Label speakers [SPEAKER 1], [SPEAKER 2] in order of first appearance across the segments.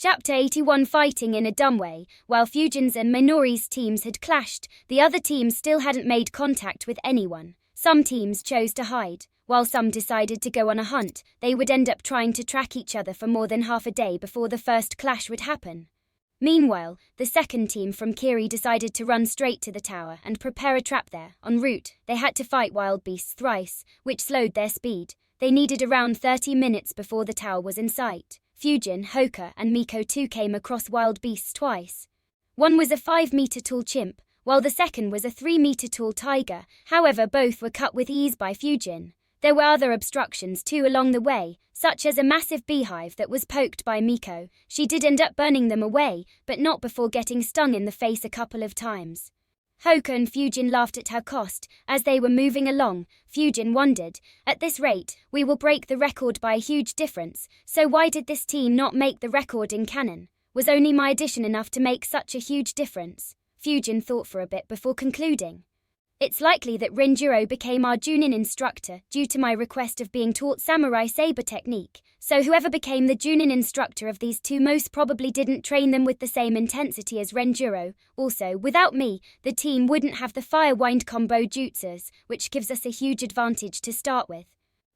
[SPEAKER 1] Chapter 81. Fighting in a dumb way. While Fujin's and Minori's teams had clashed, the other teams still hadn't made contact with anyone. Some teams chose to hide, while some decided to go on a hunt. They would end up trying to track each other for more than half a day before the first clash would happen. Meanwhile, the second team from Kiri decided to run straight to the tower and prepare a trap there. En route, they had to fight wild beasts thrice, which slowed their speed. They needed around 30 minutes before the tower was in sight. Fujin, Hoka, and Miko too came across wild beasts twice. One was a 5-meter tall chimp, while the second was a 3-meter tall tiger. However, both were cut with ease by Fujin. There were other obstructions too along the way, such as a massive beehive that was poked by Miko. She did end up burning them away, but not before getting stung in the face a couple of times. Hoka and Fujin laughed at her cost. As they were moving along, Fujin wondered, at this rate, we will break the record by a huge difference, so why did this team not make the record in canon? Was only my addition enough to make such a huge difference? Fujin thought for a bit before concluding. It's likely that Renjiro became our Junin instructor due to my request of being taught samurai saber technique, so whoever became the Junin instructor of these two most probably didn't train them with the same intensity as Renjiro. Also, without me, the team wouldn't have the fire wind combo jutsus, which gives us a huge advantage to start with.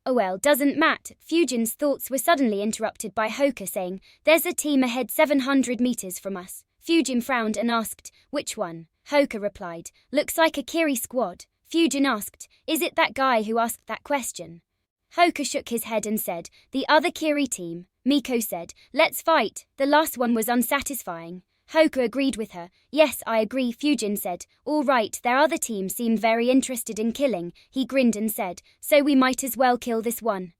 [SPEAKER 1] Oh well, doesn't matter. Fujin's thoughts were suddenly interrupted by Hoka saying, there's a team ahead 700 meters from us. Fujin frowned and asked, which one? Hoka replied, looks like a Kiri squad. Fujin asked, is it that guy who asked that question? Hoka shook his head and said, the other Kiri team. Miko said, let's fight. The last one was unsatisfying. Hoka agreed with her. Yes, I agree. Fujin said, all right, their other team seemed very interested in killing. He grinned and said, so we might as well kill this one.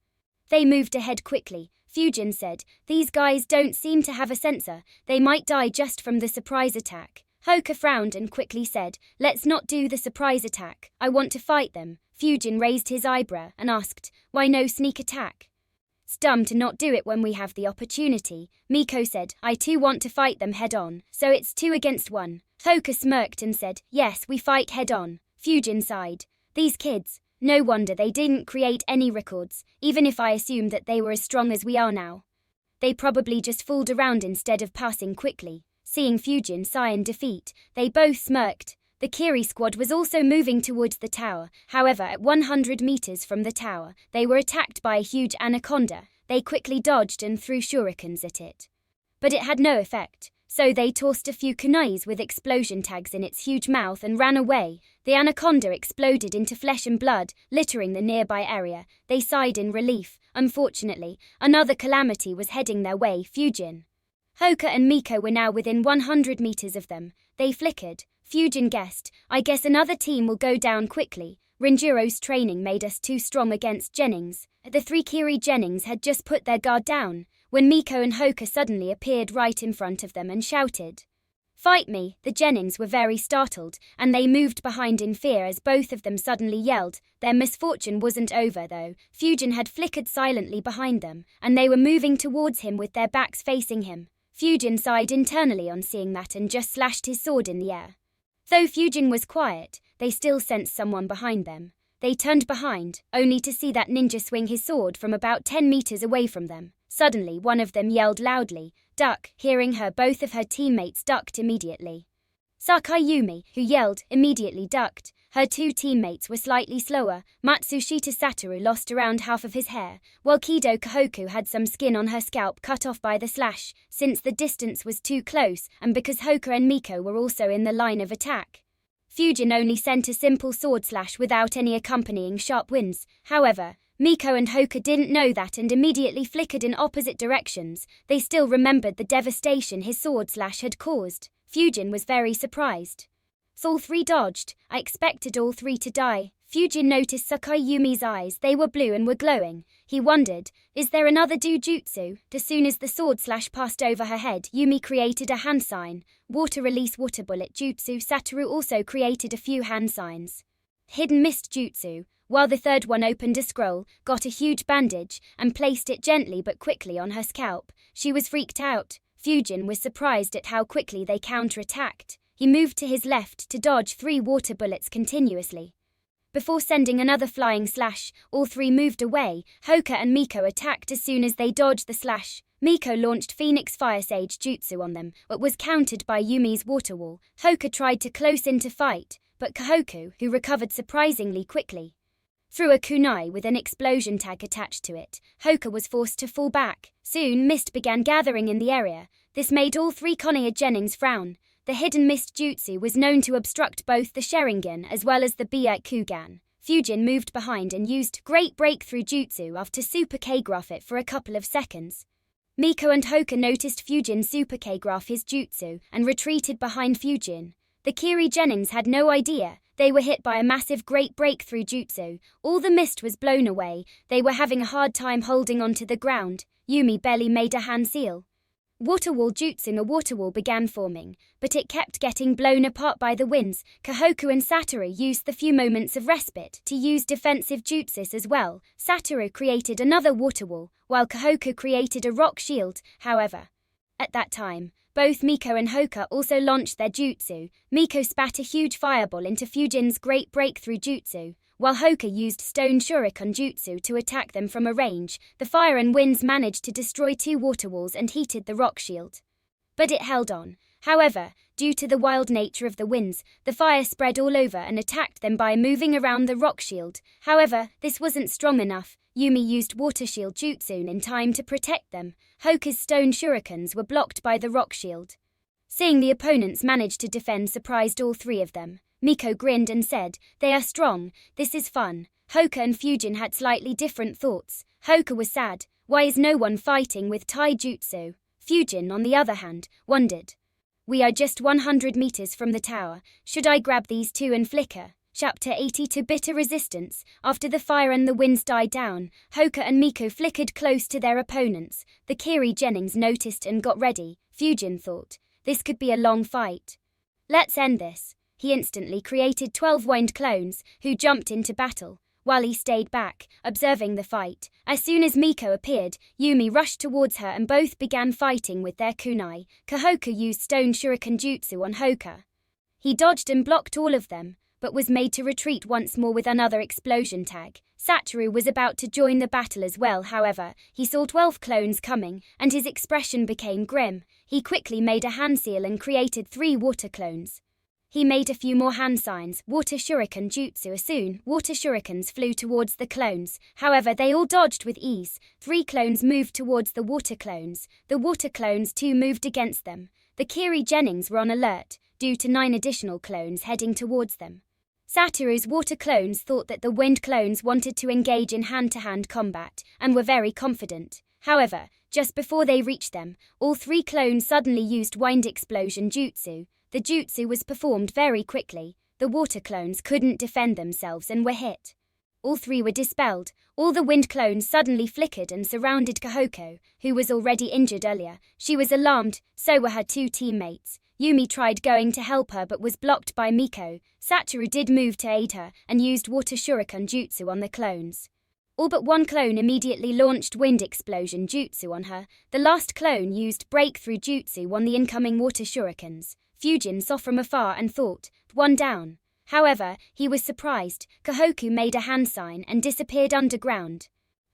[SPEAKER 1] They moved ahead quickly. Fujin said, these guys don't seem to have a sensor. They might die just from the surprise attack. Hoka frowned and quickly said, let's not do the surprise attack. I want to fight them. Fujin raised his eyebrow and asked, why no sneak attack? It's dumb to not do it when we have the opportunity. Miko said, I too want to fight them head on, so it's 2 against 1. Hoka smirked and said, yes, we fight head on. Fujin sighed. These kids, no wonder they didn't create any records, even if I assumed that they were as strong as we are now. They probably just fooled around instead of passing quickly. Seeing Fujin sigh in defeat, they both smirked. The Kiri squad was also moving towards the tower. However, at 100 meters from the tower, they were attacked by a huge anaconda. They quickly dodged and threw shurikens at it. But it had no effect, so they tossed a few kunais with explosion tags in its huge mouth and ran away. The anaconda exploded into flesh and blood, littering the nearby area. They sighed in relief. Unfortunately, another calamity was heading their way. Fujin, Hoka and Miko were now within 100 meters of them. They flickered. Fujin guessed, I guess another team will go down quickly. Renjiro's training made us too strong against Jennings. The 3 Kiri Jennings had just put their guard down, when Miko and Hoka suddenly appeared right in front of them and shouted, fight me! The Jennings were very startled, and they moved behind in fear as both of them suddenly yelled. Their misfortune wasn't over though. Fujin had flickered silently behind them, and they were moving towards him with their backs facing him. Fujin sighed internally on seeing that and just slashed his sword in the air. Though Fujin was quiet, they still sensed someone behind them. They turned behind, only to see that ninja swing his sword from about 10 meters away from them. Suddenly, one of them yelled loudly, duck. Hearing her, both of her teammates ducked immediately. Sakayumi, who yelled, immediately ducked. Her 2 teammates were slightly slower. Matsushita Satoru lost around half of his hair, while Kido Kahoku had some skin on her scalp cut off by the slash, since the distance was too close and because Hoka and Miko were also in the line of attack. Fujin only sent a simple sword slash without any accompanying sharp winds. However, Miko and Hoka didn't know that and immediately flickered in opposite directions. They still remembered the devastation his sword slash had caused. Fujin was very surprised. So all 3 dodged. I expected all 3 to die. Fujin noticed Sakayumi's eyes. They were blue and were glowing. He wondered, is there another dojutsu? As soon as the sword slash passed over her head, Yumi created a hand sign. Water release water bullet jutsu. Satoru also created a few hand signs. Hidden mist jutsu. While the third one opened a scroll, got a huge bandage, and placed it gently but quickly on her scalp. She was freaked out. Fujin was surprised at how quickly they counterattacked. He moved to his left to dodge 3 water bullets continuously. Before sending another flying slash, all 3 moved away. Hoka and Miko attacked as soon as they dodged the slash. Miko launched Phoenix Fire Sage Jutsu on them, but was countered by Yumi's Water Wall. Hoka tried to close in to fight, but Kahoku, who recovered surprisingly quickly, threw a kunai with an explosion tag attached to it. Hoka was forced to fall back. Soon, mist began gathering in the area. This made all three Konoha Genins frown. The hidden mist jutsu was known to obstruct both the Sharingan as well as the Byakugan. Fujin moved behind and used Great Breakthrough Jutsu after Super K-graph it for a couple of seconds. Miko and Hoka noticed Fujin Super K-graph his jutsu and retreated behind Fujin. The Kiri Genins had no idea. They were hit by a massive Great Breakthrough Jutsu. All the mist was blown away. They were having a hard time holding onto the ground. Yumi barely made a hand seal. Water Wall Jutsu. A water wall began forming, but it kept getting blown apart by the winds. Kahoku and Satoru used the few moments of respite to use defensive jutsus as well. Satoru created another water wall, while Kahoku created a rock shield. However, at that time, both Miko and Hoka also launched their jutsu. Miko spat a huge fireball into Fujin's Great Breakthrough Jutsu, while Hoka used Stone Shuriken Jutsu to attack them from a range. The fire and winds managed to destroy two water walls and heated the rock shield. But it held on. However, due to the wild nature of the winds, the fire spread all over and attacked them by moving around the rock shield. However, this wasn't strong enough. Yumi used Water Shield Jutsu in time to protect them. Hoka's Stone Shurikens were blocked by the rock shield. Seeing the opponents manage to defend surprised all three of them. Miko grinned and said, "They are strong, this is fun." Hoka and Fujin had slightly different thoughts. Hoka was sad. Why is no one fighting with Tai Jutsu? Fujin, on the other hand, wondered. We are just 100 meters from the tower. Should I grab these two and flicker? Chapter 82 Bitter Resistance. After the fire and the winds died down, Hoka and Miko flickered close to their opponents. The Kiri Genins noticed and got ready. Fujin thought, this could be a long fight. Let's end this. He instantly created 12 wind clones, who jumped into battle, while he stayed back, observing the fight. As soon as Miko appeared, Yumi rushed towards her and both began fighting with their kunai. Kahoku used Stone Shuriken Jutsu on Hoka. He dodged and blocked all of them, but was made to retreat once more with another explosion tag. Satoru was about to join the battle as well. However, he saw 12 clones coming, and his expression became grim. He quickly made a hand seal and created 3 water clones. He made a few more hand signs, Water Shuriken Jutsu. Soon, water shurikens flew towards the clones. However, they all dodged with ease. 3 clones moved towards the water clones. The water clones too moved against them. The Kiri Genins were on alert, due to 9 additional clones heading towards them. Satoru's water clones thought that the wind clones wanted to engage in hand-to-hand combat, and were very confident. However, just before they reached them, all 3 clones suddenly used Wind Explosion Jutsu. The jutsu was performed very quickly. The water clones couldn't defend themselves and were hit. All 3 were dispelled. All the wind clones suddenly flickered and surrounded Kahoko, who was already injured earlier. She was alarmed, so were her 2 teammates. Yumi tried going to help her but was blocked by Miko. Satoru did move to aid her and used Water Shuriken Jutsu on the clones. All but 1 clone immediately launched Wind Explosion Jutsu on her. The last clone used Breakthrough Jutsu on the incoming Water Shurikens. Fujin saw from afar and thought, 1 down. However, he was surprised. Kahoku made a hand sign and disappeared underground.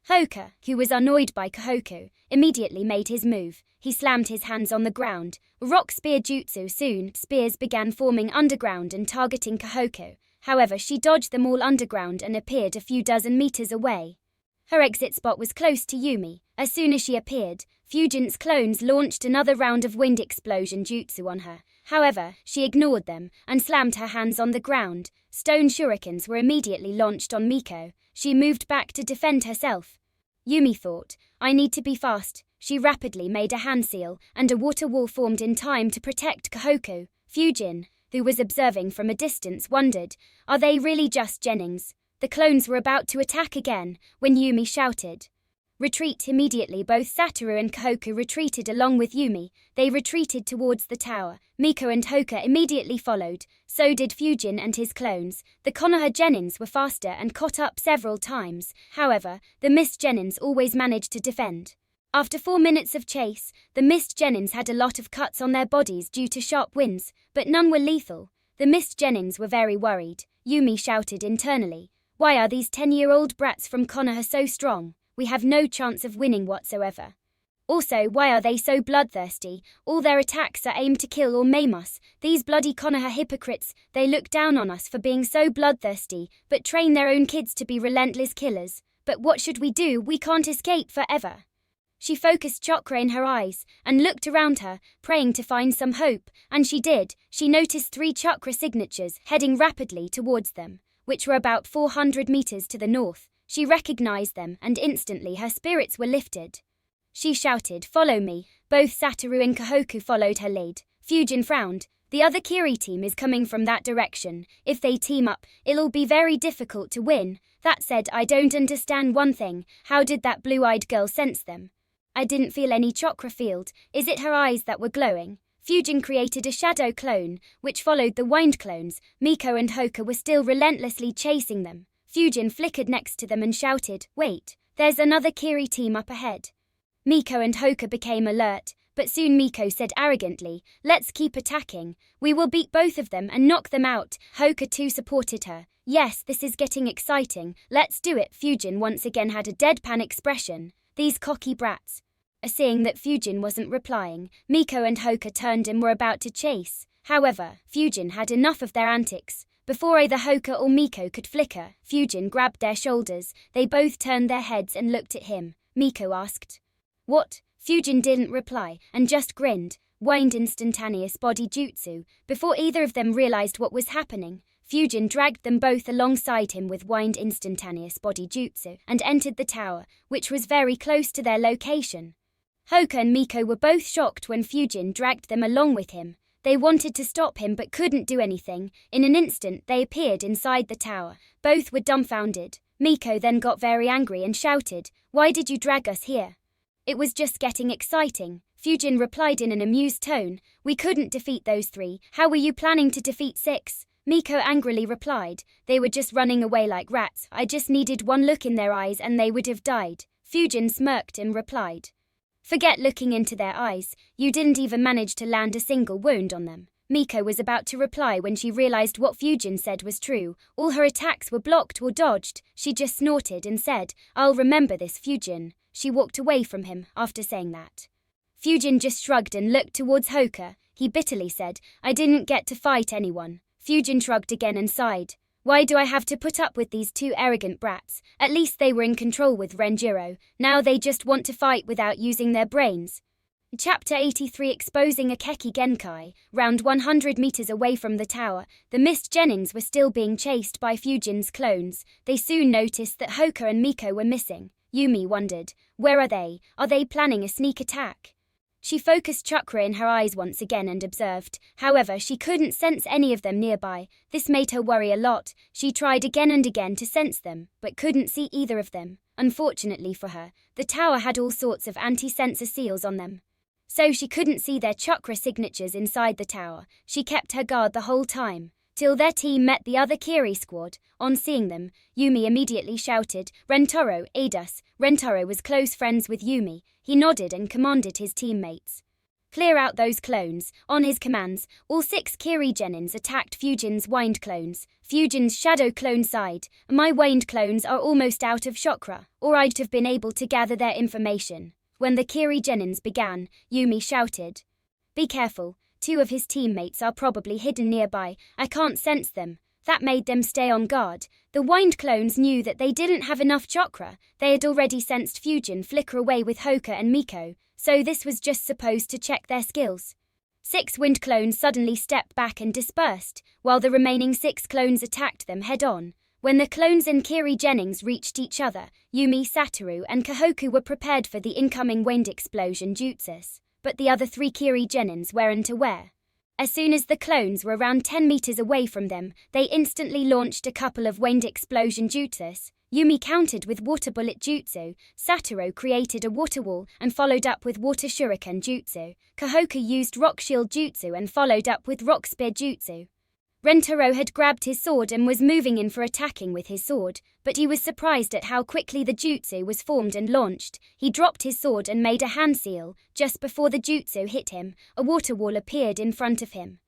[SPEAKER 1] Hoka, who was annoyed by Kahoku, immediately made his move. He slammed his hands on the ground. Rock Spear Jutsu. Soon, spears began forming underground and targeting Kahoku. However, she dodged them all underground and appeared a few dozen meters away. Her exit spot was close to Yumi. As soon as she appeared, Fujin's clones launched another round of Wind Explosion Jutsu on her. However, she ignored them and slammed her hands on the ground. Stone Shurikens were immediately launched on Miko. She moved back to defend herself. Yumi thought, I need to be fast. She rapidly made a hand seal, and a water wall formed in time to protect Kahoku. Fujin, who was observing from a distance, wondered, are they really just Genins? The clones were about to attack again, when Yumi shouted, retreat immediately. Both Satoru and Kahoku retreated along with Yumi. They retreated towards the tower. Miko and Hoka immediately followed. So did Fujin and his clones. The Konoha Genins were faster and caught up several times. However, the Mist Genins always managed to defend. After 4 minutes of chase, the Mist Genins had a lot of cuts on their bodies due to sharp winds, but none were lethal. The Mist Genins were very worried. Yumi shouted internally, why are these 10-year-old brats from Konoha so strong? We have no chance of winning whatsoever. Also, why are they so bloodthirsty? All their attacks are aimed to kill or maim us. These bloody Konoha hypocrites, they look down on us for being so bloodthirsty, but train their own kids to be relentless killers. But what should we do? We can't escape forever. She focused chakra in her eyes and looked around her, praying to find some hope, and she did. She noticed 3 chakra signatures heading rapidly towards them, which were about 400 meters to the north. She recognized them, and instantly her spirits were lifted. She shouted, "Follow me." Both Satoru and Kahoku followed her lead. Fujin frowned. The other Kiri team is coming from that direction. If they team up, it'll be very difficult to win. That said, I don't understand one thing. How did that blue-eyed girl sense them? I didn't feel any chakra field. Is it her eyes that were glowing? Fujin created a shadow clone, which followed the wind clones. Miko and Hoka were still relentlessly chasing them. Fujin flickered next to them and shouted, "Wait, there's another Kiri team up ahead." Miko and Hoka became alert, but soon Miko said arrogantly, "Let's keep attacking. We will beat both of them and knock them out." Hoka too supported her. "Yes, this is getting exciting. Let's do it." Fujin once again had a deadpan expression. These cocky brats. Seeing that Fujin wasn't replying, Miko and Hoka turned and were about to chase. However, Fujin had enough of their antics. Before either Hoka or Miko could flicker, Fujin grabbed their shoulders. They both turned their heads and looked at him. Miko asked, "What?" Fujin didn't reply and just grinned. Wind instantaneous body jutsu. Before either of them realized what was happening, Fujin dragged them both alongside him with wind instantaneous body jutsu and entered the tower, which was very close to their location. Hoka and Miko were both shocked when Fujin dragged them along with him. They wanted to stop him but couldn't do anything. In an instant, they appeared inside the tower. Both were dumbfounded. Miko then got very angry and shouted, "Why did you drag us here?" "It was just getting exciting." Fujin replied in an amused tone, "We couldn't defeat those 3. How were you planning to defeat 6? Miko angrily replied, "They were just running away like rats. I just needed one look in their eyes and they would have died." Fujin smirked and replied, "Forget looking into their eyes. You didn't even manage to land a single wound on them." Miko was about to reply when she realized what Fujin said was true. All her attacks were blocked or dodged. She just snorted and said, "I'll remember this, Fujin." She walked away from him after saying that. Fujin just shrugged and looked towards Hoka. He bitterly said, "I didn't get to fight anyone." Fujin shrugged again and sighed. "Why do I have to put up with these 2 arrogant brats? At least they were in control with Renjiro. Now they just want to fight without using their brains." Chapter 83 Exposing Akeki Genkai. Round 100 meters away from the tower, the Mist Genins were still being chased by Fujin's clones. They soon noticed that Hoka and Miko were missing. Yumi wondered, where are they? Are they planning a sneak attack? She focused chakra in her eyes once again and observed. However, she couldn't sense any of them nearby. This made her worry a lot. She tried again and again to sense them, but couldn't see either of them. Unfortunately for her, the tower had all sorts of anti-sensor seals on them, so she couldn't see their chakra signatures inside the tower. She kept her guard the whole time, till their team met the other Kiri squad. On seeing them, Yumi immediately shouted, "Rentaro, aid us." Rentaro was close friends with Yumi. He nodded and commanded his teammates, "Clear out those clones." On his commands, all 6 Kiri Genins attacked Fujin's wind clones. Fujin's shadow clone sighed, "My wind clones are almost out of chakra, or I'd have been able to gather their information." When the Kiri Genins began, Yumi shouted, "Be careful. 2 of his teammates are probably hidden nearby. I can't sense them." That made them stay on guard. The wind clones knew that they didn't have enough chakra. They had already sensed Fujin flicker away with Hoka and Miko, so this was just supposed to check their skills. 6 wind clones suddenly stepped back and dispersed, while the remaining 6 clones attacked them head-on. When the clones and Kiri Genins reached each other, Yumi, Satoru, and Kahoku were prepared for the incoming wind explosion jutsus, but the other 3 Kiri Genins weren't aware. As soon as the clones were around 10 meters away from them, they instantly launched a couple of wind explosion jutsus. Yumi countered with water bullet jutsu, Satoru created a water wall and followed up with water shuriken jutsu, Kahoku used rock shield jutsu and followed up with rock spear jutsu. Rentaro had grabbed his sword and was moving in for attacking with his sword, but he was surprised at how quickly the jutsu was formed and launched. He dropped his sword and made a hand seal. Just before the jutsu hit him, a water wall appeared in front of him.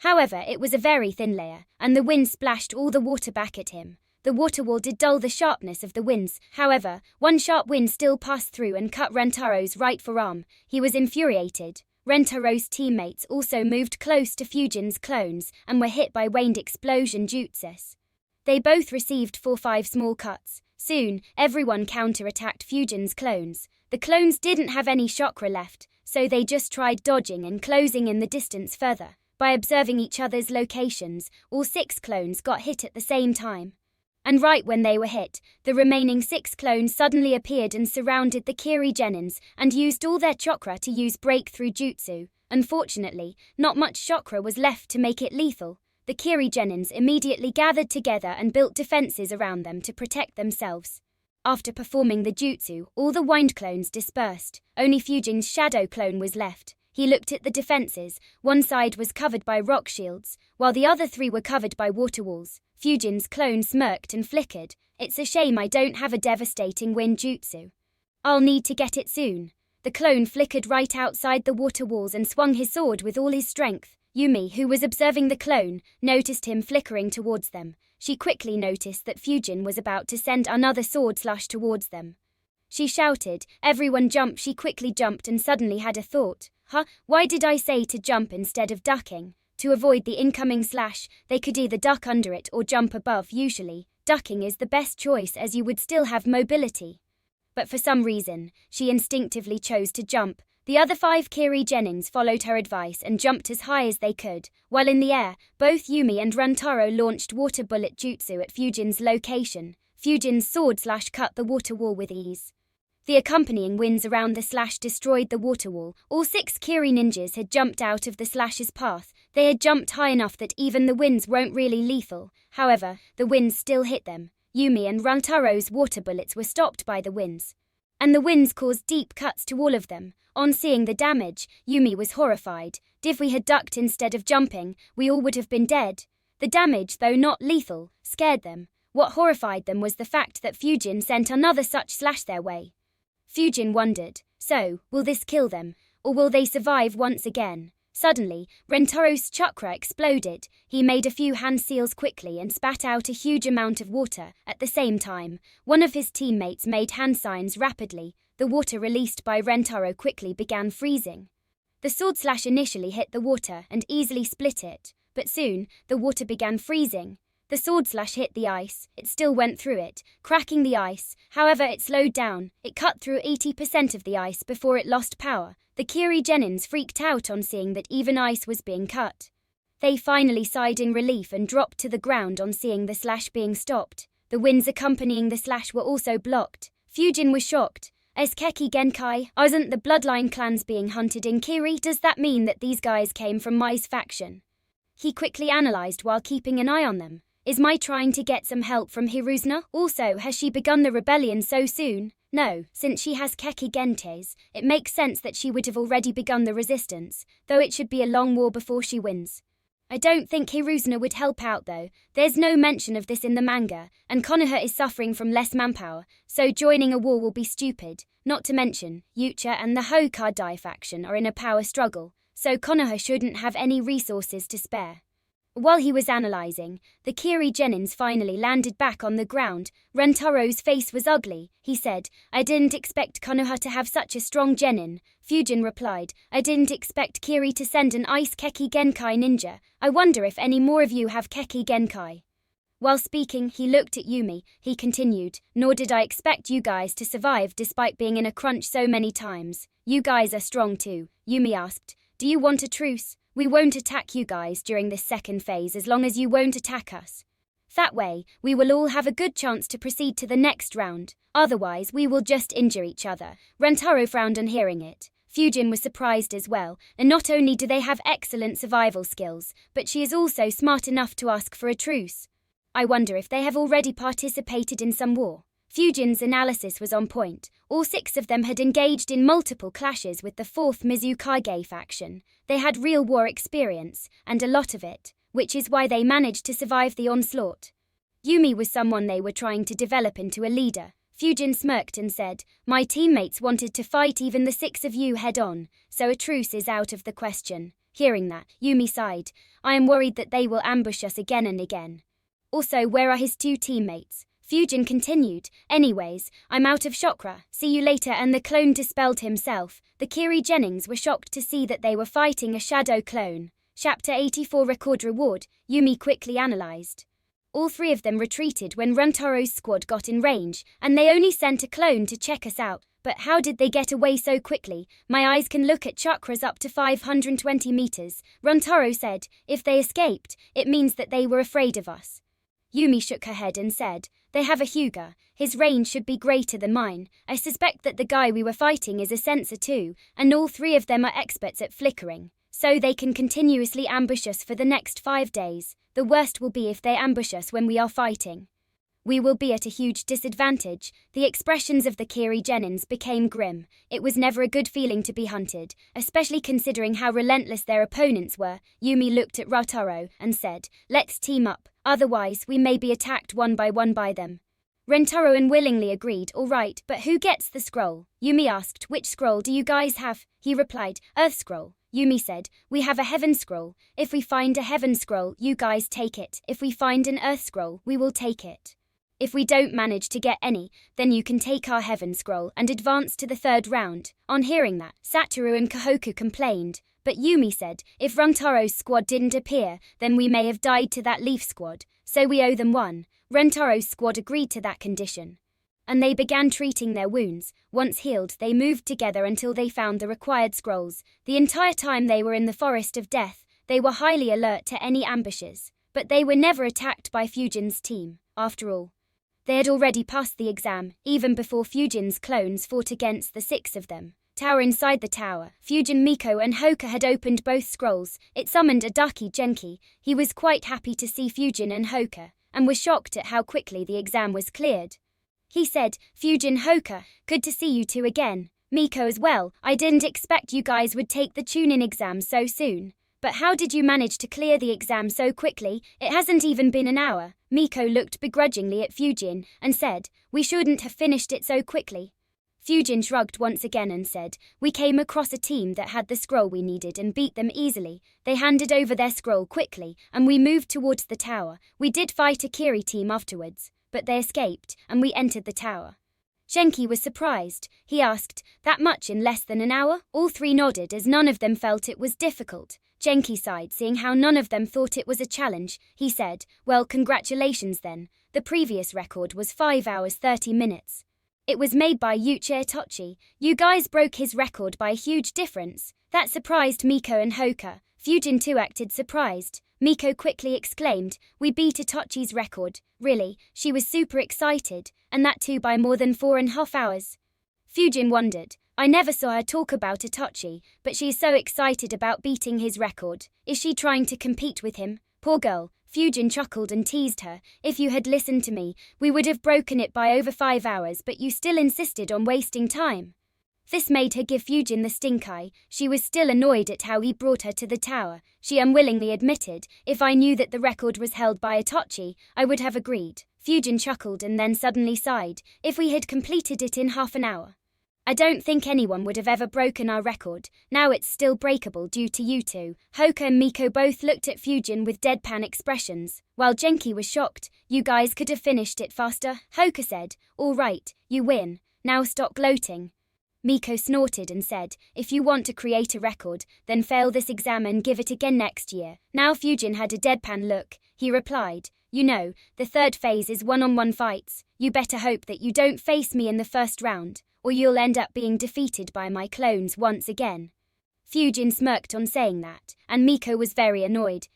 [SPEAKER 1] However, it was a very thin layer, and the wind splashed all the water back at him. the water wall did dull the sharpness of the winds. However, one sharp wind still passed through and cut Rentaro's right forearm. He was infuriated. Rentaro's teammates also moved close to Fujin's clones and were hit by wind explosion jutsus. They both received 4-5 small cuts. Soon, everyone counter-attacked Fujin's clones. The clones didn't have any chakra left, so they just tried dodging and closing in the distance further. By observing each other's locations, all 6 clones got hit at the same time. And right when they were hit, the remaining 6 clones suddenly appeared and surrounded the Kiri Genins and used all their chakra to use breakthrough jutsu. Unfortunately, not much chakra was left to make it lethal. The Kiri Genins immediately gathered together and built defenses around them to protect themselves. After performing the jutsu, all the wind clones dispersed. Only Fujin's shadow clone was left. He looked at the defenses. One side was covered by rock shields, while the other 3 were covered by water walls. Fujin's clone smirked and flickered. It's a shame I don't have a devastating wind jutsu. I'll need to get it soon. The clone flickered right outside the water walls and swung his sword with all his strength. Yumi, who was observing the clone, noticed him flickering towards them. She quickly noticed that Fujin was about to send another sword slash towards them. She shouted, "Everyone jump!" She quickly jumped and suddenly had a thought. Why did I say to jump instead of ducking? To avoid the incoming slash, they could either duck under it or jump above. Usually, ducking is the best choice as you would still have mobility. But for some reason, she instinctively chose to jump. The other 5 Kiri Genins followed her advice and jumped as high as they could. While in the air, both Yumi and Rantaro launched water bullet jutsu at Fujin's location. Fujin's sword slash cut the water wall with ease. The accompanying winds around the slash destroyed the water wall. All 6 Kiri ninjas had jumped out of the slash's path. They had jumped high enough that even the winds weren't really lethal. However, the winds still hit them. Yumi and Rantaro's water bullets were stopped by the winds. And the winds caused deep cuts to all of them. On seeing the damage, Yumi was horrified. If we had ducked instead of jumping, we all would have been dead. The damage, though not lethal, scared them. What horrified them was the fact that Fujin sent another such slash their way. Fujin wondered, so, will this kill them, or will they survive once again? Suddenly, Rentaro's chakra exploded. He made a few hand seals quickly and spat out a huge amount of water. At the same time, one of his teammates made hand signs rapidly. The water released by Rentaro quickly began freezing. The sword slash initially hit the water and easily split it, but soon, the water began freezing. The sword slash hit the ice. It still went through it, cracking the ice. However, it slowed down. It cut through 80% of the ice before it lost power. The Kiri Genins freaked out on seeing that even ice was being cut. They finally sighed in relief and dropped to the ground on seeing the slash being stopped. The winds accompanying the slash were also blocked. Fujin was shocked. As Keki Genkai, aren't the bloodline clans being hunted in Kiri? Does that mean that these guys came from Mai's faction? He quickly analyzed while keeping an eye on them. Is Mai trying to get some help from Hiruzuna? Also, has she begun the rebellion so soon? No, since she has Keki Gentes, it makes sense that she would have already begun the resistance, though it should be a long war before she wins. I don't think Hiruzuna would help out though. There's no mention of this in the manga, and Konoha is suffering from less manpower, so joining a war will be stupid. Not to mention, Yucha and the Hokage faction are in a power struggle, so Konoha shouldn't have any resources to spare. While he was analyzing, the Kiri Genins finally landed back on the ground. Rentaro's face was ugly. He said, I didn't expect Konoha to have such a strong genin. Fujin replied, I didn't expect Kiri to send an ice Keki Genkai ninja. I wonder if any more of you have Keki Genkai. While speaking, he looked at Yumi. He continued, nor did I expect you guys to survive despite being in a crunch so many times. You guys are strong too. Yumi asked, do you want a truce? We won't attack you guys during this second phase as long as you won't attack us. That way, we will all have a good chance to proceed to the next round. Otherwise, we will just injure each other. Rentaro frowned on hearing it. Fujin was surprised as well, and not only do they have excellent survival skills, but she is also smart enough to ask for a truce. I wonder if they have already participated in some war. Fujin's analysis was on point. All 6 of them had engaged in multiple clashes with the 4th Mizukage faction. They had real war experience, and a lot of it, which is why they managed to survive the onslaught. Yumi was someone they were trying to develop into a leader. Fujin smirked and said, my teammates wanted to fight even the 6 of you head-on, so a truce is out of the question. Hearing that, Yumi sighed. I am worried that they will ambush us again and again. Also, where are his two teammates? Fujin continued, anyways, I'm out of chakra, see you later, and the clone dispelled himself. The Kiri Jennings were shocked to see that they were fighting a shadow clone. Chapter 84 Record Reward, Yumi quickly analyzed. All three of them retreated when Runtaro's squad got in range, and they only sent a clone to check us out. But how did they get away so quickly? My eyes can look at chakras up to 520 meters, Runtaro said. If they escaped, it means that they were afraid of us. Yumi shook her head and said, they have a Hyuga. His range should be greater than mine. I suspect that the guy we were fighting is a sensor too, and all three of them are experts at flickering. So they can continuously ambush us for the next 5 days. The worst will be if they ambush us when we are fighting. We will be at a huge disadvantage. The expressions of the Kiri Jennings became grim. It was never a good feeling to be hunted, especially considering how relentless their opponents were. Yumi looked at Rutaro and said, let's team up, otherwise we may be attacked one by them. Rentaro unwillingly agreed, all right, but who gets the scroll? Yumi asked, which scroll do you guys have? He replied, Earth Scroll. Yumi said, we have a Heaven Scroll. If we find a Heaven Scroll, you guys take it. If we find an Earth Scroll, we will take it. If we don't manage to get any, then you can take our Heaven Scroll and advance to the 3rd round. On hearing that, Satoru and Kohoku complained, but Yumi said, if Runtaro's squad didn't appear, then we may have died to that Leaf squad, so we owe them one. Runtaro's squad agreed to that condition. And they began treating their wounds. Once healed, they moved together until they found the required scrolls. The entire time they were in the Forest of Death, they were highly alert to any ambushes. But they were never attacked by Fujin's team, after all. They had already passed the exam, even before Fujin's clones fought against the 6 of them. Tower inside the tower, Fujin, Miko and Hoka had opened both scrolls. It summoned Adaki Genki. He was quite happy to see Fujin and Hoka, and was shocked at how quickly the exam was cleared. He said, Fujin, Hoka, good to see you two again. Miko as well, I didn't expect you guys would take the tune-in exam so soon. But how did you manage to clear the exam so quickly? It hasn't even been an hour. Miko looked begrudgingly at Fujin and said, we shouldn't have finished it so quickly. Fujin shrugged once again and said, we came across a team that had the scroll we needed and beat them easily. They handed over their scroll quickly, and we moved towards the tower. We did fight a Kiri team afterwards, but they escaped, and we entered the tower. Genki was surprised. He asked, that much in less than an hour? All three nodded as none of them felt it was difficult. Genki sighed, seeing how none of them thought it was a challenge. He said, well, congratulations then. The previous record was 5 hours 30 minutes. It was made by Yuichi Itochi. You guys broke his record by a huge difference. That surprised Miko and Hoka. Fujin too acted surprised. Miko quickly exclaimed, we beat Itochi's record. Really, she was super excited, and that too by more than 4.5 hours. Fujin wondered, I never saw her talk about Itochi, but she is so excited about beating his record. Is she trying to compete with him? Poor girl. Fujin chuckled and teased her. If you had listened to me, we would have broken it by over 5 hours, but you still insisted on wasting time. This made her give Fujin the stink eye. She was still annoyed at how he brought her to the tower. She unwillingly admitted, if I knew that the record was held by Itochi, I would have agreed. Fujin chuckled and then suddenly sighed. If we had completed it in half an hour. I don't think anyone would have ever broken our record. Now it's still breakable due to you two. Hoka and Miko both looked at Fujin with deadpan expressions, while Genki was shocked. You guys could have finished it faster. Hoka said, all right, you win. Now stop gloating. Miko snorted and said, if you want to create a record, then fail this exam and give it again next year. Now Fujin had a deadpan look. He replied, you know, the 3rd phase is one-on-one fights. You better hope that you don't face me in the 1st round, or you'll end up being defeated by my clones once again. Fujin smirked on saying that, and Miko was very annoyed.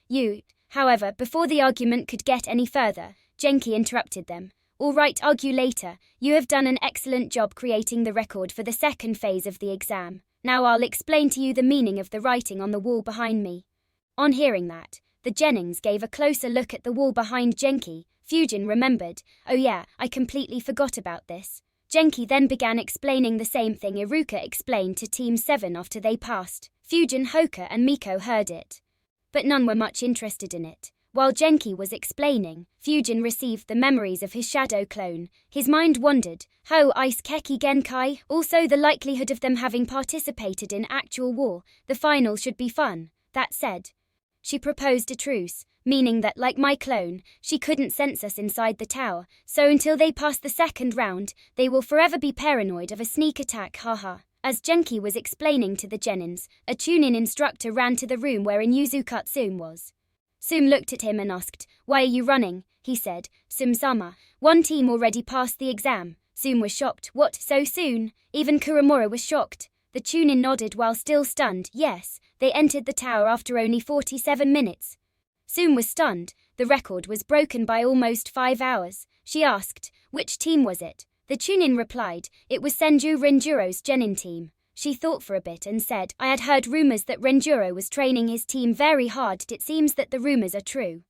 [SPEAKER 1] However, before the argument could get any further, Genki interrupted them. All right, argue later. You have done an excellent job creating the record for the 2nd phase of the exam. Now I'll explain to you the meaning of the writing on the wall behind me. On hearing that, the Jennings gave a closer look at the wall behind Genki. Fujin remembered, oh yeah, I completely forgot about this. Genki then began explaining the same thing Iruka explained to Team 7 after they passed. Fujin, Hoka and Miko heard it. But none were much interested in it. While Genki was explaining, Fujin received the memories of his shadow clone. His mind wandered. Ice Keki Genkai, also the likelihood of them having participated in actual war. The final should be fun. That said, she proposed a truce. meaning that, like my clone, she couldn't sense us inside the tower, so until they pass the second round, they will forever be paranoid of a sneak attack, haha. As Genki was explaining to the Genins, a Chunin instructor ran to the room where Inyuzuka Tsum was. Tsum looked at him and asked, "Why are you running?" He said, "Tsum-sama, one team already passed the exam." Tsum was shocked. "What, so soon?" Even Kuromura was shocked. The Chunin nodded while still stunned. Yes, they entered the tower after only 47 minutes. Tsum was stunned. The record was broken by almost 5 hours. She asked, "Which team was it?" The Chunin replied, "It was Senju Renjuro's Genin team." She thought for a bit and said, "I had heard rumors that Renjuro was training his team very hard. It seems that the rumors are true.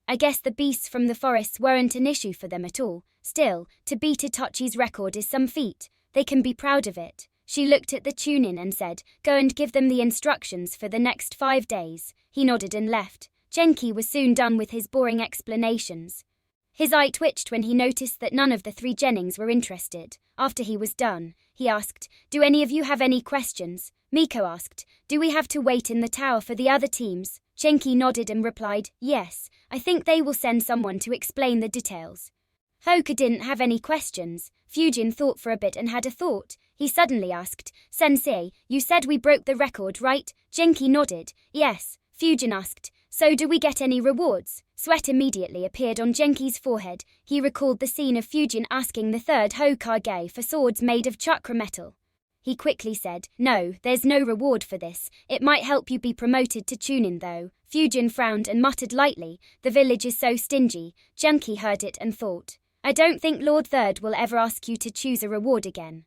[SPEAKER 1] I guess the beasts from the forests weren't an issue for them at all. Still, to beat Itachi's record is some feat. They can be proud of it." She looked at the Chunin and said, "Go and give them the instructions for the next 5 days." He nodded and left. Genki was soon done with his boring explanations. His eye twitched when he noticed that none of the 3 Jennings were interested. After he was done, he asked, "Do any of you have any questions?" Miko asked, "Do we have to wait in the tower for the other teams?" Genki nodded and replied, "Yes, I think they will send someone to explain the details." Hoka didn't have any questions. Fujin thought for a bit and had a thought. He suddenly asked, "Sensei, you said we broke the record, right?" Genki nodded. "Yes." Fujin asked, "So do we get any rewards?" Sweat immediately appeared on Genki's forehead. He recalled the scene of Fujin asking the 3rd Hokage for swords made of chakra metal. He quickly said, "No, there's no reward for this. It might help you be promoted to Chunin though." Fujin frowned and muttered lightly, "The village is so stingy." Genki heard it and thought, "I don't think Lord Third will ever ask you to choose a reward again."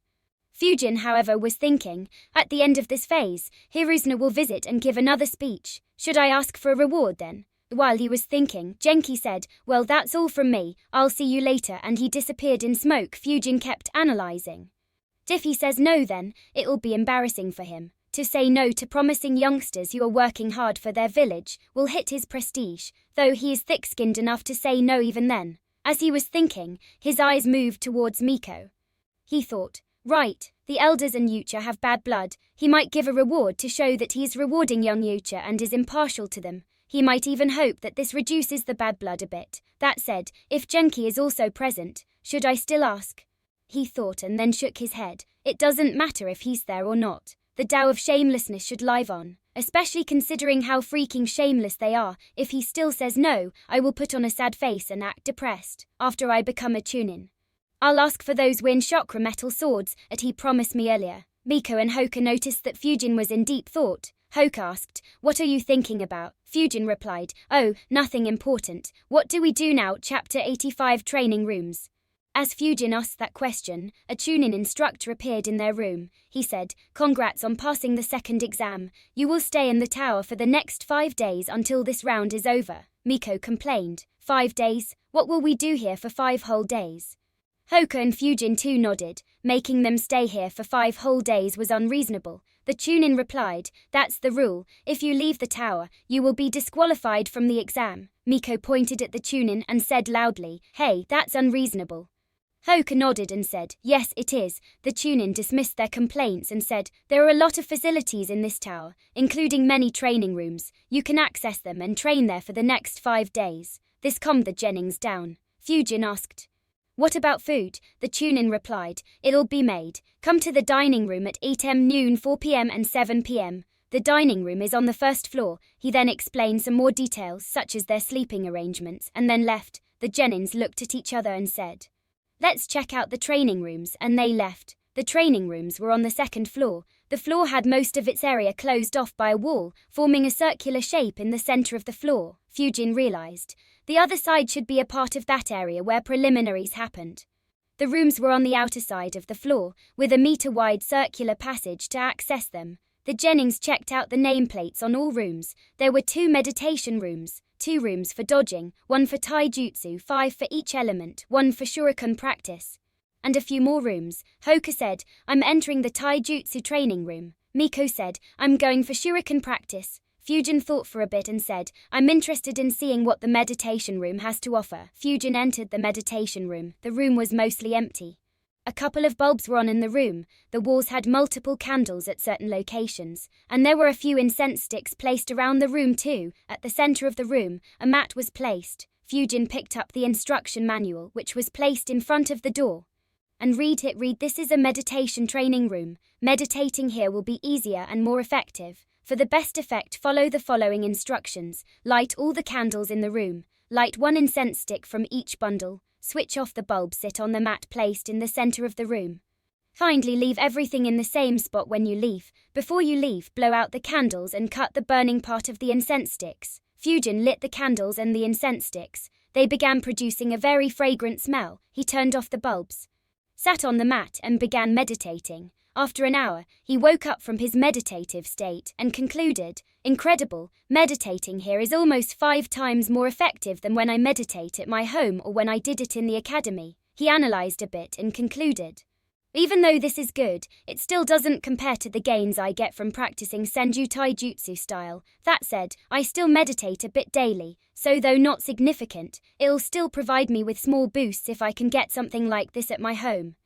[SPEAKER 1] Fujin, however, was thinking, at the end of this phase, Hiruzna will visit and give another speech. Should I ask for a reward then? While he was thinking, Genki said, "Well, that's all from me. I'll see you later," and he disappeared in smoke. Fujin kept analyzing. If he says no then, it'll be embarrassing for him. To say no to promising youngsters who are working hard for their village will hit his prestige, though he is thick-skinned enough to say no even then. As he was thinking, his eyes moved towards Miko. He thought, right, the elders and Yucha have bad blood. He might give a reward to show that he is rewarding young Yucha and is impartial to them. He might even hope that this reduces the bad blood a bit. That said, if Genki is also present, should I still ask? He thought and then shook his head. It doesn't matter if he's there or not. The Tao of shamelessness should live on, especially considering how freaking shameless they are. If he still says no, I will put on a sad face and act depressed. After I become a Chunin, I'll ask for those wind chakra metal swords that he promised me earlier. Miko and Hoka noticed that Fujin was in deep thought. Hoka asked, "What are you thinking about?" Fujin replied, "Oh, nothing important. What do we do now?" Chapter 85 Training Rooms. As Fujin asked that question, a Chunin instructor appeared in their room. He said, "Congrats on passing the second exam. You will stay in the tower for the next 5 days until this round is over." Miko complained, "5 days? What will we do here for 5 whole days?" Hoka and Fujin too nodded. Making them stay here for 5 whole days was unreasonable. The Chunin replied, "That's the rule. If you leave the tower, you will be disqualified from the exam." Miko pointed at the Chunin and said loudly, "Hey, that's unreasonable." Hoka nodded and said, "Yes, it is." The Chunin dismissed their complaints and said, "There are a lot of facilities in this tower, including many training rooms. You can access them and train there for the next 5 days." This calmed the Jennings down. Fujin asked, "What about food?" The Chunin replied, "It'll be made. Come to the dining room at 8 am, noon, 4 p.m. and 7 p.m. The dining room is on the 1st floor." He then explained some more details such as their sleeping arrangements and then left. The Jennings looked at each other and said, "Let's check out the training rooms," and they left. The training rooms were on the 2nd floor. The floor had most of its area closed off by a wall, forming a circular shape in the center of the floor. Fujin realized the other side should be a part of that area where preliminaries happened. The rooms were on the outer side of the floor, with a meter-wide circular passage to access them. The Jennings checked out the nameplates on all rooms. There were 2 meditation rooms, 2 rooms for dodging, 1 for taijutsu, 5 for each element, 1 for shuriken practice, and a few more rooms. Hoka said, "I'm entering the taijutsu training room." Miko said, "I'm going for shuriken practice." Fujin thought for a bit and said, "I'm interested in seeing what the meditation room has to offer." Fujin entered the meditation room. The room was mostly empty. A couple of bulbs were on in the room, the walls had multiple candles at certain locations, and there were a few incense sticks placed around the room too. At the center of the room, a mat was placed. Fujin picked up the instruction manual, which was placed in front of the door. And read, this is a meditation training room. Meditating here will be easier and more effective. For the best effect, follow the following instructions. Light all the candles in the room. Light one incense stick from each bundle. Switch off the bulb, sit on the mat placed in the center of the room. Kindly leave everything in the same spot when you leave. Before you leave, blow out the candles and cut the burning part of the incense sticks. Fujin lit the candles and the incense sticks. They began producing a very fragrant smell. He turned off the bulbs, sat on the mat and began meditating. After an hour, he woke up from his meditative state and concluded, "Incredible, meditating here is almost 5 times more effective than when I meditate at my home or when I did it in the academy." He analyzed a bit and concluded, "Even though this is good, it still doesn't compare to the gains I get from practicing Senju Taijutsu style. That said, I still meditate a bit daily, so though not significant, it'll still provide me with small boosts if I can get something like this at my home.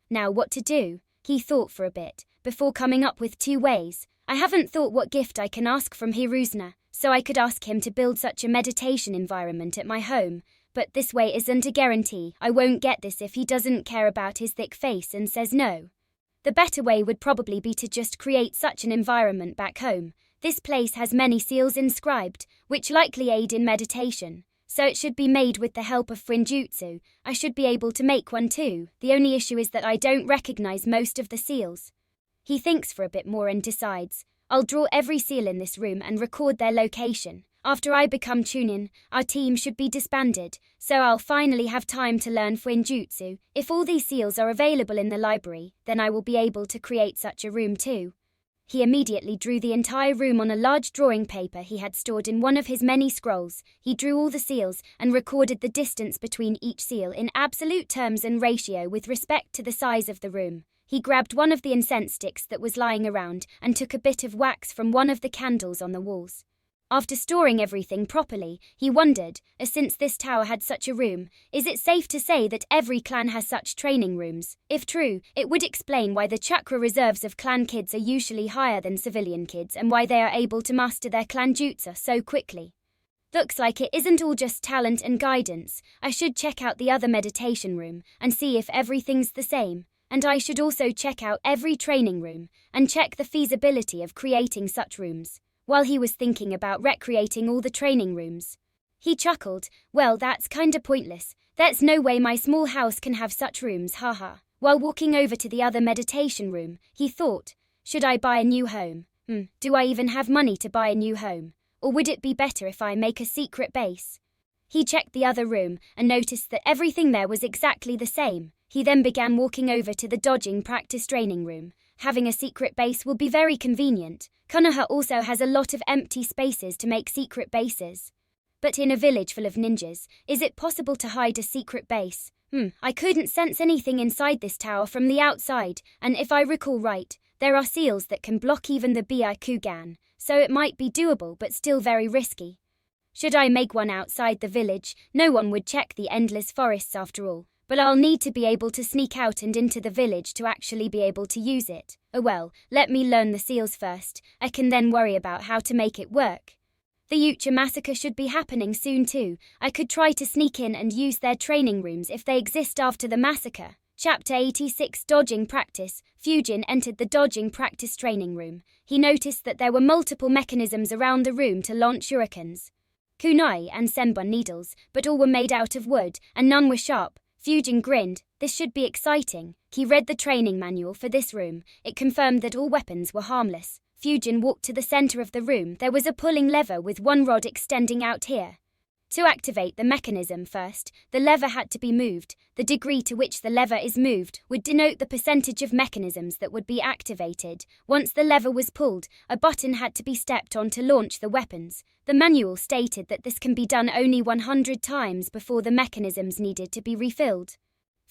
[SPEAKER 1] Now what to do?" He thought for a bit, before coming up with 2 ways. "I haven't thought what gift I can ask from Hiruzna, so I could ask him to build such a meditation environment at my home, but this way isn't a guarantee. I won't get this if he doesn't care about his thick face and says no. The better way would probably be to just create such an environment back home. This place has many seals inscribed, which likely aid in meditation. So it should be made with the help of Fuinjutsu. I should be able to make one too. The only issue is that I don't recognize most of the seals." He thinks for a bit more and decides, "I'll draw every seal in this room and record their location. After I become Chunin, our team should be disbanded, so I'll finally have time to learn Fuinjutsu. If all these seals are available in the library, then I will be able to create such a room too." He immediately drew the entire room on a large drawing paper he had stored in one of his many scrolls. He drew all the seals and recorded the distance between each seal in absolute terms and ratio with respect to the size of the room. He grabbed one of the incense sticks that was lying around and took a bit of wax from one of the candles on the walls. After storing everything properly, he wondered, since this tower had such a room, is it safe to say that every clan has such training rooms? If true, it would explain why the chakra reserves of clan kids are usually higher than civilian kids and why they are able to master their clan jutsu so quickly. Looks like it isn't all just talent and guidance. I should check out the other meditation room and see if everything's the same. And I should also check out every training room and check the feasibility of creating such rooms. While he was thinking about recreating all the training rooms, he chuckled, "Well, that's kinda pointless. There's no way my small house can have such rooms, haha." While walking over to the other meditation room, he thought, "Should I buy a new home? Do I even have money to buy a new home? Or would it be better if I make a secret base?" He checked the other room and noticed that everything there was exactly the same. He then began walking over to the dodging practice training room. Having a secret base will be very convenient. Konoha also has a lot of empty spaces to make secret bases. But in a village full of ninjas, is it possible to hide a secret base? I couldn't sense anything inside this tower from the outside, and if I recall right, there are seals that can block even the Byakugan, so it might be doable but still very risky. Should I make one outside the village? No one would check the endless forests after all. But I'll need to be able to sneak out and into the village to actually be able to use it. Oh well, let me learn the seals first. I can then worry about how to make it work. The Ucha massacre should be happening soon too. I could try to sneak in and use their training rooms if they exist after the massacre. Chapter 86 Dodging Practice. Fujin entered the dodging practice training room. He noticed that there were multiple mechanisms around the room to launch shurikens, kunai and senbon needles, but all were made out of wood and none were sharp. Fujin grinned. This should be exciting. He read the training manual for this room. It confirmed that all weapons were harmless. Fujin walked to the center of the room. There was a pulling lever with one rod extending out here. To activate the mechanism first, the lever had to be moved. The degree to which the lever is moved would denote the percentage of mechanisms that would be activated. Once the lever was pulled, a button had to be stepped on to launch the weapons. The manual stated that this can be done only 100 times before the mechanisms needed to be refilled.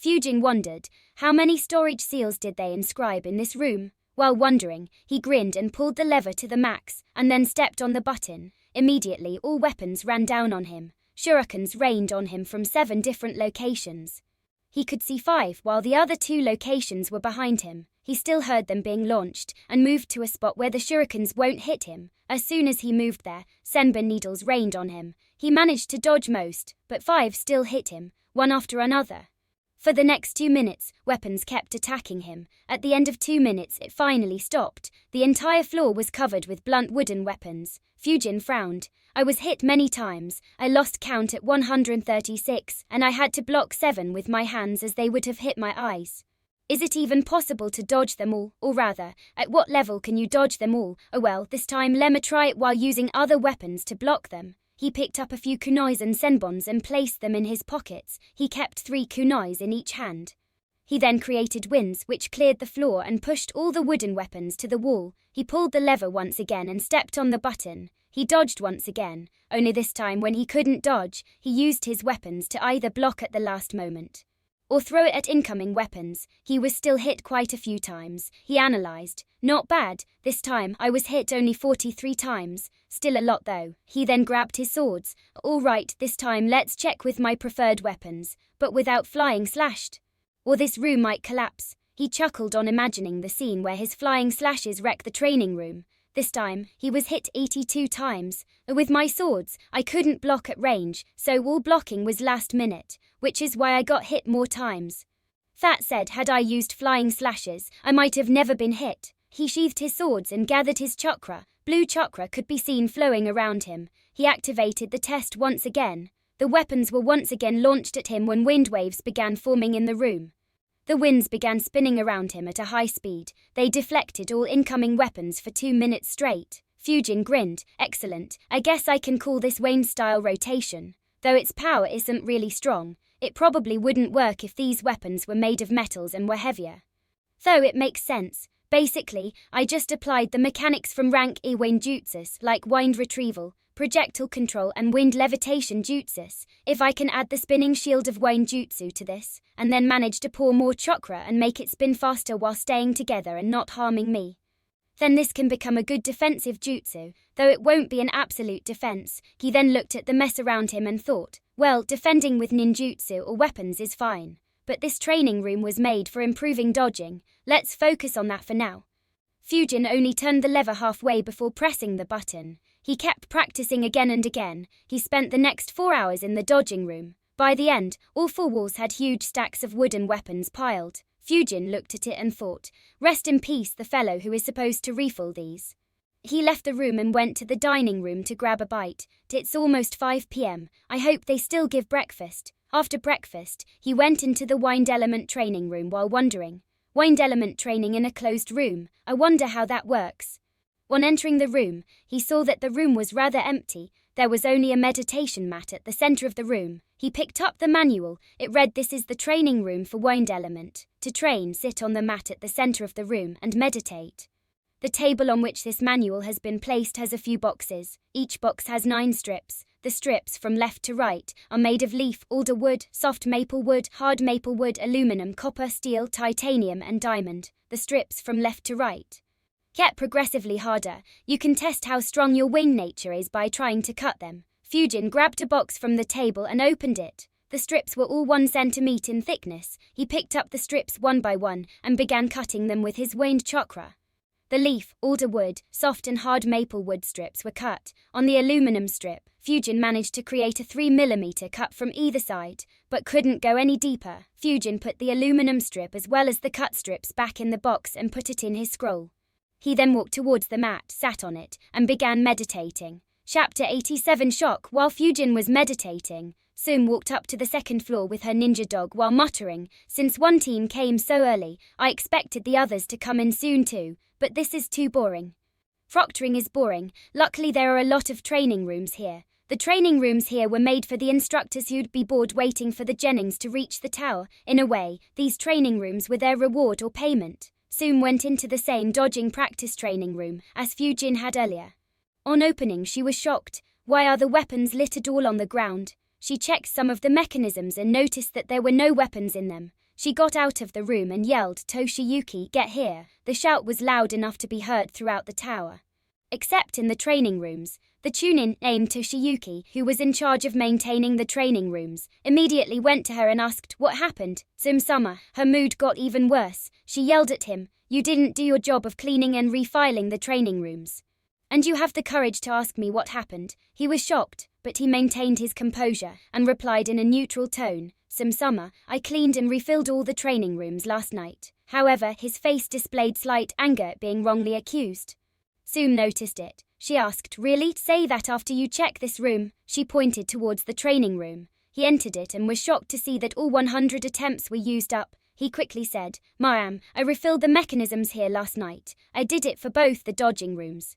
[SPEAKER 1] Fujin wondered, how many storage seals did they inscribe in this room? While wondering, he grinned and pulled the lever to the max, and then stepped on the button. Immediately, all weapons ran down on him. Shurikens rained on him from 7 different locations. He could see 5 while the other 2 locations were behind him. He still heard them being launched and moved to a spot where the shurikens won't hit him. As soon as he moved there, Senbon needles rained on him. He managed to dodge most, but 5 still hit him, one after another. For the next 2 minutes, weapons kept attacking him. At the end of 2 minutes, it finally stopped. The entire floor was covered with blunt wooden weapons. Fujin frowned. I was hit many times. I lost count at 136, and I had to block 7 with my hands as they would have hit my eyes. Is it even possible to dodge them all? Or rather, at what level can you dodge them all? Oh well, this time lemma try it while using other weapons to block them. He picked up a few kunais and senbons and placed them in his pockets. He kept 3 kunais in each hand. He then created winds which cleared the floor and pushed all the wooden weapons to the wall. He pulled the lever once again and stepped on the button. He dodged once again, only this time when he couldn't dodge, he used his weapons to either block at the last moment or throw it at incoming weapons. He was still hit quite a few times. He analyzed. Not bad. This time I was hit only 43 times. Still a lot though. He then grabbed his swords. All right, this time let's check with my preferred weapons, but without flying slashed. Or this room might collapse. He chuckled on imagining the scene where his flying slashes wreck the training room. This time, he was hit 82 times. With my swords, I couldn't block at range, so all blocking was last minute, which is why I got hit more times. That said, had I used flying slashes, I might have never been hit. He sheathed his swords and gathered his chakra. Blue chakra could be seen flowing around him. He activated the test once again. The weapons were once again launched at him when wind waves began forming in the room. The winds began spinning around him at a high speed. They deflected all incoming weapons for 2 minutes straight. Fujin grinned. Excellent. I guess I can call this Wayne-style rotation. Though its power isn't really strong, it probably wouldn't work if these weapons were made of metals and were heavier. Though it makes sense. Basically, I just applied the mechanics from rank E Wayne jutsus like wind retrieval, projectile control and wind levitation jutsus. If I can add the spinning shield of Wayne jutsu to this, and then manage to pour more chakra and make it spin faster while staying together and not harming me, then this can become a good defensive jutsu, though it won't be an absolute defense. He then looked at the mess around him and thought, well, defending with ninjutsu or weapons is fine, but this training room was made for improving dodging. Let's focus on that for now. Fujin only turned the lever halfway before pressing the button. He kept practicing again and again. He spent the next 4 hours in the dodging room. By the end, all 4 walls had huge stacks of wooden weapons piled. Fujin looked at it and thought, rest in peace the fellow who is supposed to refill these. He left the room and went to the dining room to grab a bite. It's almost 5 p.m. I hope they still give breakfast. After breakfast, he went into the wind element training room while wondering, wind element training in a closed room, I wonder how that works. On entering the room, he saw that the room was rather empty. There was only a meditation mat at the center of the room. He picked up the manual. It read, this is the training room for wind element. To train, sit on the mat at the center of the room and meditate. The table on which this manual has been placed has a few boxes. Each box has 9 strips. The strips from left to right are made of leaf, alder wood, soft maple wood, hard maple wood, aluminum, copper, steel, titanium and diamond. The strips from left to right get progressively harder. You can test how strong your wing nature is by trying to cut them. Fujin grabbed a box from the table and opened it. The strips were all 1 centimeter in thickness. He picked up the strips one by one and began cutting them with his wind chakra. The leaf, alder wood, soft and hard maple wood strips were cut. On the aluminum strip, Fujin managed to create a 3mm cut from either side, but couldn't go any deeper. Fujin put the aluminum strip as well as the cut strips back in the box and put it in his scroll. He then walked towards the mat, sat on it, and began meditating. Chapter 87 Shock. While Fujin was meditating, Sum walked up to the second floor with her ninja dog while muttering, since one team came so early, I expected the others to come in soon too, but this is too boring. Proctoring is boring. Luckily there are a lot of training rooms here. The training rooms here were made for the instructors who'd be bored waiting for the Jennings to reach the tower. In a way, these training rooms were their reward or payment. Sum went into the same dodging practice training room as Fujin had earlier. On opening, she was shocked. Why are the weapons littered all on the ground? She checked some of the mechanisms and noticed that there were no weapons in them. She got out of the room and yelled, Toshiyuki, get here. The shout was loud enough to be heard throughout the tower. Except in the training rooms, The Chunin, named Toshiyuki, who was in charge of maintaining the training rooms, immediately went to her and asked, "What happened, Tsum-sama?" Her mood got even worse. She yelled at him, "You didn't do your job of cleaning and refiling the training rooms. And you have the courage to ask me what happened?" He was shocked, but he maintained his composure and replied in a neutral tone, "Tsum-sama, I cleaned and refilled all the training rooms last night." However, his face displayed slight anger at being wrongly accused. Tsum noticed it. She asked, "Really? Say that after you check this room?" She pointed towards the training room. He entered it and was shocked to see that all 100 attempts were used up. He quickly said, "Ma'am, I refilled the mechanisms here last night. I did it for both the dodging rooms."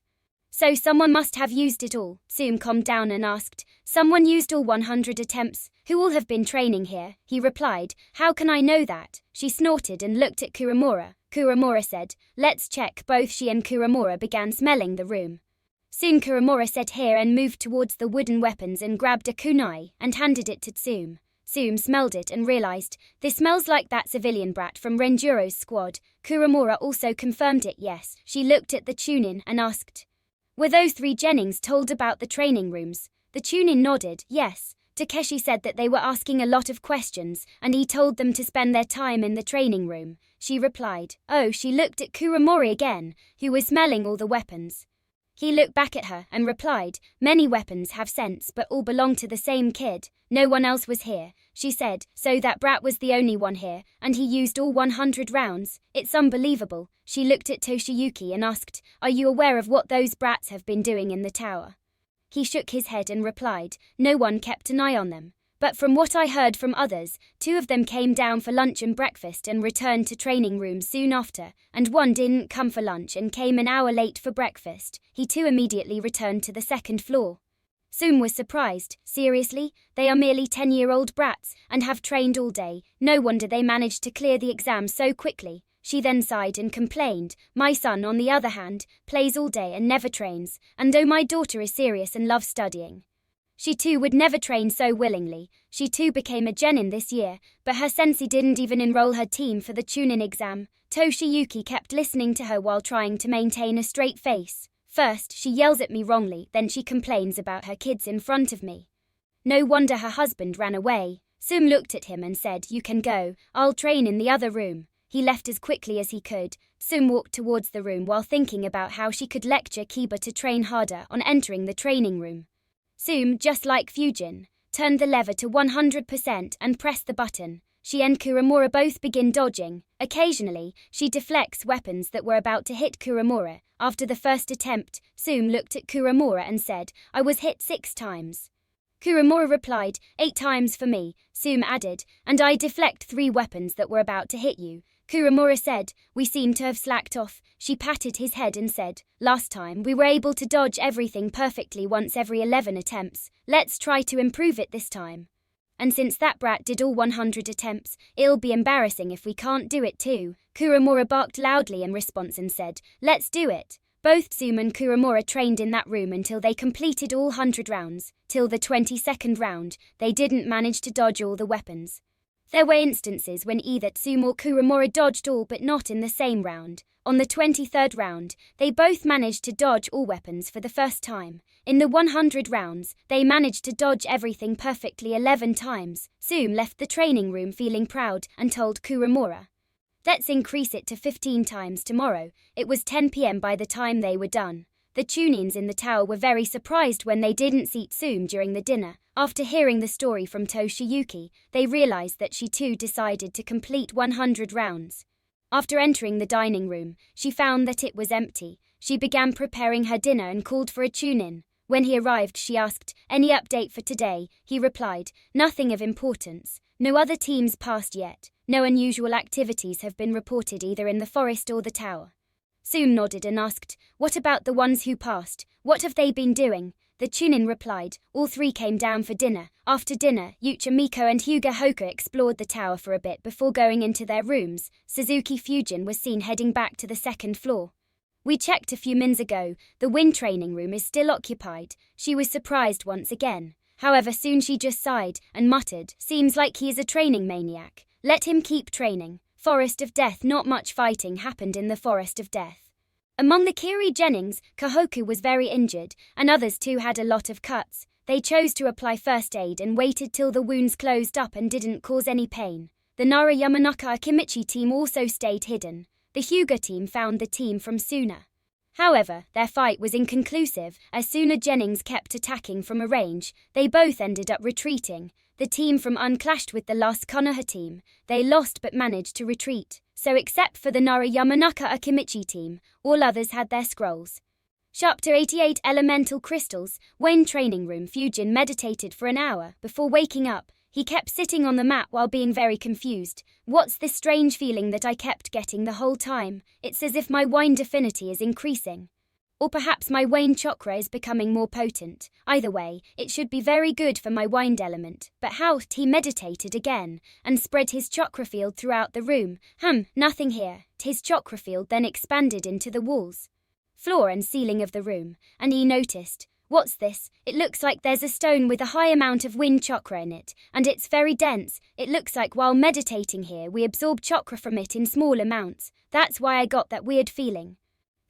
[SPEAKER 1] "So someone must have used it all." Tsum calmed down and asked, "Someone used all 100 attempts? Who all have been training here?" He replied, "How can I know that?" She snorted and looked at Kuramura. Kuramura said, "Let's check." Both she and Kuramura began smelling the room. Soon Kuramura said here and moved towards the wooden weapons and grabbed a kunai and handed it to Tsum. Tsum smelled it and realized, "This smells like that civilian brat from Renjuro's squad." Kuramura also confirmed it yes. She looked at the Chunin and asked, "Were those 3 Jennings told about the training rooms?" The Chunin nodded, yes. Takeshi said that they were asking a lot of questions and he told them to spend their time in the training room. She replied, "Oh." She looked at Kuramori again, who was smelling all the weapons. He looked back at her and replied, "Many weapons have sense but all belong to the same kid. No one else was here." She said, "So that brat was the only one here, and he used all 100 rounds. It's unbelievable." She looked at Toshiyuki and asked, "Are you aware of what those brats have been doing in the tower?" He shook his head and replied, "No one kept an eye on them. But from what I heard from others, 2 of them came down for lunch and breakfast and returned to training rooms soon after, and 1 didn't come for lunch and came an hour late for breakfast. He too immediately returned to the 2nd floor." Tsum was surprised. Seriously? They are merely 10-year-old brats and have trained all day. No wonder they managed to clear the exam so quickly. She then sighed and complained, "My son, on the other hand, plays all day and never trains, and though my daughter is serious and loves studying, she too would never train so willingly." She too became a genin this year, but her sensei didn't even enroll her team for the Chunin exam. Toshiyuki kept listening to her while trying to maintain a straight face. First, she yells at me wrongly, then she complains about her kids in front of me. No wonder her husband ran away. Tsum looked at him and said, "You can go, I'll train in the other room." He left as quickly as he could. Tsum walked towards the room while thinking about how she could lecture Kiba to train harder on entering the training room. Tsum, just like Fujin, turned the lever to 100% and pressed the button. She and Kuramura both begin dodging. Occasionally, she deflects weapons that were about to hit Kuramura. After the first attempt, Tsum looked at Kuramura and said, "I was hit 6 times. Kuramura replied, 8 times for me." Tsum added, "And I deflect 3 weapons that were about to hit you." Kuramura said, "We seem to have slacked off." She patted his head and said, "Last time we were able to dodge everything perfectly once every 11 attempts. Let's try to improve it this time. And since that brat did all 100 attempts, it'll be embarrassing if we can't do it too." Kuramura barked loudly in response and said, "Let's do it." Both Tsum and Kuramura trained in that room until they completed all 100 rounds. Till the 22nd round, they didn't manage to dodge all the weapons. There were instances when either Tsum or Kuramura dodged all but not in the same round. On the 23rd round, they both managed to dodge all weapons for the first time. In the 100 rounds, they managed to dodge everything perfectly 11 times. Tsum left the training room feeling proud and told Kuramura, "Let's increase it to 15 times tomorrow." It was 10 p.m. by the time they were done. The Chunins in the tower were very surprised when they didn't see Tsum during the dinner. After hearing the story from Toshiyuki, they realized that she too decided to complete 100 rounds. After entering the dining room, she found that it was empty. She began preparing her dinner and called for a Chunin. When he arrived, she asked, "Any update for today?" He replied, "Nothing of importance. No other teams passed yet. No unusual activities have been reported either in the forest or the tower." Tsum nodded and asked, "What about the ones who passed? What have they been doing?" The Chunin replied, "All 3 came down for dinner." After dinner, Yucha Miko and Hyuga Hoka explored the tower for a bit before going into their rooms. Suzuki Fujin was seen heading back to the 2nd floor. "We checked a few minutes ago. The wind training room is still occupied." She was surprised once again. However, soon she just sighed and muttered, "Seems like he is a training maniac. Let him keep training." Forest of Death. Not much fighting happened in the Forest of Death. Among the Kiri Jennings, Kahoku was very injured, and others too had a lot of cuts. They chose to apply first aid and waited till the wounds closed up and didn't cause any pain. The Nara Yamanaka Akimichi team also stayed hidden. The Hyuga team found the team from Suna. However, their fight was inconclusive, as Suna Jennings kept attacking from a range. They both ended up retreating. The team from Un clashed with the last Konoha team. They lost but managed to retreat. So except for the Nara Yamanaka Akimichi team, all others had their scrolls. Chapter 88 Elemental Crystals. Wind Training Room. Fujin meditated for an hour before waking up. He kept sitting on the mat while being very confused. What's this strange feeling that I kept getting the whole time? It's as if my wind affinity is increasing. Or perhaps my wind chakra is becoming more potent. Either way, it should be very good for my wind element. But how? He meditated again and spread his chakra field throughout the room. Nothing here. His chakra field then expanded into the walls, floor and ceiling of the room, and he noticed, what's this? It looks like there's a stone with a high amount of wind chakra in it, and it's very dense. It looks like while meditating here we absorb chakra from it in small amounts. That's why I got that weird feeling.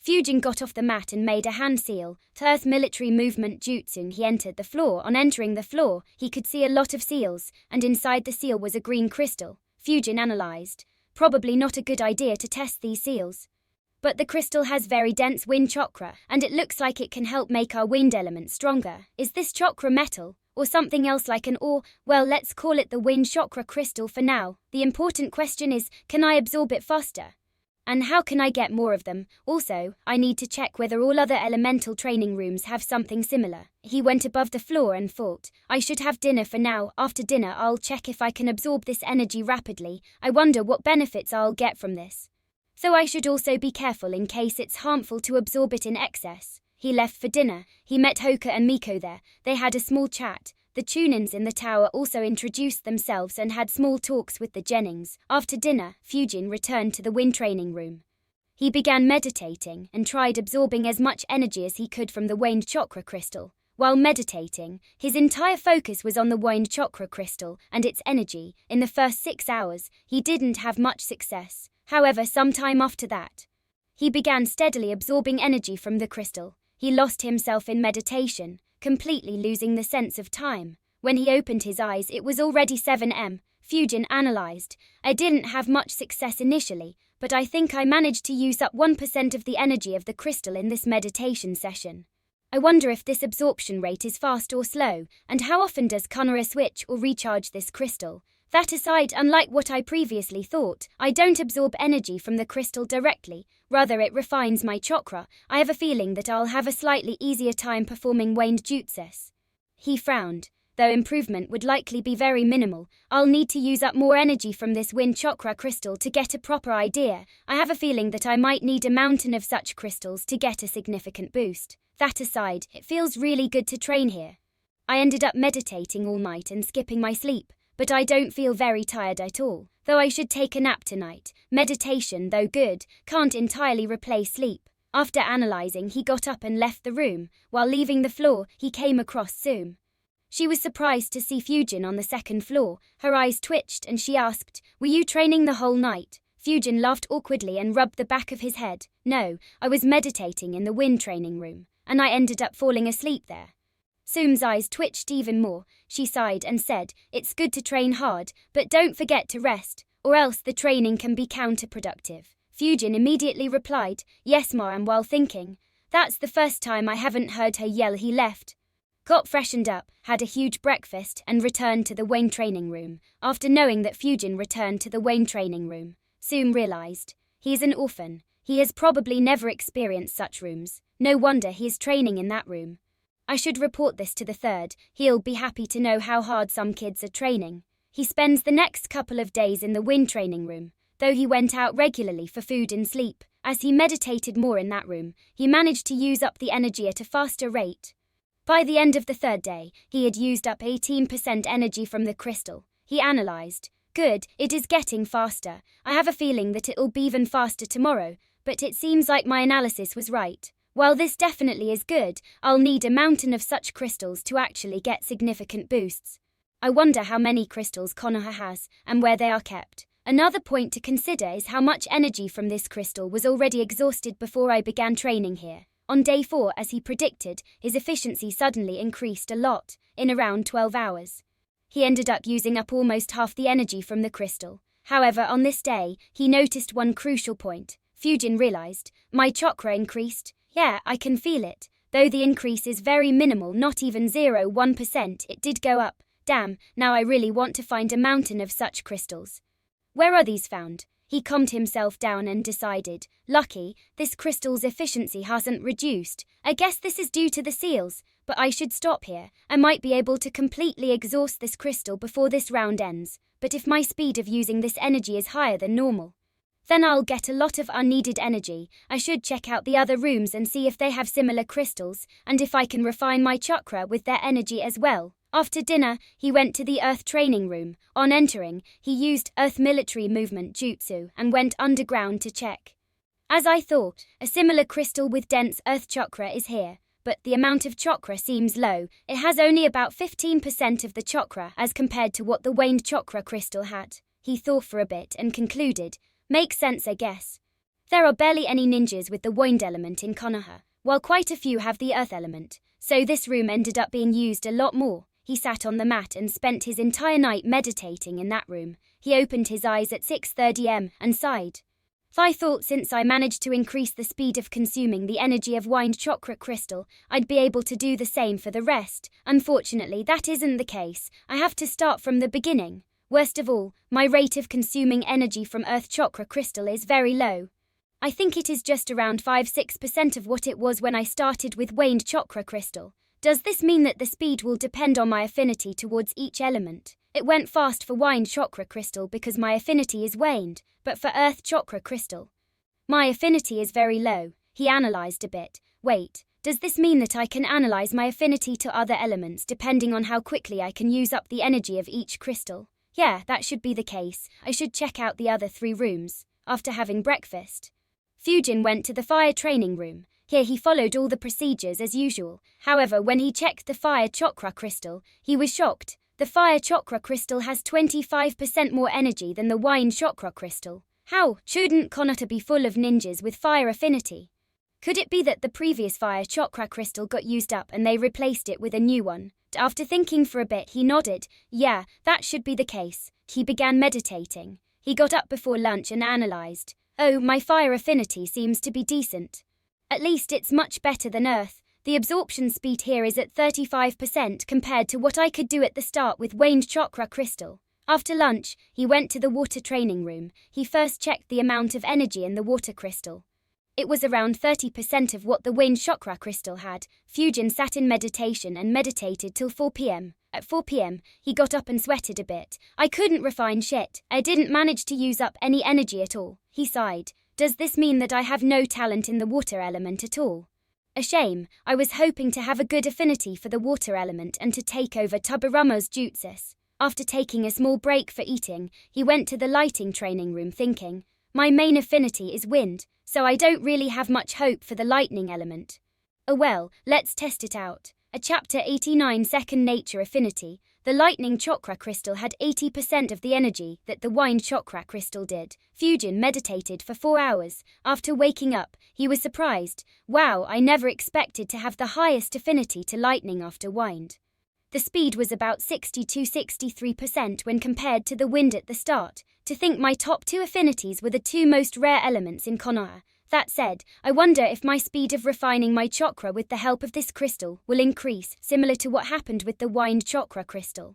[SPEAKER 1] Fujin got off the mat and made a hand seal. Earth military movement jutsu. He entered the floor. On entering the floor, he could see a lot of seals, and inside the seal was a green crystal. Fujin analyzed. Probably not a good idea to test these seals. But the crystal has very dense wind chakra, and it looks like it can help make our wind element stronger. Is this chakra metal, or something else like an ore? Well, let's call it the wind chakra crystal for now. The important question is, can I absorb it faster? And how can I get more of them? Also, I need to check whether all other elemental training rooms have something similar. He went above the floor and thought, I should have dinner for now. After dinner I'll check if I can absorb this energy rapidly. I wonder what benefits I'll get from this. So I should also be careful in case it's harmful to absorb it in excess. He left for dinner. He met Hoka and Miko there. They had a small chat. The Chunins in the tower also introduced themselves and had small talks with the Jennings. After dinner, Fujin returned to the wind training room. He began meditating and tried absorbing as much energy as he could from the wind chakra crystal. While meditating, his entire focus was on the wind chakra crystal and its energy. In the first 6 hours, he didn't have much success. However, sometime after that, he began steadily absorbing energy from the crystal. He lost himself in meditation, completely losing the sense of time. When he opened his eyes, it was already 7 am. Fujin analyzed. I didn't have much success initially, but I think I managed to use up 1% of the energy of the crystal in this meditation session. I wonder if this absorption rate is fast or slow, and how often does Konoha switch or recharge this crystal? That aside, unlike what I previously thought, I don't absorb energy from the crystal directly, rather it refines my chakra. I have a feeling that I'll have a slightly easier time performing wind jutsus. He frowned. Though improvement would likely be very minimal, I'll need to use up more energy from this wind chakra crystal to get a proper idea. I have a feeling that I might need a mountain of such crystals to get a significant boost. That aside, it feels really good to train here. I ended up meditating all night and skipping my sleep. But I don't feel very tired at all, though I should take a nap tonight. Meditation, though good, can't entirely replace sleep. After analyzing, he got up and left the room. While leaving the floor, he came across Sume. She was surprised to see Fujin on the second floor. Her eyes twitched and she asked, "Were you training the whole night?" Fujin laughed awkwardly and rubbed the back of his head. "No, I was meditating in the wind training room, and I ended up falling asleep there." Sume's eyes twitched even more. She sighed and said, "It's good to train hard, but don't forget to rest, or else the training can be counterproductive." Fujin immediately replied, "Yes ma," and while thinking, "That's the first time I haven't heard her yell." He left, got freshened up, had a huge breakfast, and returned to the wind training room. After knowing that Fujin returned to the wind training room, Sume realized, he's an orphan. He has probably never experienced such rooms. No wonder he is training in that room. I should report this to the third. He'll be happy to know how hard some kids are training. He spends the next couple of days in the wind training room, though he went out regularly for food and sleep. As he meditated more in that room, he managed to use up the energy at a faster rate. By the end of the third day, he had used up 18% energy from the crystal. He analyzed. Good, it is getting faster. I have a feeling that it'll be even faster tomorrow, but it seems like my analysis was right. While this definitely is good, I'll need a mountain of such crystals to actually get significant boosts. I wonder how many crystals Konoha has, and where they are kept. Another point to consider is how much energy from this crystal was already exhausted before I began training here. On day 4, as he predicted, his efficiency suddenly increased a lot, in around 12 hours. He ended up using up almost half the energy from the crystal. However, on this day, he noticed one crucial point. Fujin realized, my chakra increased. Yeah, I can feel it. Though the increase is very minimal, not even 0.1%, it did go up. Damn, now I really want to find a mountain of such crystals. Where are these found? He calmed himself down and decided, lucky, this crystal's efficiency hasn't reduced. I guess this is due to the seals, but I should stop here. I might be able to completely exhaust this crystal before this round ends, but if my speed of using this energy is higher than normal, then I'll get a lot of unneeded energy. I should check out the other rooms and see if they have similar crystals, and if I can refine my chakra with their energy as well. After dinner, he went to the Earth training room. On entering, he used Earth military movement jutsu and went underground to check. As I thought, a similar crystal with dense Earth chakra is here, but the amount of chakra seems low. It has only about 15% of the chakra as compared to what the Wind chakra crystal had. He thought for a bit and concluded, makes sense I guess. There are barely any ninjas with the Wind element in Konoha, while quite a few have the Earth element, so this room ended up being used a lot more. He sat on the mat and spent his entire night meditating in that room. He opened his eyes at 6:30 am and sighed. I thought since I managed to increase the speed of consuming the energy of Wind chakra crystal, I'd be able to do the same for the rest. Unfortunately, that isn't the case. I have to start from the beginning. Worst of all, my rate of consuming energy from Earth chakra crystal is very low. I think it is just around 5-6% of what it was when I started with Wind chakra crystal. Does this mean that the speed will depend on my affinity towards each element? It went fast for Wind chakra crystal because my affinity is waned, but for Earth chakra crystal, my affinity is very low. He analyzed a bit. Wait, does this mean that I can analyze my affinity to other elements depending on how quickly I can use up the energy of each crystal? Yeah, that should be the case. I should check out the other 3 rooms. After having breakfast, Fujin went to the fire training room. Here he followed all the procedures as usual. However, when he checked the fire chakra crystal, he was shocked. The fire chakra crystal has 25% more energy than the Wind chakra crystal. How? Shouldn't Konoha be full of ninjas with fire affinity? Could it be that the previous fire chakra crystal got used up and they replaced it with a new one? After thinking for a bit, he nodded. Yeah, that should be the case. He began meditating. He got up before lunch and analyzed. Oh, my fire affinity seems to be decent. At least it's much better than Earth. The absorption speed here is at 35% compared to what I could do at the start with Wind chakra crystal. After lunch, he went to the water training room. He first checked the amount of energy in the water crystal. It was around 30% of what the Wind chakra crystal had. Fujin sat in meditation and meditated till 4 p.m. At 4 p.m, he got up and sweated a bit. I couldn't refine shit. I didn't manage to use up any energy at all. He sighed. Does this mean that I have no talent in the water element at all? A shame. I was hoping to have a good affinity for the water element and to take over Tobiramo's jutsus. After taking a small break for eating, he went to the lighting training room thinking, my main affinity is wind, so I don't really have much hope for the lightning element. Oh well, let's test it out. A chapter 89 second nature affinity. The lightning chakra crystal had 80% of the energy that the Wind chakra crystal did. Fujin meditated for 4 hours. After waking up, he was surprised. Wow, I never expected to have the highest affinity to lightning after Wind. The speed was about 60-63% when compared to the wind at the start. To think my top 2 affinities were the 2 most rare elements in Konoha. That said, I wonder if my speed of refining my chakra with the help of this crystal will increase, similar to what happened with the Wind chakra crystal.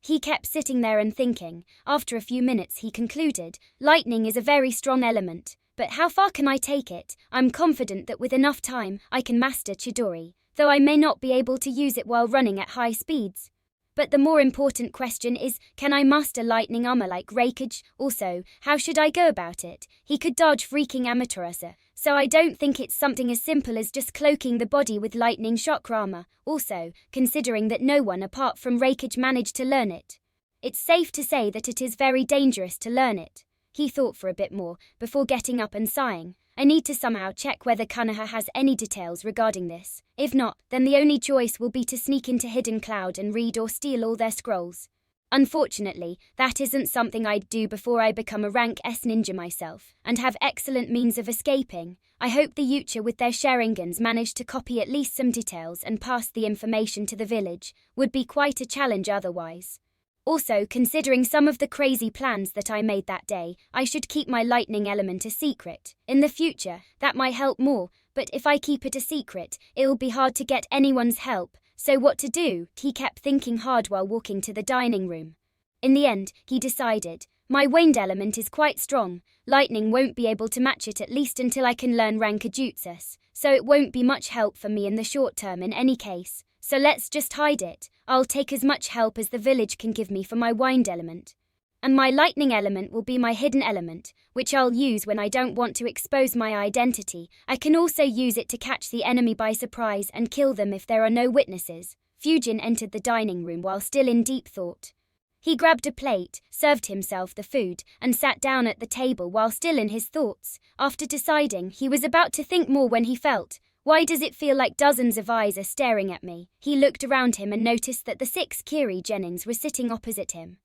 [SPEAKER 1] He kept sitting there and thinking. After a few minutes he concluded, lightning is a very strong element, but how far can I take it? I'm confident that with enough time, I can master Chidori, though I may not be able to use it while running at high speeds. But the more important question is, can I master lightning armor like Raikage? Also, how should I go about it? He could dodge freaking Amaterasu, so I don't think it's something as simple as just cloaking the body with lightning chakra armor. Also, considering that no one apart from Raikage managed to learn it, it's safe to say that it is very dangerous to learn it. He thought for a bit more, before getting up and sighing. I need to somehow check whether Konoha has any details regarding this. If not, then the only choice will be to sneak into Hidden Cloud and read or steal all their scrolls. Unfortunately, that isn't something I'd do before I become a rank S ninja myself, and have excellent means of escaping. I hope the Yucha with their Sharingans managed to copy at least some details and pass the information to the village. Would be quite a challenge otherwise. Also, considering some of the crazy plans that I made that day, I should keep my lightning element a secret. In the future, that might help more, but if I keep it a secret, it'll be hard to get anyone's help. So what to do? He kept thinking hard while walking to the dining room. In the end, he decided, my wind element is quite strong. Lightning won't be able to match it at least until I can learn Rankajutsus, so it won't be much help for me in the short term in any case. So let's just hide it. I'll take as much help as the village can give me for my wind element. And my lightning element will be my hidden element, which I'll use when I don't want to expose my identity. I can also use it to catch the enemy by surprise and kill them if there are no witnesses. Fujin entered the dining room while still in deep thought. He grabbed a plate, served himself the food, and sat down at the table while still in his thoughts. After deciding, he was about to think more when he felt, why does it feel like dozens of eyes are staring at me? He looked around him and noticed that the 6 Kiri Jennings were sitting opposite him.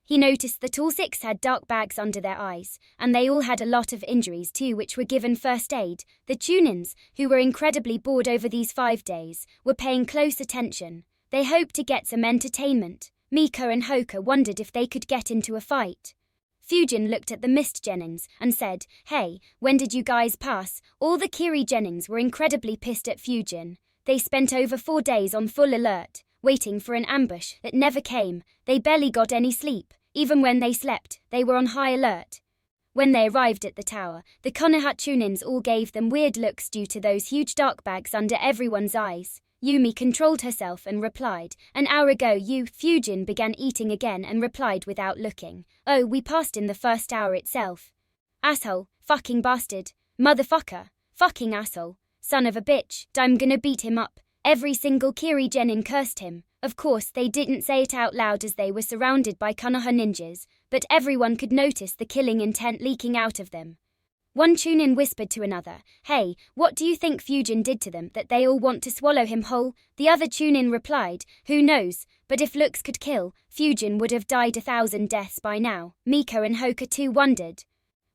[SPEAKER 1] He noticed that all 6 had dark bags under their eyes, and they all had a lot of injuries too which were given first aid. The Chunins, who were incredibly bored over these 5 days, were paying close attention. They hoped to get some entertainment. Miko and Hoka wondered if they could get into a fight. Fujin looked at the Mist Jennings and said, hey, when did you guys pass? All the Kiri Jennings were incredibly pissed at Fujin. They spent over 4 days on full alert, waiting for an ambush that never came. They barely got any sleep. Even when they slept, they were on high alert. When they arrived at the tower, the Konoha Chunins all gave them weird looks due to those huge dark bags under everyone's eyes. Yumi controlled herself and replied, an hour ago Fujin began eating again and replied without looking, oh, we passed in the first hour itself. Asshole, fucking bastard, motherfucker, fucking asshole, son of a bitch, I'm gonna beat him up. Every single Kiri Genin cursed him. Of course, they didn't say it out loud as they were surrounded by Konoha ninjas, but everyone could notice the killing intent leaking out of them. One Chunin whispered to another, hey, what do you think Fujin did to them that they all want to swallow him whole? The other Chunin replied, who knows, but if looks could kill, Fujin would have died 1,000 deaths by now. Miko and Hoka too wondered.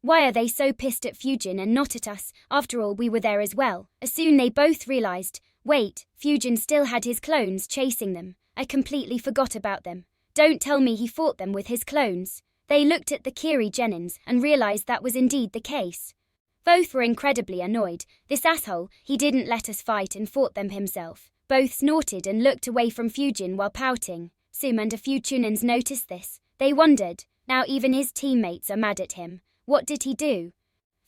[SPEAKER 1] Why are they so pissed at Fujin and not at us? After all, we were there as well. As soon they both realized, wait, Fujin still had his clones chasing them. I completely forgot about them. Don't tell me he fought them with his clones. They looked at the Kiri Jennins and realized that was indeed the case. Both were incredibly annoyed. This asshole, he didn't let us fight and fought them himself. Both snorted and looked away from Fujin while pouting. Sum and a few Chunins noticed this. They wondered, now even his teammates are mad at him. What did he do?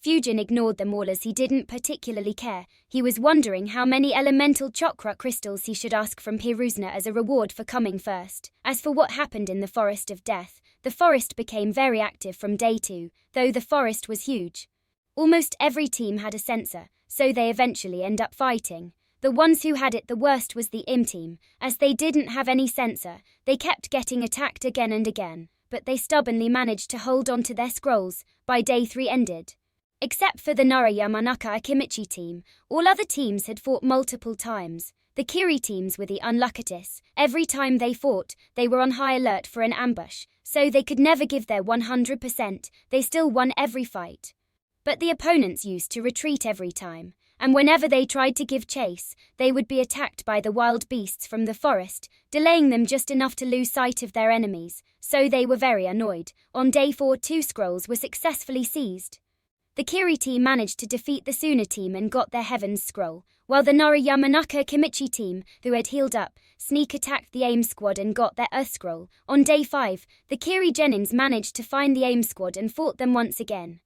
[SPEAKER 1] Fujin ignored them all as he didn't particularly care. He was wondering how many elemental chakra crystals he should ask from Piruzna as a reward for coming first. As for what happened in the Forest of Death, the forest became very active from day 2, though the forest was huge. Almost every team had a sensor, so they eventually end up fighting. The ones who had it the worst was the IM team. As they didn't have any sensor, they kept getting attacked again and again, but they stubbornly managed to hold on to their scrolls. By day 3 ended. Except for the Nara Yamanaka Akimichi team, all other teams had fought multiple times. The Kiri teams were the unluckiest. Every time they fought, they were on high alert for an ambush, so they could never give their 100%. They still won every fight. But the opponents used to retreat every time, and whenever they tried to give chase, they would be attacked by the wild beasts from the forest, delaying them just enough to lose sight of their enemies, so they were very annoyed. On day 4, 2 scrolls were successfully seized. The Kiri team managed to defeat the Suna team and got their Heaven's Scroll, while the Nara Yamanaka Kimichi team, who had healed up, sneak attacked the AIM squad and got their Earth Scroll. On day 5, the Kiri Jennings managed to find the AIM squad and fought them once again.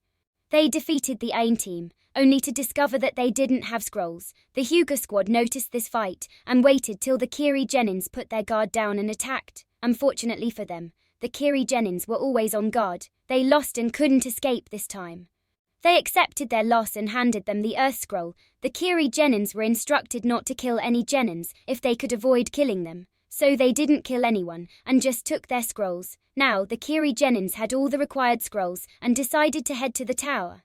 [SPEAKER 1] They defeated the AIM team, only to discover that they didn't have scrolls. The Hyuga squad noticed this fight and waited till the Kiri Jennings put their guard down and attacked. Unfortunately for them, the Kiri Jennings were always on guard. They lost and couldn't escape this time. They accepted their loss and handed them the Earth Scroll. The Kiri Jennings were instructed not to kill any Jennings if they could avoid killing them, so they didn't kill anyone and just took their scrolls. Now, the Kiri Jennings had all the required scrolls and decided to head to the tower.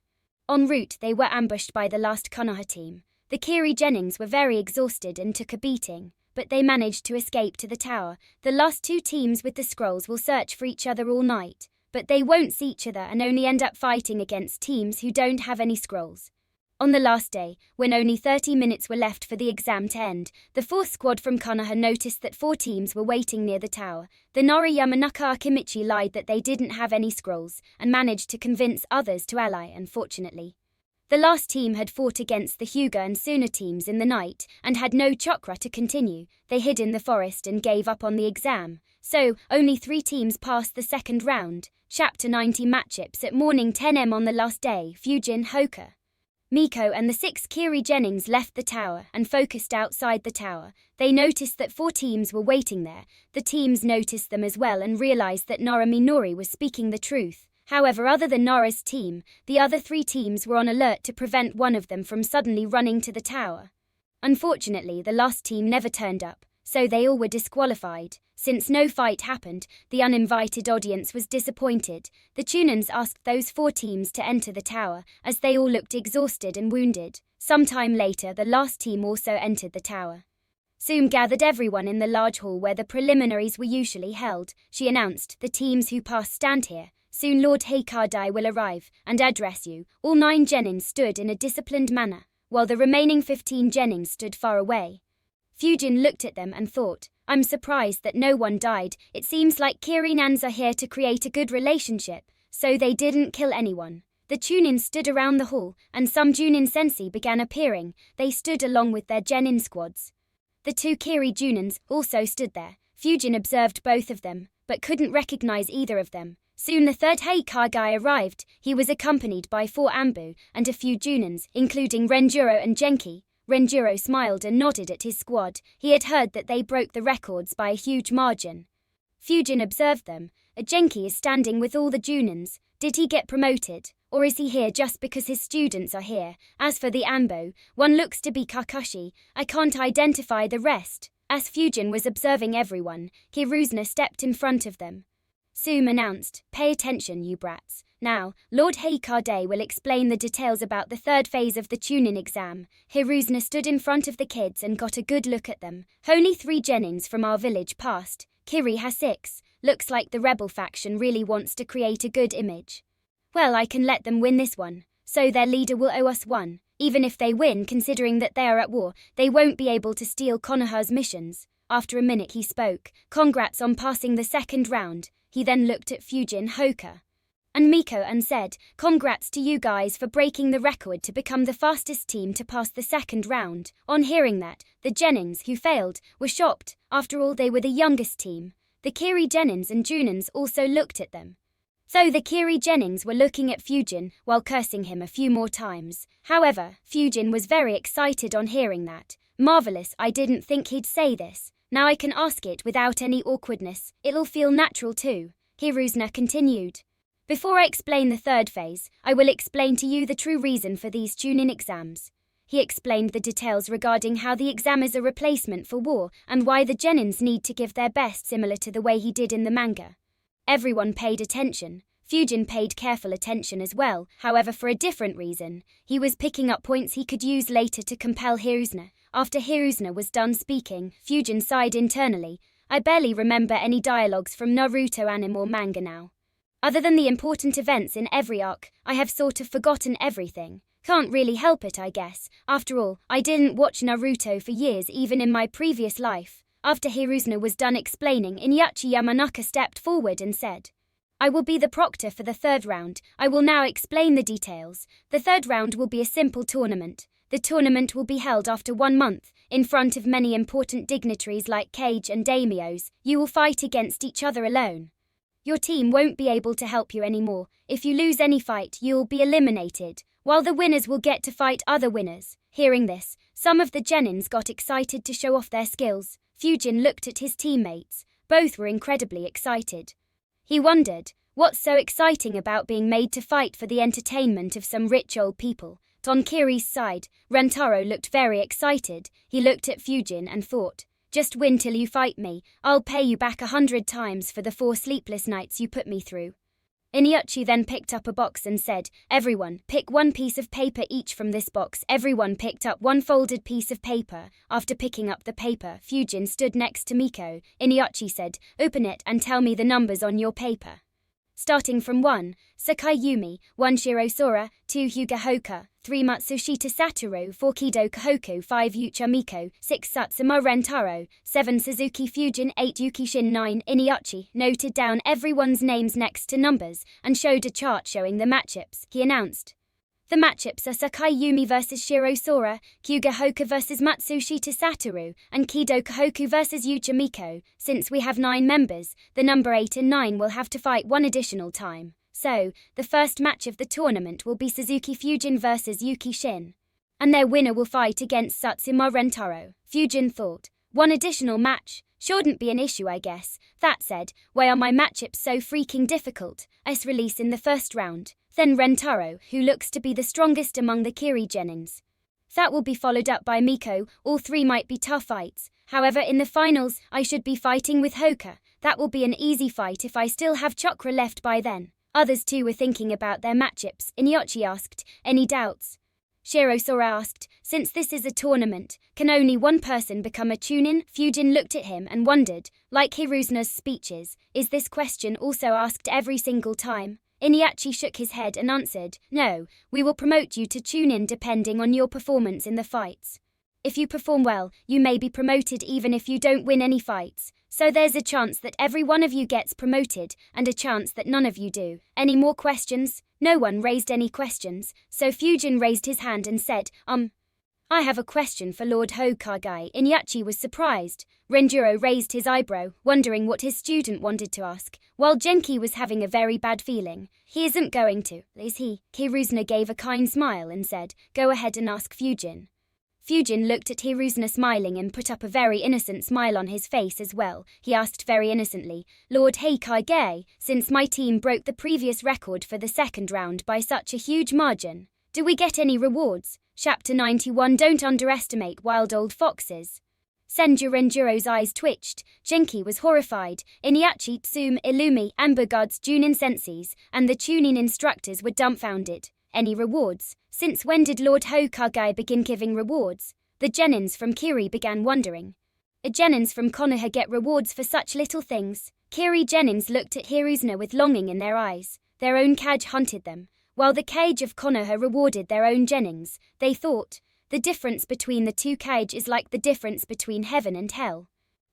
[SPEAKER 1] En route, they were ambushed by the last Konoha team. The Kiri Jennings were very exhausted and took a beating. but they managed to escape to the tower. The last two teams with the scrolls will search for each other all night, but they won't see each other and only end up fighting against teams who don't have any scrolls. On the last day, when only 30 minutes were left for the exam to end, the fourth squad from Konoha noticed that 4 teams were waiting near the tower. The Nori Yamanaka Akimichi lied that they didn't have any scrolls, and managed to convince others to ally. Unfortunately, the last team had fought against the Hyuga and Suna teams in the night, and had no chakra to continue. They hid in the forest and gave up on the exam. So, only 3 teams passed the second round. Chapter 90 Matchups at morning 10 am on the last day. Fujin, Hoka, Miko and the 6 Kiri Jennings left the tower and focused outside the tower. They noticed that 4 teams were waiting there. The teams noticed them as well and realized that Nara Minori was speaking the truth. However, other than Nara's team, the other 3 teams were on alert to prevent one of them from suddenly running to the tower. Unfortunately, the last team never turned up, so they all were disqualified. Since no fight happened, the uninvited audience was disappointed. The Chunins asked those 4 teams to enter the tower, as they all looked exhausted and wounded. Sometime later, the last team also entered the tower. Sume gathered everyone in the large hall where the preliminaries were usually held. She announced, "The teams who pass stand here. Soon Lord Heikardai will arrive and address you." All 9 Jennings stood in a disciplined manner, while the remaining 15 Jennings stood far away. Fujin looked at them and thought, "I'm surprised that no one died. It seems like Kirinans are here to create a good relationship, so they didn't kill anyone." The Chunin stood around the hall, and some Junin Sensei began appearing. They stood along with their Genin squads. The 2 Kiri Junins also stood there. Fujin observed both of them, but couldn't recognize either of them. Soon the 3rd Heikage arrived. He was accompanied by 4 Ambu and a few Junins, including Renjuro and Genki. Renjuro smiled and nodded at his squad. He had heard that they broke the records by a huge margin. Fujin observed them. A Genki is standing with all the Junins. Did he get promoted, or is he here just because his students are here? As for the Ambo, one looks to be Kakashi. I can't identify the rest. As Fujin was observing everyone, Kiruzna stepped in front of them. Sume announced, "Pay attention, you brats. Now, Lord Heikardai will explain the details about the 3rd phase of the Chunin exam." Hiruzna stood in front of the kids and got a good look at them. "Only 3 Jennings from our village passed. Kiri has 6. Looks like the rebel faction really wants to create a good image. Well, I can let them win this one, so their leader will owe us one. Even if they win, considering that they are at war, they won't be able to steal Konoha's missions." After a minute he spoke, "Congrats on passing the 2nd round." He then looked at Fujin, Hoka, and Miko and said, "Congrats to you guys for breaking the record to become the fastest team to pass the 2nd round." On hearing that, the Jennings, who failed, were shocked. After all, they were the youngest team. The Kiri Jennings and Junins also looked at them. So the Kiri Jennings were looking at Fujin while cursing him a few more times. However, Fujin was very excited on hearing that. "Marvelous, I didn't think he'd say this. Now I can ask it without any awkwardness. It'll feel natural too." Hiruzna continued. "Before I explain the 3rd phase, I will explain to you the true reason for these Chunin exams." He explained the details regarding how the exam is a replacement for war and why the Jennins need to give their best, similar to the way he did in the manga. Everyone paid attention. Fujin paid careful attention as well, however for a different reason. He was picking up points he could use later to compel Hiruzna. After Hiruzna was done speaking, Fujin sighed internally. "I barely remember any dialogues from Naruto anime or manga now. Other than the important events in every arc, I have sort of forgotten everything. Can't really help it, I guess. After all, I didn't watch Naruto for years even in my previous life." After Hiruzna was done explaining, Inyachi Yamanaka stepped forward and said, "I will be the proctor for the 3rd round. I will now explain the details. The 3rd round will be a simple tournament. The tournament will be held after 1 month, in front of many important dignitaries like Kage and daimyos. You will fight against each other alone. Your team won't be able to help you anymore. If you lose any fight, you'll be eliminated, while the winners will get to fight other winners." Hearing this, some of the Jennins got excited to show off their skills. Fujin looked at his teammates. Both were incredibly excited. He wondered, what's so exciting about being made to fight for the entertainment of some rich old people? On Kiri's side, Rentaro looked very excited. He looked at Fujin and thought, "Just win till you fight me. I'll pay you back 100 times for the 4 sleepless nights you put me through." Iniuchi then picked up a box and said, "Everyone, pick one piece of paper each from this box." Everyone picked up one folded piece of paper. After picking up the paper, Fujin stood next to Miko. Iniuchi said, "Open it and tell me the numbers on your paper." Starting from 1, Sakai Yumi, 1 Shirosora, 2 Hyuga Hoka, 3 Matsushita Satoru, 4 Kido Kohoku, 5 Yucha Miko, 6 Satsuma Rentaro, 7 Suzuki Fujin, 8 Yukishin, 9 Iniuchi noted down everyone's names next to numbers and showed a chart showing the matchups. He announced, "The matchups are Sakai Yumi vs Shirosora, Hyuga Hoka vs Matsushita Satoru, and Kido Kohoku vs Yucha Miko. Since we have 9 members, the number 8 and 9 will have to fight one additional time. So, the first match of the tournament will be Suzuki Fujin vs Yuki Shin. And their winner will fight against Satsuma Rentaro." Fujin thought, "One additional match? Shouldn't be an issue, I guess. That said, why are my matchups so freaking difficult? Ice release in the first round. Then Rentaro, who looks to be the strongest among the Kiri Genins. That will be followed up by Miko. All 3 might be tough fights. However, in the finals, I should be fighting with Hoka. That will be an easy fight if I still have chakra left by then." Others too were thinking about their matchups. Iniuchi asked, "Any doubts?" Shirosora asked, "Since this is a tournament, can only one person become a Chunin?" Fujin looked at him and wondered, like Hiruzuna's speeches, is this question also asked every single time? Iniuchi shook his head and answered, "No, we will promote you to Chunin depending on your performance in the fights. If you perform well, you may be promoted even if you don't win any fights. So there's a chance that every one of you gets promoted, and a chance that none of you do." Any more questions? No one raised any questions, so Fujin raised his hand and said, I have a question for Lord Hokage." Iniuchi was surprised. Renjiro raised his eyebrow, wondering what his student wanted to ask, while Genki was having a very bad feeling. "He isn't going to, is he?" Hiruzuna gave a kind smile and said, "Go ahead and ask Fujin." Fujin looked at Hiruzuna smiling and put up a very innocent smile on his face as well. He asked very innocently, "Lord Hokage, since my team broke the previous record for the second round by such a huge margin, do we get any rewards?" Chapter 91. Don't underestimate wild old foxes. Senju Renjiro's eyes twitched. Genki was horrified. Iniuchi, Tsume, Illumi, Amberguard's Junin senseis, and the Chunin instructors were dumbfounded. Any rewards? Since when did Lord Hokage begin giving rewards? The Genins from Kiri began wondering. Genins from Konoha get rewards for such little things? Kiri Genins looked at Hiruzuna with longing in their eyes. Their own Kage hunted them, while the Kage of Konoha rewarded their own Genins. They thought, the difference between the two Kage is like the difference between heaven and hell.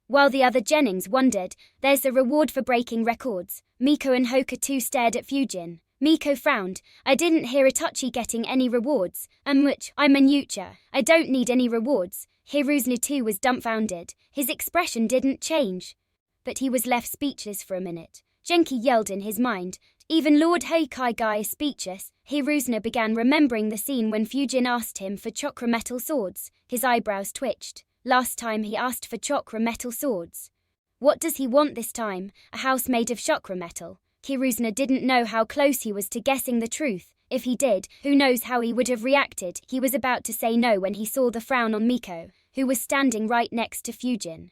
[SPEAKER 1] While the other Genins wondered, there's a reward for breaking records. Miko and Hoka too stared at Fujin. Miko frowned. "I didn't hear Itachi getting any rewards. I'm a Yucha. I don't need any rewards." Hiruzuna too was dumbfounded. His expression didn't change. But he was left speechless for a minute. Genki yelled in his mind, "Even Lord Hokage is speechless." Hiruzuna began remembering the scene when Fujin asked him for chakra metal swords. His eyebrows twitched. Last time he asked for chakra metal swords. What does he want this time? A house made of chakra metal? Hiruzuna didn't know how close he was to guessing the truth. If he did, who knows how he would have reacted. He was about to say no when he saw the frown on Miko, who was standing right next to Fujin.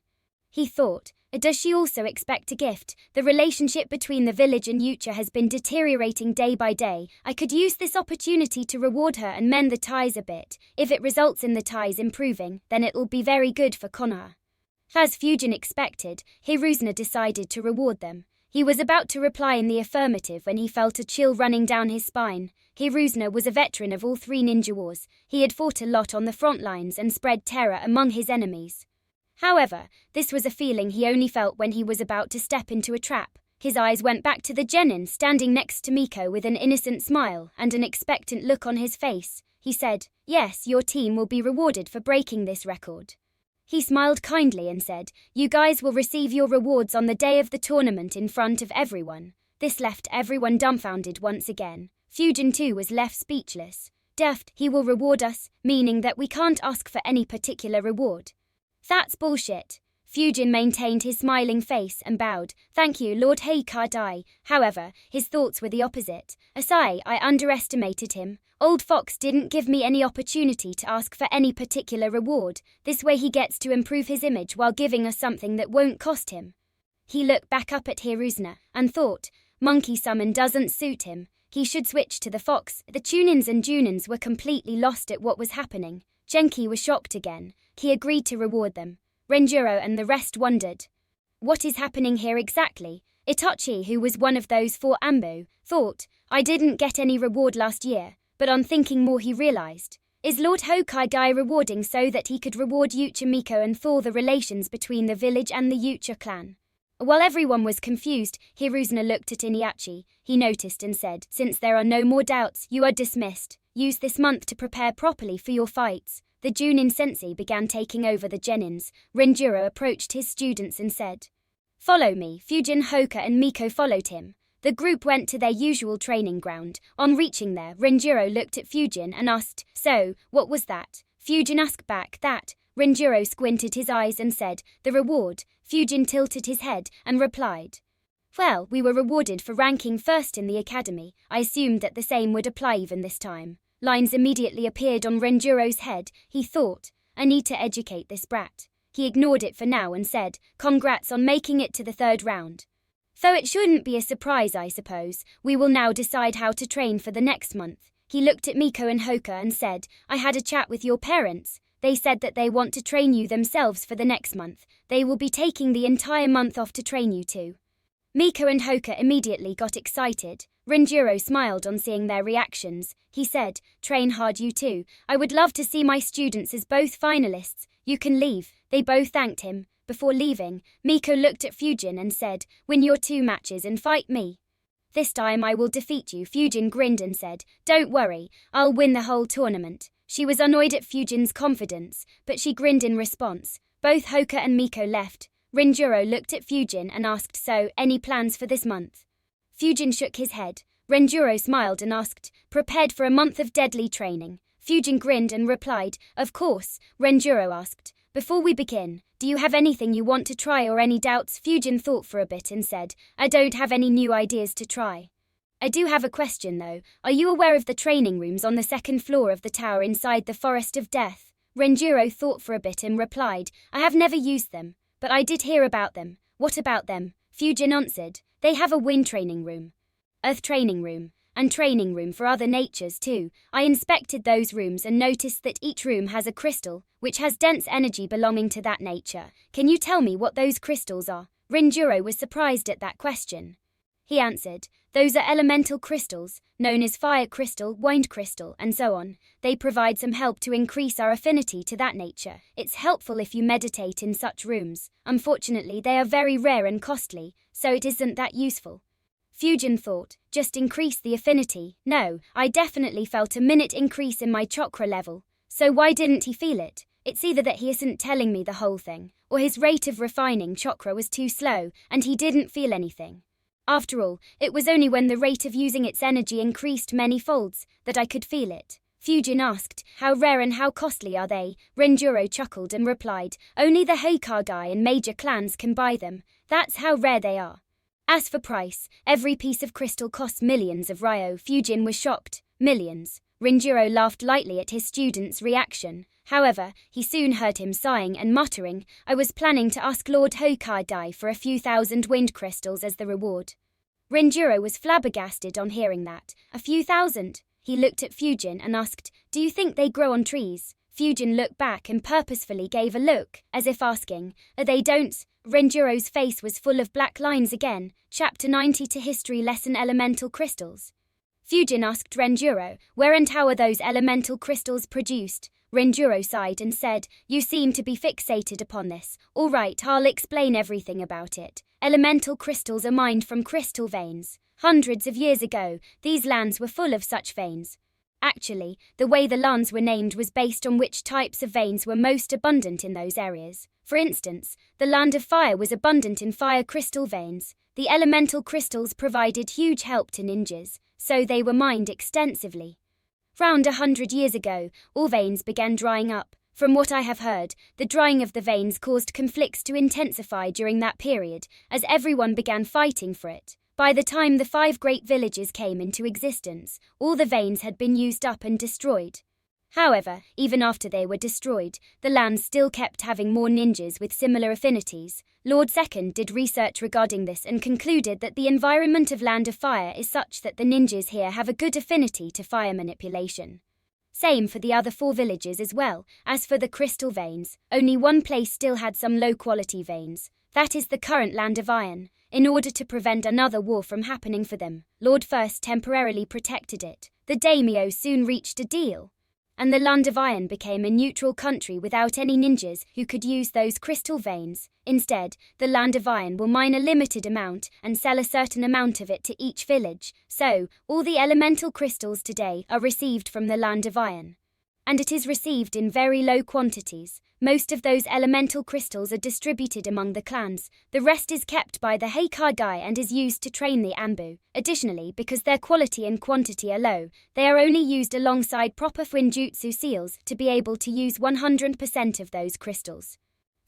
[SPEAKER 1] He thought, does she also expect a gift? The relationship between the village and Yucha has been deteriorating day by day. I could use this opportunity to reward her and mend the ties a bit. If it results in the ties improving, then it'll be very good for Konoha. As Fujin expected, Hiruzuna decided to reward them. He was about to reply in the affirmative when he felt a chill running down his spine. Hiruzuna was a veteran of all 3 ninja wars. He had fought a lot on the front lines and spread terror among his enemies. However, this was a feeling he only felt when he was about to step into a trap. His eyes went back to the genin standing next to Miko with an innocent smile and an expectant look on his face. He said, "Yes, your team will be rewarded for breaking this record." He smiled kindly and said, "You guys will receive your rewards on the day of the tournament in front of everyone." This left everyone dumbfounded once again. Fujin too was left speechless. "Deft, he will reward us, meaning that we can't ask for any particular reward." "That's bullshit." Fujin maintained his smiling face and bowed. "Thank you, Lord Hokage." However, his thoughts were the opposite. "I underestimated him. Old Fox didn't give me any opportunity to ask for any particular reward. This way he gets to improve his image while giving us something that won't cost him." He looked back up at Hiruzuna and thought, Monkey summon doesn't suit him. He should switch to the fox. The Chunins and Junins were completely lost at what was happening. Genki was shocked again. He agreed to reward them. Renjiro and the rest wondered. What is happening here exactly? Itachi, who was one of those 4 Ambo, thought, I didn't get any reward last year, but on thinking more he realized. Is Lord Hokage rewarding so that he could reward Yucha Miko and thaw the relations between the village and the Yucha clan? While everyone was confused, Hiruzuna looked at Iniachi. He noticed and said, since there are no more doubts, you are dismissed. Use this month to prepare properly for your fights. The Junin sensei began taking over the Genins. Renjiro approached his students and said, Follow me. Fujin, Hoka and Miko followed him. The group went to their usual training ground. On reaching there, Renjiro looked at Fujin and asked, So, what was that? Fujin asked back, That. Renjiro squinted his eyes and said, The reward. Fujin tilted his head and replied, Well, we were rewarded for ranking first in the academy. I assumed that the same would apply even this time. Lines immediately appeared on Renjiro's head. He thought, I need to educate this brat. He ignored it for now and said, Congrats on making it to the 3rd round. Though it shouldn't be a surprise, I suppose, we will now decide how to train for the next month. He looked at Miko and Hoka and said, I had a chat with your parents. They said that they want to train you themselves for the next month. They will be taking the entire month off to train you too. Miko and Hoka immediately got excited. Renjiro smiled on seeing their reactions. He said, Train hard you too. I would love to see my students as both finalists. You can leave. They both thanked him. Before leaving, Miko looked at Fujin and said, Win your 2 matches and fight me. This time I will defeat you. Fujin grinned and said, Don't worry, I'll win the whole tournament. She was annoyed at Fujin's confidence, but she grinned in response. Both Hoka and Miko left. Renjiro looked at Fujin and asked, So, any plans for this month? Fujin shook his head. Renjiro smiled and asked, Prepared for a month of deadly training? Fujin grinned and replied, Of course. Renjiro asked, Before we begin, do you have anything you want to try or any doubts? Fujin thought for a bit and said, I don't have any new ideas to try. I do have a question though. Are you aware of the training rooms on the 2nd floor of the tower inside the Forest of Death? Renjiro thought for a bit and replied, I have never used them, but I did hear about them. What about them? Fujin answered, They have a wind training room, earth training room, and training room for other natures too. I inspected those rooms and noticed that each room has a crystal, which has dense energy belonging to that nature. Can you tell me what those crystals are? Renjiro was surprised at that question. He answered, Those are elemental crystals, known as fire crystal, wind crystal, and so on. They provide some help to increase our affinity to that nature. It's helpful if you meditate in such rooms. Unfortunately, they are very rare and costly, so it isn't that useful. Fujin thought, just increase the affinity. No, I definitely felt a minute increase in my chakra level. So why didn't he feel it? It's either that he isn't telling me the whole thing, or his rate of refining chakra was too slow, and he didn't feel anything. After all, it was only when the rate of using its energy increased many folds that I could feel it. Fujin asked, How rare and how costly are they? Renjiro chuckled and replied, Only the Hokage and major clans can buy them. That's how rare they are. As for price, every piece of crystal costs millions of ryo. Fujin was shocked. Millions. Renjiro laughed lightly at his student's reaction. However, he soon heard him sighing and muttering, I was planning to ask Lord Hokage for a few thousand wind crystals as the reward. Renjiro was flabbergasted on hearing that. A few thousand? He looked at Fujin and asked, Do you think they grow on trees? Fujin looked back and purposefully gave a look, as if asking, They don't? Renjiro's face was full of black lines again. Chapter 90 to History Lesson Elemental Crystals. Fujin asked Renjiro, Where and how are those elemental crystals produced? Renjiro sighed and said, You seem to be fixated upon this. All right, I'll explain everything about it. Elemental crystals are mined from crystal veins. Hundreds of years ago, these lands were full of such veins. Actually, the way the lands were named was based on which types of veins were most abundant in those areas. For instance, the land of fire was abundant in fire crystal veins. The elemental crystals provided huge help to ninjas, so they were mined extensively. Round 100 years ago, all veins began drying up. From what I have heard, the drying of the veins caused conflicts to intensify during that period, as everyone began fighting for it. By the time the 5 great villages came into existence, all the veins had been used up and destroyed. However, even after they were destroyed, the lands still kept having more ninjas with similar affinities. Lord Second did research regarding this and concluded that the environment of Land of Fire is such that the ninjas here have a good affinity to fire manipulation. Same for the other 4 villages as well. As for the crystal veins, only one place still had some low-quality veins. That is the current Land of Iron. In order to prevent another war from happening for them, Lord First temporarily protected it. The daimyo soon reached a deal, and the Land of Iron became a neutral country without any ninjas who could use those crystal veins. Instead, the Land of Iron will mine a limited amount and sell a certain amount of it to each village. So, all the elemental crystals today are received from the Land of Iron. And it is received in very low quantities. Most of those elemental crystals are distributed among the clans. The rest is kept by the Heikagai and is used to train the Anbu. Additionally, because their quality and quantity are low, they are only used alongside proper Fuinjutsu seals to be able to use 100% of those crystals.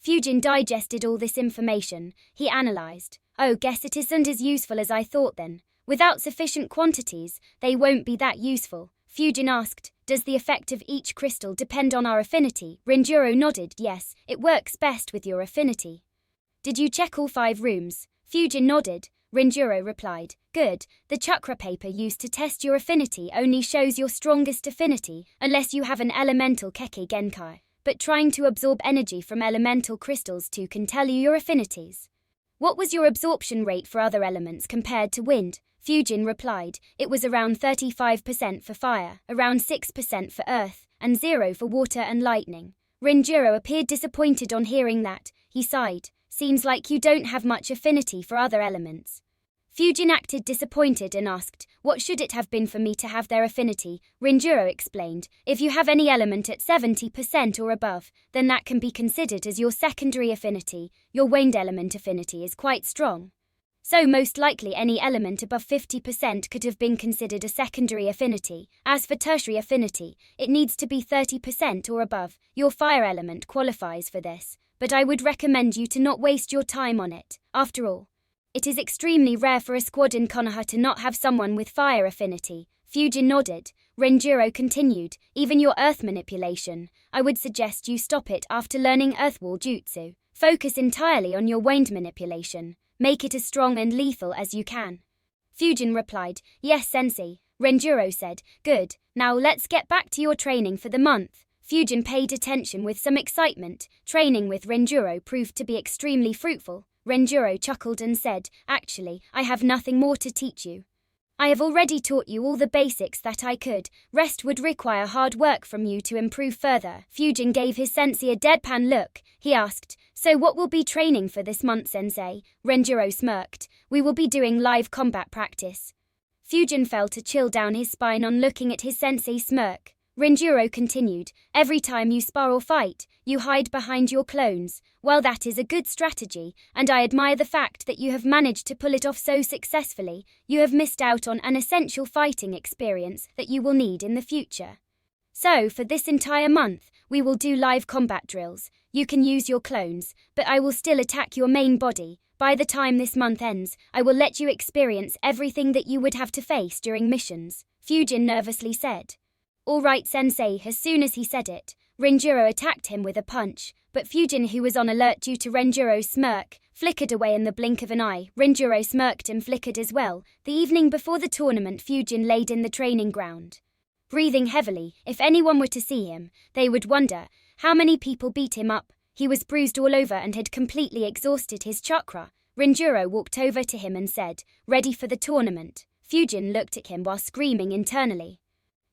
[SPEAKER 1] Fujin digested all this information. He analyzed. Oh, guess it isn't as useful as I thought then. Without sufficient quantities, they won't be that useful. Fujin asked, does the effect of each crystal depend on our affinity? Renjiro nodded, yes, it works best with your affinity. Did you check all 5 rooms? Fujin nodded. Renjiro replied, good, the chakra paper used to test your affinity only shows your strongest affinity, unless you have an elemental Kekkei Genkai. But trying to absorb energy from elemental crystals too can tell you your affinities. What was your absorption rate for other elements compared to wind? Fujin replied, it was around 35% for fire, around 6% for earth, and 0 for water and lightning. Renjiro appeared disappointed on hearing that. He sighed, seems like you don't have much affinity for other elements. Fujin acted disappointed and asked, what should it have been for me to have their affinity? Renjiro explained, if you have any element at 70% or above, then that can be considered as your secondary affinity. Your wind element affinity is quite strong. So most likely any element above 50% could have been considered a secondary affinity. As for tertiary affinity, it needs to be 30% or above. Your fire element qualifies for this, but I would recommend you to not waste your time on it. After all, it is extremely rare for a squad in Konoha to not have someone with fire affinity. Fujin nodded. Renjiro continued, even your earth manipulation, I would suggest you stop it after learning Earth Wall Jutsu. Focus entirely on your wind manipulation. Make it as strong and lethal as you can. Fujin replied, yes, sensei. Renjiro said, good, now let's get back to your training for the month. Fujin paid attention with some excitement. Training with Renjiro proved to be extremely fruitful. Renjiro chuckled and said, actually, I have nothing more to teach you. I have already taught you all the basics that I could. Rest would require hard work from you to improve further. Fujin gave his sensei a deadpan look. He asked, so what will be training for this month, sensei? Renjiro smirked. We will be doing live combat practice. Fujin felt a chill down his spine on looking at his sensei's smirk. Renjiro continued, every time you spar or fight, you hide behind your clones. Well, that is a good strategy, and I admire the fact that you have managed to pull it off so successfully. You have missed out on an essential fighting experience that you will need in the future. So, for this entire month, we will do live combat drills. You can use your clones, but I will still attack your main body. By the time this month ends, I will let you experience everything that you would have to face during missions. Fujin nervously said. All right, sensei. As soon as he said it, Renjiro attacked him with a punch, but Fujin, who was on alert due to Renjiro's smirk, flickered away in the blink of an eye. Renjiro smirked and flickered as well. The evening before the tournament, Fujin laid in the training ground, breathing heavily. If anyone were to see him, they would wonder how many people beat him up. He was bruised all over and had completely exhausted his chakra. Renjiro walked over to him and said, ready for the tournament. Fujin looked at him while screaming internally.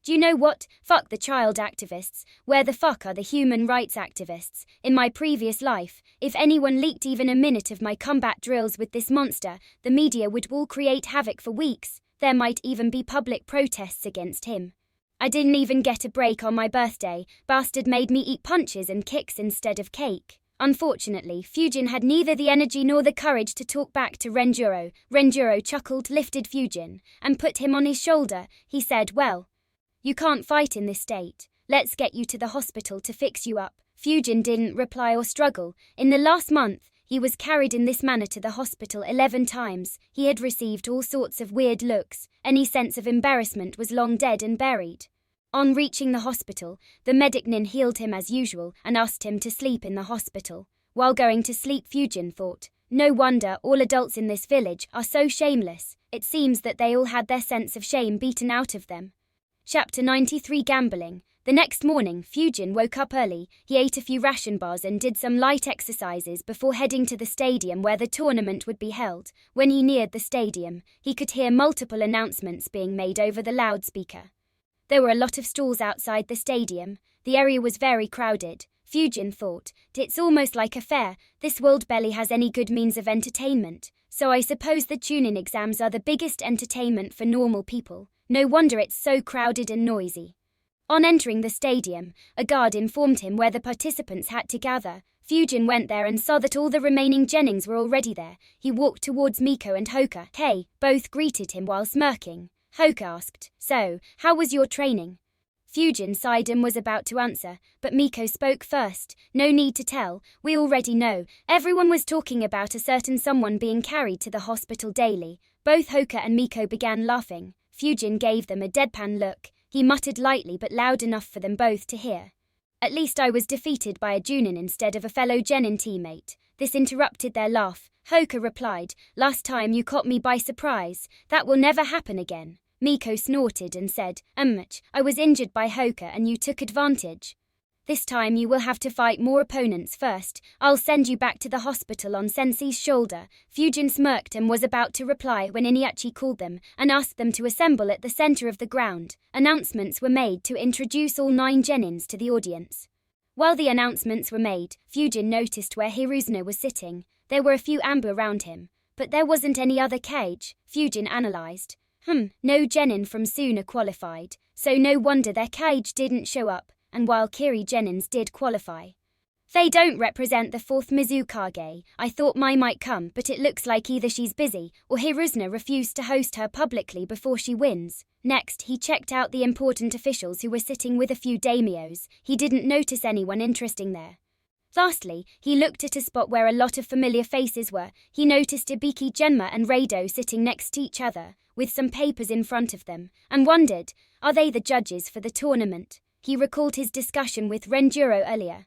[SPEAKER 1] Do you know what? Fuck the child activists. Where the fuck are the human rights activists? In my previous life, if anyone leaked even a minute of my combat drills with this monster, the media would all create havoc for weeks. There might even be public protests against him. I didn't even get a break on my birthday. Bastard made me eat punches and kicks instead of cake. Unfortunately, Fujin had neither the energy nor the courage to talk back to Renjiro. Renjiro chuckled, lifted Fujin, and put him on his shoulder. He said, well, you can't fight in this state. Let's get you to the hospital to fix you up. Fujin didn't reply or struggle. In the last month, he was carried in this manner to the hospital 11 times. He had received all sorts of weird looks. Any sense of embarrassment was long dead and buried. On reaching the hospital, the medic Nin healed him as usual and asked him to sleep in the hospital. While going to sleep, Fujin thought, no wonder all adults in this village are so shameless. It seems that they all had their sense of shame beaten out of them. Chapter 93 Gambling. The next morning, Fujin woke up early. He ate a few ration bars and did some light exercises before heading to the stadium where the tournament would be held. When he neared the stadium, he could hear multiple announcements being made over the loudspeaker. There were a lot of stalls outside the stadium. The area was very crowded. Fujin thought, it's almost like a fair. This world barely has any good means of entertainment. So I suppose the tune-in exams are the biggest entertainment for normal people. No wonder it's so crowded and noisy. On entering the stadium, a guard informed him where the participants had to gather. Fujin went there and saw that all the remaining Genins were already there. He walked towards Miko and Hoka. Hey, both greeted him while smirking. Hoka asked, so, how was your training? Fujin sighed and was about to answer, but Miko spoke first. No need to tell, we already know. Everyone was talking about a certain someone being carried to the hospital daily. Both Hoka and Miko began laughing. Fujin gave them a deadpan look. He muttered lightly but loud enough for them both to hear. At least I was defeated by a Junin instead of a fellow Genin teammate. This interrupted their laugh. Hoka replied, last time you caught me by surprise. That will never happen again. Miko snorted and said, I was injured by Hoka and you took advantage. This time you will have to fight more opponents first. I'll send you back to the hospital on Sensei's shoulder. Fujin smirked and was about to reply when Iniachi called them and asked them to assemble at the center of the ground. Announcements were made to introduce all 9 Genins to the audience. While the announcements were made, Fujin noticed where Hiruzuna was sitting. There were a few ambu around him, but there wasn't any other cage. Fujin analyzed. No Genin from Suna qualified, so no wonder their cage didn't show up. And while Kiri Genins did qualify. They don't represent the 4th Mizukage. I thought Mai might come, but it looks like either she's busy or Hiruzuna refused to host her publicly before she wins. Next, he checked out the important officials who were sitting with a few daimyos. He didn't notice anyone interesting there. Lastly, he looked at a spot where a lot of familiar faces were. He noticed Ibiki Genma and Rado sitting next to each other, with some papers in front of them, and wondered, are they the judges for the tournament? He recalled his discussion with Renjuro earlier.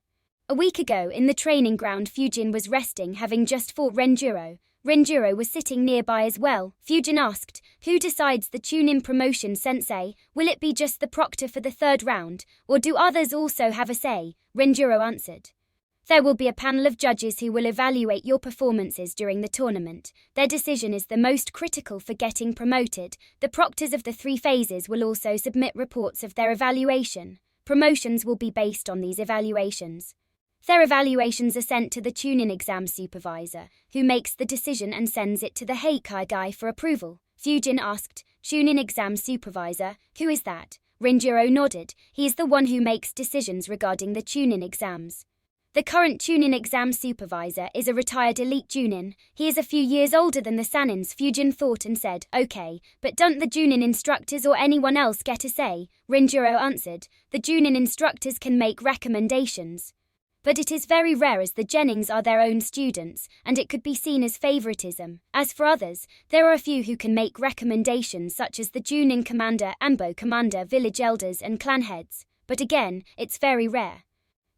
[SPEAKER 1] A week ago, in the training ground, Fujin was resting, having just fought Renjuro. Renjuro was sitting nearby as well. Fujin asked, who decides the tune-in promotion, sensei? Will it be just the proctor for the 3rd round, or do others also have a say? Renjuro answered. There will be a panel of judges who will evaluate your performances during the tournament. Their decision is the most critical for getting promoted. The proctors of the 3 phases will also submit reports of their evaluation. Promotions will be based on these evaluations. Their evaluations are sent to the tune-in exam supervisor, who makes the decision and sends it to the Heikai guy for approval. Fujin asked, tune-in exam supervisor, who is that? Renjuro nodded. He is the one who makes decisions regarding the tune-in exams. The current tune-in exam supervisor is a retired elite Junin. He is a few years older than the Sanins. Fujin thought and said, okay, but don't the Junin instructors or anyone else get a say? Renjuro answered, the Junin instructors can make recommendations. But it is very rare as the Genins are their own students, and it could be seen as favoritism. As for others, there are a few who can make recommendations such as the Junin commander, Ambo commander, village elders and clan heads. But again, it's very rare.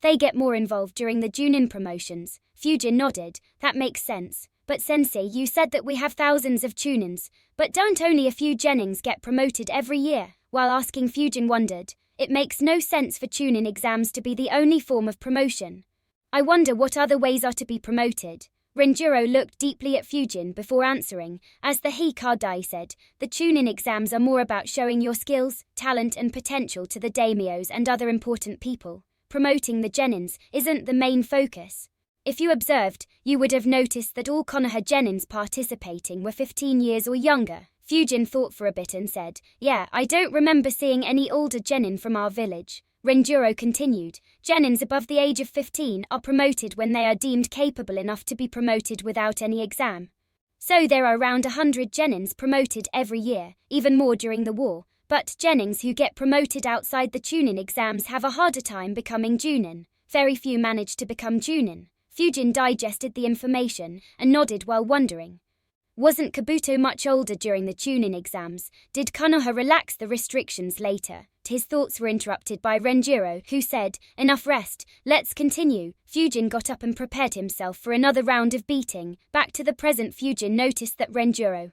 [SPEAKER 1] They get more involved during the Junin promotions. Fujin nodded. That makes sense. But sensei, you said that we have thousands of tunins, but don't only a few Genins get promoted every year? While asking, Fujin wondered. It makes no sense for tunin exams to be the only form of promotion. I wonder what other ways are to be promoted. Renjuro looked deeply at Fujin before answering. As the Hikardai said, the tunin exams are more about showing your skills, talent and potential to the daimyos and other important people. Promoting the Genins isn't the main focus. If you observed, you would have noticed that all Konoha Genins participating were 15 years or younger. Fujin thought for a bit and said, yeah, I don't remember seeing any older Genin from our village. Renjuro continued, Genins above the age of 15 are promoted when they are deemed capable enough to be promoted without any exam. So there are around 100 Genins promoted every year, even more during the war. But Genins who get promoted outside the Chunin exams have a harder time becoming Junin. Very few manage to become Junin. Fujin digested the information and nodded while wondering. Wasn't Kabuto much older during the Chunin exams? Did Konoha relax the restrictions later? His thoughts were interrupted by Renjiro, who said, "Enough rest, let's continue." Fujin got up and prepared himself for another round of beating. Back to the present, Fujin noticed that Renjiro,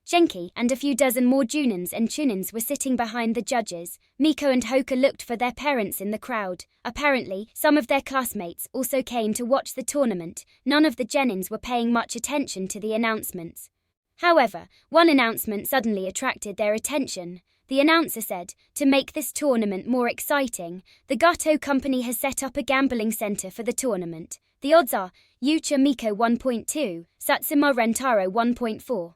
[SPEAKER 1] Shenki, and a few dozen more Junins and Chunins were sitting behind the judges. Miko and Hoka looked for their parents in the crowd. Apparently, some of their classmates also came to watch the tournament. None of the Genins were paying much attention to the announcements. However, one announcement suddenly attracted their attention. The announcer said, "To make this tournament more exciting, the Gato Company has set up a gambling center for the tournament. The odds are Yucha Miko 1.2, Satsuma Rentaro 1.4.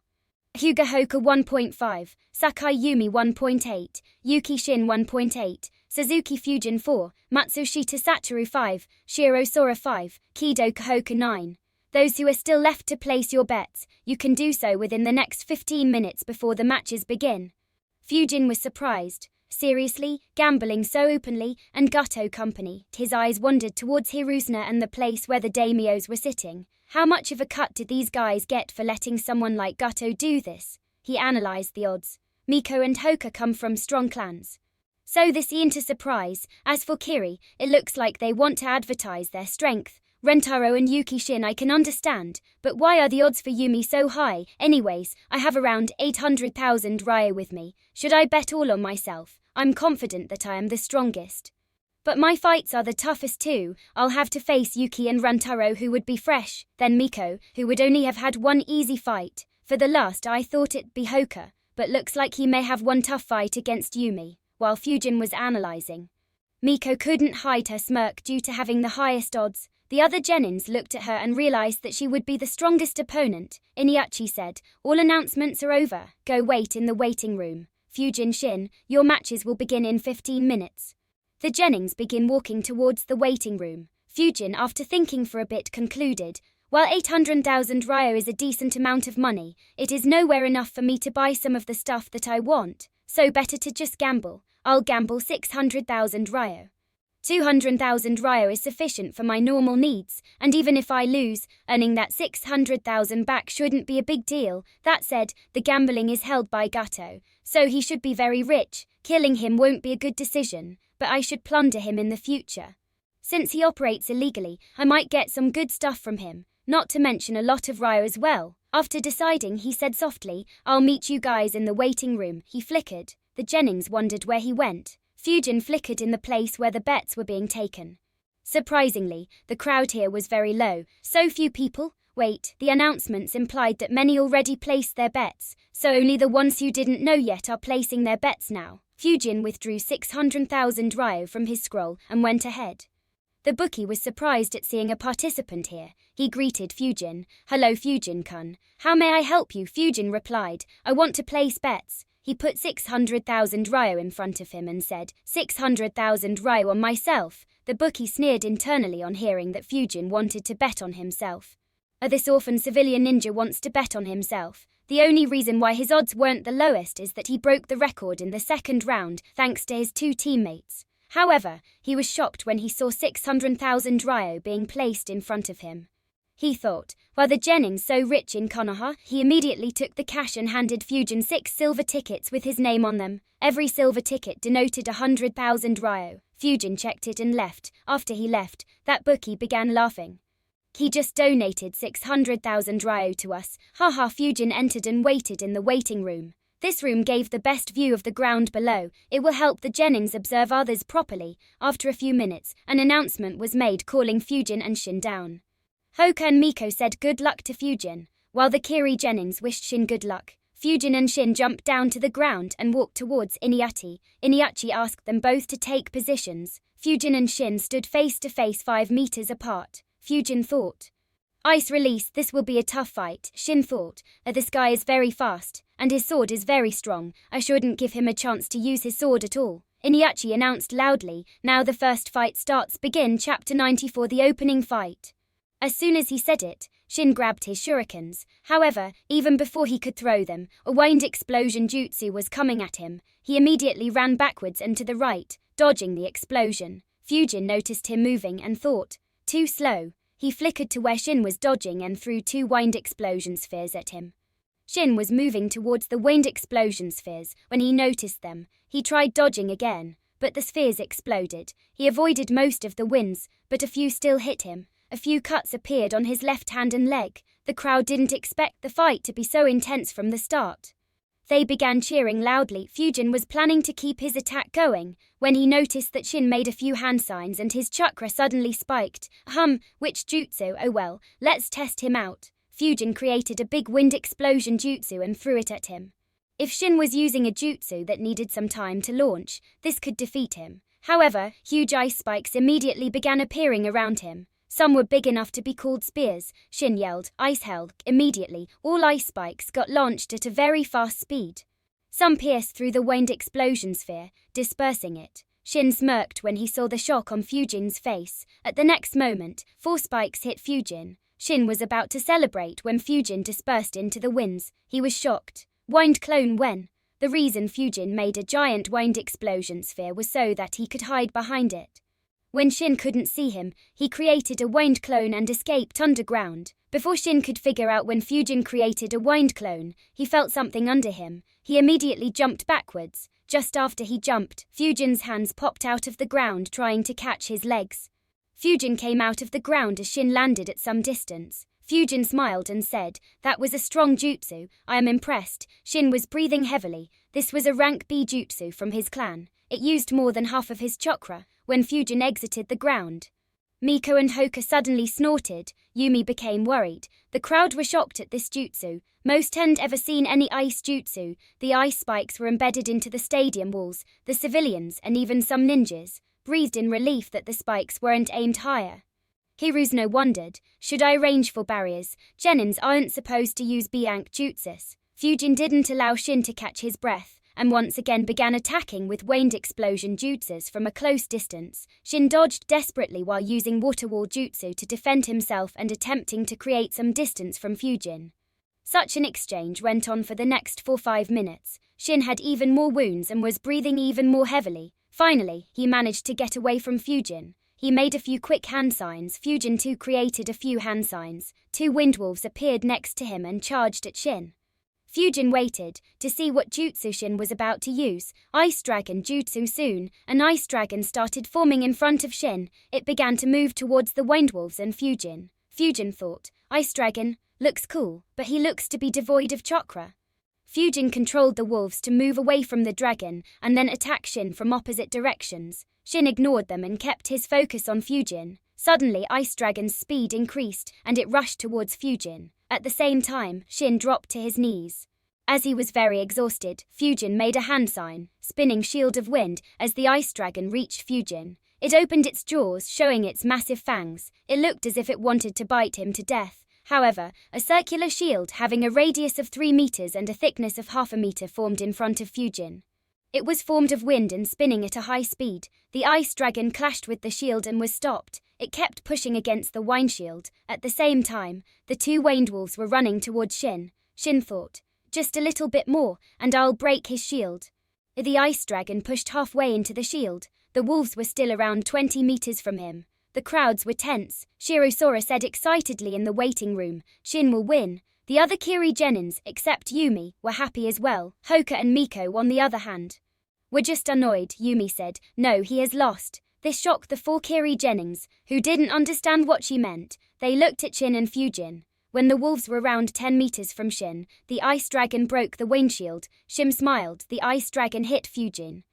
[SPEAKER 1] Hyuga Hoka 1.5, Sakai Yumi 1.8, Yuki Shin 1.8, Suzuki Fujin 4, Matsushita Satoru 5, Shiro Sora 5, Kido Hoka 9. Those who are still left to place your bets, you can do so within the next 15 minutes before the matches begin." Fujin was surprised. Seriously, gambling so openly, and Gato Company? His eyes wandered towards Hirusuna and the place where the daimyos were sitting. How much of a cut did these guys get for letting someone like Gato do this? He analyzed the odds. Miko and Hoka come from strong clans, so this isn't a surprise. As for Kiri, it looks like they want to advertise their strength. Rentaro and Yuki Shin I can understand, but why are the odds for Yumi so high? Anyways, I have around 800,000 ryo with me. Should I bet all on myself? I'm confident that I am the strongest. But my fights are the toughest too. I'll have to face Yuki and Rantaro, who would be fresh, then Miko, who would only have had one easy fight. For the last I thought it'd be Hoka, but looks like he may have one tough fight against Yumi. While Fujin was analyzing, Miko couldn't hide her smirk due to having the highest odds. The other Genins looked at her and realized that she would be the strongest opponent. Iniachi said, "All announcements are over. Go wait in the waiting room. Fujin Shin, your matches will begin in 15 minutes. The Genins begin walking towards the waiting room. Fujin, after thinking for a bit, concluded, "While 800,000 ryo is a decent amount of money, it is nowhere enough for me to buy some of the stuff that I want, so better to just gamble. I'll gamble 600,000 ryo. 200,000 ryo is sufficient for my normal needs, and even if I lose, earning that 600,000 back shouldn't be a big deal." That said, the gambling is held by Gato, so he should be very rich. Killing him won't be a good decision, but I should plunder him in the future. Since he operates illegally, I might get some good stuff from him, not to mention a lot of ryo as well. After deciding, he said softly, "I'll meet you guys in the waiting room." He flickered. The Jennings wondered where he went. Fujin flickered in the place where the bets were being taken. Surprisingly, the crowd here was very low. So few people? Wait, the announcements implied that many already placed their bets, so only the ones who didn't know yet are placing their bets now. Fujin withdrew 600,000 ryo from his scroll and went ahead. The bookie was surprised at seeing a participant here. He greeted Fujin. "Hello Fujin-kun. How may I help you?" Fujin replied, "I want to place bets." He put 600,000 ryo in front of him and said, 600,000 ryo on myself." The bookie sneered internally on hearing that Fujin wanted to bet on himself. This orphan civilian ninja wants to bet on himself. The only reason why his odds weren't the lowest is that he broke the record in the second round thanks to his two teammates. However, he was shocked when he saw 600,000 ryo being placed in front of him. He thought, "Were the Jennings so rich in Konoha?" He immediately took the cash and handed Fujin 6 silver tickets with his name on them. Every silver ticket denoted 100,000 ryo. Fujin checked it and left. After he left, that bookie began laughing. "He just donated 600,000 ryo to us. Haha." Fujin entered and waited in the waiting room. This room gave the best view of the ground below. It will help the Jennings observe others properly. After a few minutes, an announcement was made calling Fujin and Shin down. Hoka and Miko said good luck to Fujin, while the Kiri Jennings wished Shin good luck. Fujin and Shin jumped down to the ground and walked towards Iniachi. Iniachi asked them both to take positions. Fujin and Shin stood face to face 5 meters apart. Fujin thought, "Ice release, this will be a tough fight." Shin thought, "This guy is very fast, and his sword is very strong. I shouldn't give him a chance to use his sword at all." Iniachi announced loudly, "Now the first fight starts. Begin Chapter 94, the opening fight." As soon as he said it, Shin grabbed his shurikens. However, even before he could throw them, a wind explosion jutsu was coming at him. He immediately ran backwards and to the right, dodging the explosion. Fujin noticed him moving and thought, "Too slow." He flickered to where Shin was dodging and threw 2 wind explosion spheres at him. Shin was moving towards the wind explosion spheres when he noticed them. He tried dodging again, but the spheres exploded. He avoided most of the winds, but a few still hit him. A few cuts appeared on his left hand and leg. The crowd didn't expect the fight to be so intense from the start. They began cheering loudly. Fujin was planning to keep his attack going when he noticed that Shin made a few hand signs and his chakra suddenly spiked. Which jutsu? Oh well, let's test him out. Fujin created a big wind explosion jutsu and threw it at him. If Shin was using a jutsu that needed some time to launch, this could defeat him. However, huge ice spikes immediately began appearing around him. Some were big enough to be called spears. Shin yelled, "Ice hell!" Immediately, all ice spikes got launched at a very fast speed. Some pierced through the wind explosion sphere, dispersing it. Shin smirked when he saw the shock on Fujin's face. At the next moment, 4 spikes hit Fujin. Shin was about to celebrate when Fujin dispersed into the winds. He was shocked. Wind clone when? The reason Fujin made a giant wind explosion sphere was so that he could hide behind it. When Shin couldn't see him, he created a wind clone and escaped underground. Before Shin could figure out when Fujin created a wind clone, he felt something under him. He immediately jumped backwards. Just after he jumped, Fujin's hands popped out of the ground trying to catch his legs. Fujin came out of the ground as Shin landed at some distance. Fujin smiled and said, "That was a strong jutsu. I am impressed." Shin was breathing heavily. This was a rank B jutsu from his clan. It used more than half of his chakra. When Fujin exited the ground, Miko and Hoka suddenly snorted. Yumi became worried. The crowd were shocked at this jutsu. Most hadn't ever seen any ice jutsu. The ice spikes were embedded into the stadium walls. The civilians, and even some ninjas, breathed in relief that the spikes weren't aimed higher. Hiruzuno wondered, should I arrange for barriers? Genins aren't supposed to use Biank jutsus. Fujin didn't allow Shin to catch his breath, and once again began attacking with wind explosion jutsus from a close distance. Shin dodged desperately while using water wall jutsu to defend himself and attempting to create some distance from Fujin. Such an exchange went on for the next 4-5 minutes. Shin had even more wounds and was breathing even more heavily. Finally, he managed to get away from Fujin. He made a few quick hand signs. Fujin too created a few hand signs. 2 windwolves appeared next to him and charged at Shin. Fujin waited to see what jutsu Shin was about to use. Ice Dragon jutsu. Soon, an ice dragon started forming in front of Shin. It began to move towards the windwolves and Fujin. Fujin thought, "Ice Dragon, looks cool, but he looks to be devoid of chakra." Fujin controlled the wolves to move away from the dragon and then attack Shin from opposite directions. Shin ignored them and kept his focus on Fujin. Suddenly, Ice Dragon's speed increased and it rushed towards Fujin. At the same time, Shin dropped to his knees. As he was very exhausted, Fujin made a hand sign, spinning Shield of Wind, as the ice dragon reached Fujin. It opened its jaws, showing its massive fangs. It looked as if it wanted to bite him to death. However, a circular shield having a radius of 3 meters and a thickness of half a meter formed in front of Fujin. It was formed of wind and spinning at a high speed. The ice dragon clashed with the shield and was stopped. It kept pushing against the wind shield. At the same time, the 2 windwolves were running towards Shin. Shin thought, "Just a little bit more, and I'll break his shield." The ice dragon pushed halfway into the shield. The wolves were still around 20 meters from him. The crowds were tense. Shirosora said excitedly in the waiting room, "Shin will win." The other Kiri Genins, except Yumi, were happy as well. Hoka and Miko, on the other hand, were just annoyed. Yumi said, "No, he has lost." This shocked the 4 Kiri Genins, who didn't understand what she meant. They looked at Shin and Fujin. When the wolves were around 10 meters from Shin, the ice dragon broke the windshield. Shin smiled. The ice dragon hit Fujin.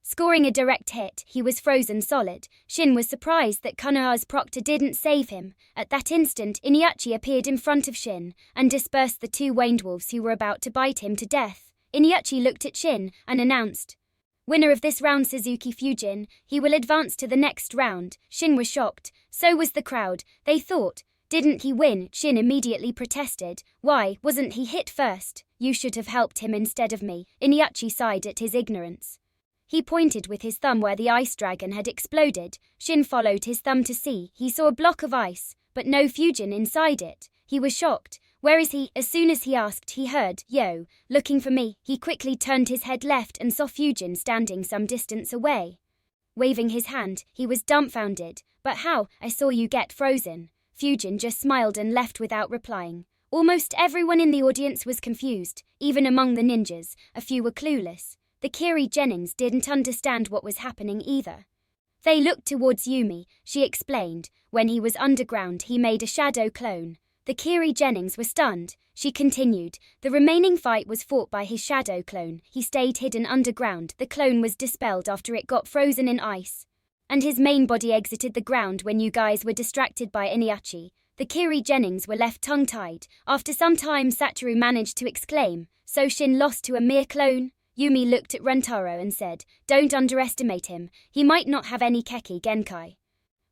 [SPEAKER 1] Scoring a direct hit, he was frozen solid. Shin was surprised that Konoha's proctor didn't save him. At that instant, Iniachi appeared in front of Shin and dispersed the 2 windwolves who were about to bite him to death. Iniachi looked at Shin and announced, "Winner of this round, Suzuki Fujin. He will advance to the next round." Shin was shocked. So was the crowd. They thought, "Didn't he win?" Shin immediately protested. "Why wasn't he hit first? You should have helped him instead of me." Iniachi sighed at his ignorance. He pointed with his thumb where the ice dragon had exploded. Shin followed his thumb to see. He saw a block of ice, but no Fujin inside it. He was shocked. "Where is he?" As soon as he asked, he heard, "Yo, looking for me." He quickly turned his head left and saw Fujin standing some distance away. Waving his hand, he was dumbfounded. "But how? I saw you get frozen." Fujin just smiled and left without replying. Almost everyone in the audience was confused, even among the ninjas, a few were clueless. The Kiri Jennings didn't understand what was happening either. They looked towards Yumi, she explained. When he was underground he made a shadow clone. The Kiri Jennings were stunned. She continued, the remaining fight was fought by his shadow clone. He stayed hidden underground. The clone was dispelled after it got frozen in ice. And his main body exited the ground when you guys were distracted by Iniachi. The Kiri Jennings were left tongue-tied. After some time Satoru managed to exclaim, so Shin lost to a mere clone? Yumi looked at Rentaro and said, don't underestimate him, he might not have any Keki Genkai.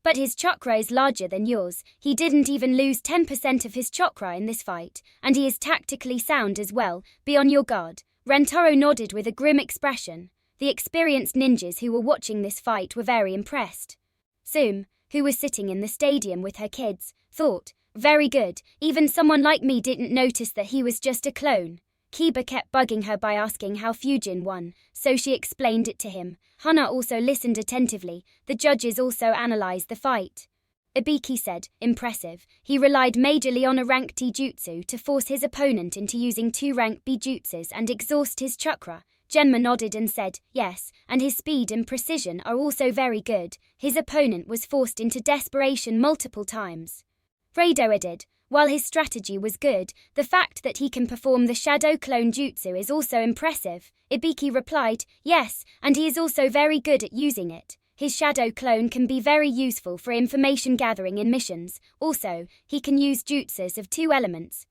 [SPEAKER 1] But his chakra is larger than yours, he didn't even lose 10% of his chakra in this fight, and he is tactically sound as well, be on your guard. Rentaro nodded with a grim expression. The experienced ninjas who were watching this fight were very impressed. Sume, who was sitting in the stadium with her kids, thought, very good, even someone like me didn't notice that he was just a clone. Kiba kept bugging her by asking how Fujin won, so she explained it to him. Hana also listened attentively. The judges also analyzed the fight. Ibiki said, impressive. He relied majorly on a rank D jutsu to force his opponent into using 2 rank B jutsus and exhaust his chakra. Genma nodded and said, yes, and his speed and precision are also very good. His opponent was forced into desperation multiple times. Rado added, while his strategy was good, the fact that he can perform the shadow clone jutsu is also impressive. Ibiki replied, yes, and he is also very good at using it. His shadow clone can be very useful for information gathering in missions. Also, he can use jutsus of 2 elements.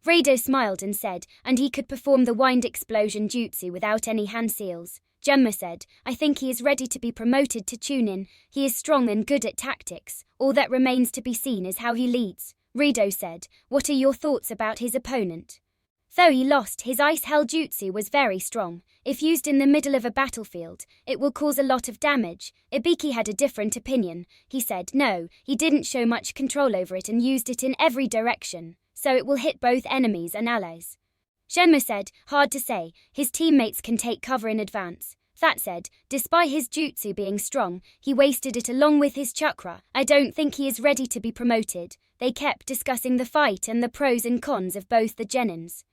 [SPEAKER 1] Rado smiled and said, and he could perform the wind explosion jutsu without any hand seals. Genma said, I think he is ready to be promoted to Chunin. He is strong and good at tactics. All that remains to be seen is how he leads. Rado said, what are your thoughts about his opponent? Though he lost, his ice hell jutsu was very strong. If used in the middle of a battlefield, it will cause a lot of damage. Ibiki had a different opinion. He said, no, he didn't show much control over it and used it in every direction, so it will hit both enemies and allies. Genma said, hard to say, his teammates can take cover in advance. That said, despite his jutsu being strong, he wasted it along with his chakra. I don't think he is ready to be promoted. They kept discussing the fight and the pros and cons of both the genins.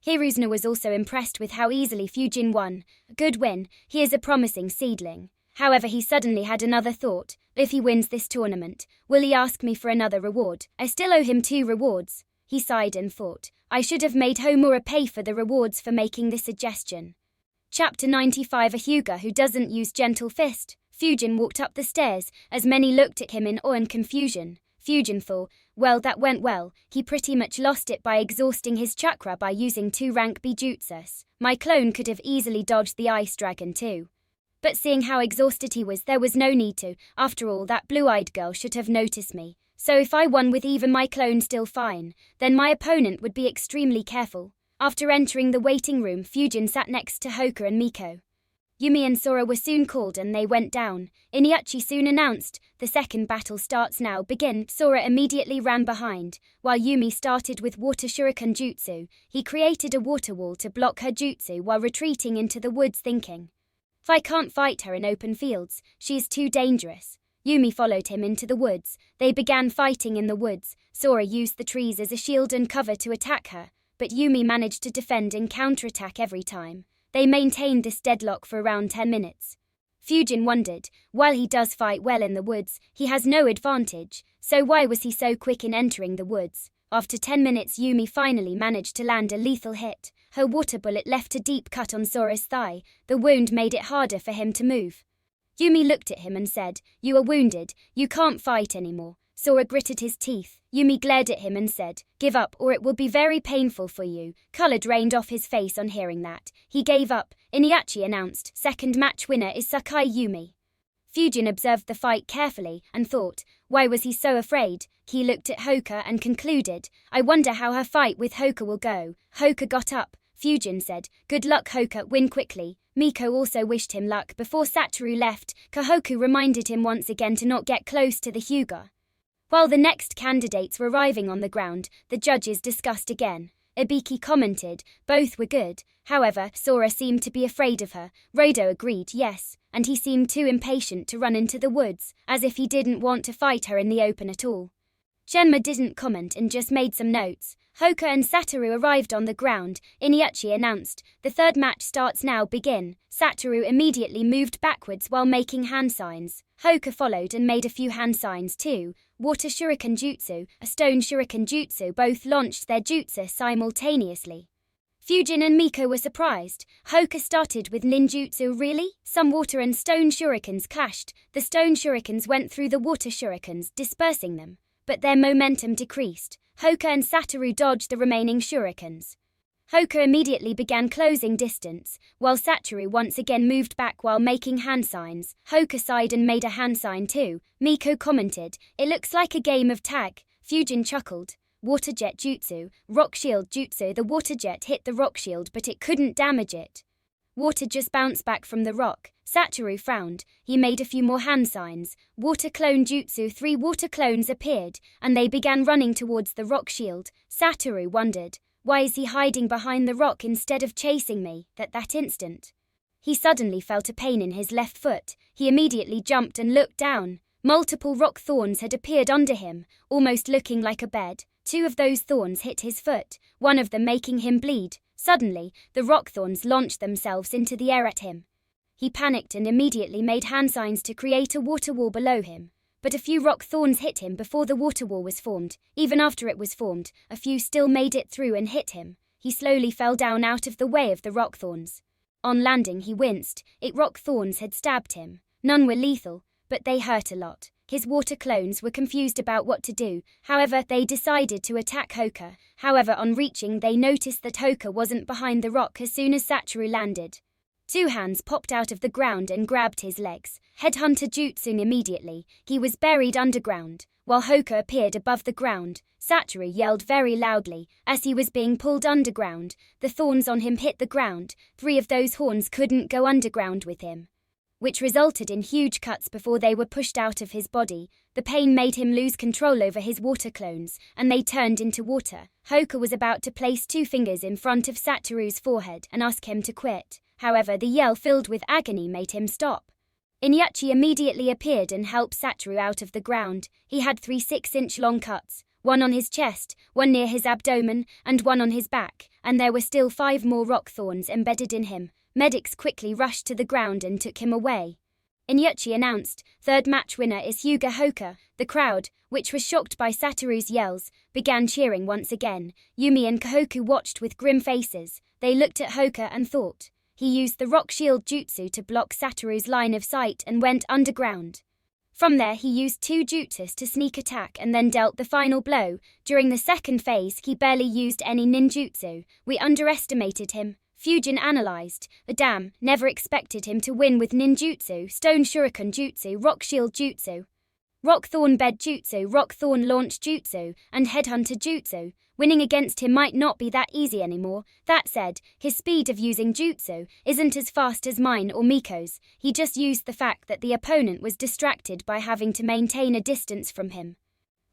[SPEAKER 1] Hiruzuna was also impressed with how easily Fujin won. Good win, he is a promising seedling. However, he suddenly had another thought. If he wins this tournament, will he ask me for another reward? I still owe him 2 rewards. He sighed and thought, I should have made Homura pay for the rewards for making this suggestion. Chapter 95. A Hyuga who doesn't use gentle fist. Fujin walked up the stairs, as many looked at him in awe and confusion. Fujin thought, well, that went well. He pretty much lost it by exhausting his chakra by using 2 rank B jutsus. My clone could have easily dodged the ice dragon too. But seeing how exhausted he was, there was no need to. After all, that blue-eyed girl should have noticed me. So if I won with even my clone still fine, then my opponent would be extremely careful. After entering the waiting room, Fujin sat next to Hoka and Miko. Yumi and Sora were soon called and they went down. Iniachi soon announced, the second battle starts now, begin. Sora immediately ran behind. While Yumi started with water shuriken jutsu, he created a water wall to block her jutsu while retreating into the woods thinking, if I can't fight her in open fields, she is too dangerous. Yumi followed him into the woods. They began fighting in the woods. Sora used the trees as a shield and cover to attack her, but Yumi managed to defend and counterattack every time. They maintained this deadlock for around 10 minutes. Fujin wondered, while he does fight well in the woods, he has no advantage, so why was he so quick in entering the woods? After 10 minutes, Yumi finally managed to land a lethal hit. Her water bullet left a deep cut on Sora's thigh. The wound made it harder for him to move. Yumi looked at him and said, you are wounded, you can't fight anymore. Sora gritted his teeth. Yumi glared at him and said, give up or it will be very painful for you. Color drained off his face on hearing that. He gave up. Iniachi announced, second match winner is Sakai Yumi. Fujin observed the fight carefully and thought, why was he so afraid? He looked at Hoka and concluded, I wonder how her fight with Hoka will go. Hoka got up. Fujin said, good luck Hoka, win quickly. Miko also wished him luck. Before Satoru left, Kohoku reminded him once again to not get close to the Hyuga. While the next candidates were arriving on the ground, the judges discussed again. Ibiki commented, both were good. However, Sora seemed to be afraid of her. Rado agreed yes, and he seemed too impatient to run into the woods, as if he didn't want to fight her in the open at all. Genma didn't comment and just made some notes. Hoka and Satoru arrived on the ground. Iniuchi announced, "The third match starts now, begin." Satoru immediately moved backwards while making hand signs. Hoka followed and made a few hand signs too. Water shuriken jutsu, a stone shuriken jutsu, both launched their jutsu simultaneously. Fujin and Miko were surprised. Hoka started with ninjutsu, really? Some water and stone shurikens clashed. The stone shurikens went through the water shurikens, dispersing them, but their momentum decreased. Hoka and Satoru dodged the remaining shurikens. Hoka immediately began closing distance, while Satoru once again moved back while making hand signs. Hoka sighed and made a hand sign too. Miko commented, "It looks like a game of tag." Fujin chuckled. Water jet jutsu, rock shield jutsu. The water jet hit the rock shield but it couldn't damage it. Water just bounced back from the rock. Satoru frowned. He made a few more hand signs. Water clone jutsu. 3 water clones appeared, and they began running towards the rock shield. Satoru wondered, why is he hiding behind the rock instead of chasing me? At that instant, he suddenly felt a pain in his left foot. He immediately jumped and looked down. Multiple rock thorns had appeared under him, almost looking like a bed. 2 of those thorns hit his foot, one of them making him bleed. Suddenly, the rock thorns launched themselves into the air at him. He panicked and immediately made hand signs to create a water wall below him. But a few rock thorns hit him before the water wall was formed. Even after it was formed, a few still made it through and hit him. He slowly fell down out of the way of the rock thorns. On landing, he winced. 8 rock thorns had stabbed him. None were lethal, but they hurt a lot. His water clones were confused about what to do. However, they decided to attack Hoka. However, on reaching, they noticed that Hoka wasn't behind the rock as soon as Satoru landed. 2 hands popped out of the ground and grabbed his legs. Headhunter jutsu immediately. He was buried underground, while Hoka appeared above the ground. Satoru yelled very loudly as he was being pulled underground. The thorns on him hit the ground. 3 of those horns couldn't go underground with him, which resulted in huge cuts before they were pushed out of his body. The pain made him lose control over his water clones, and they turned into water. Hoka was about to place 2 fingers in front of Satoru's forehead and ask him to quit. However, the yell filled with agony made him stop. Iniuchi immediately appeared and helped Satoru out of the ground. He had 3 6-inch long cuts, one on his chest, one near his abdomen, and one on his back, and there were still 5 more rock thorns embedded in him. Medics quickly rushed to the ground and took him away. Iniuchi announced, "Third match winner is Hyuga Hoka." The crowd, which was shocked by Satoru's yells, began cheering once again. Yumi and Kohoku watched with grim faces. They looked at Hoka and thought, he used the rock shield jutsu to block Satoru's line of sight and went underground. From there he used 2 jutsus to sneak attack and then dealt the final blow. During the second phase he barely used any ninjutsu. "We underestimated him," Fujin analyzed. "Damn, never expected him to win with ninjutsu, stone shuriken jutsu, rock shield jutsu, rock thorn bed jutsu, rock thorn launch jutsu, and headhunter jutsu. Winning against him might not be that easy anymore." That said, his speed of using jutsu isn't as fast as mine or Miko's. He just used the fact that the opponent was distracted by having to maintain a distance from him.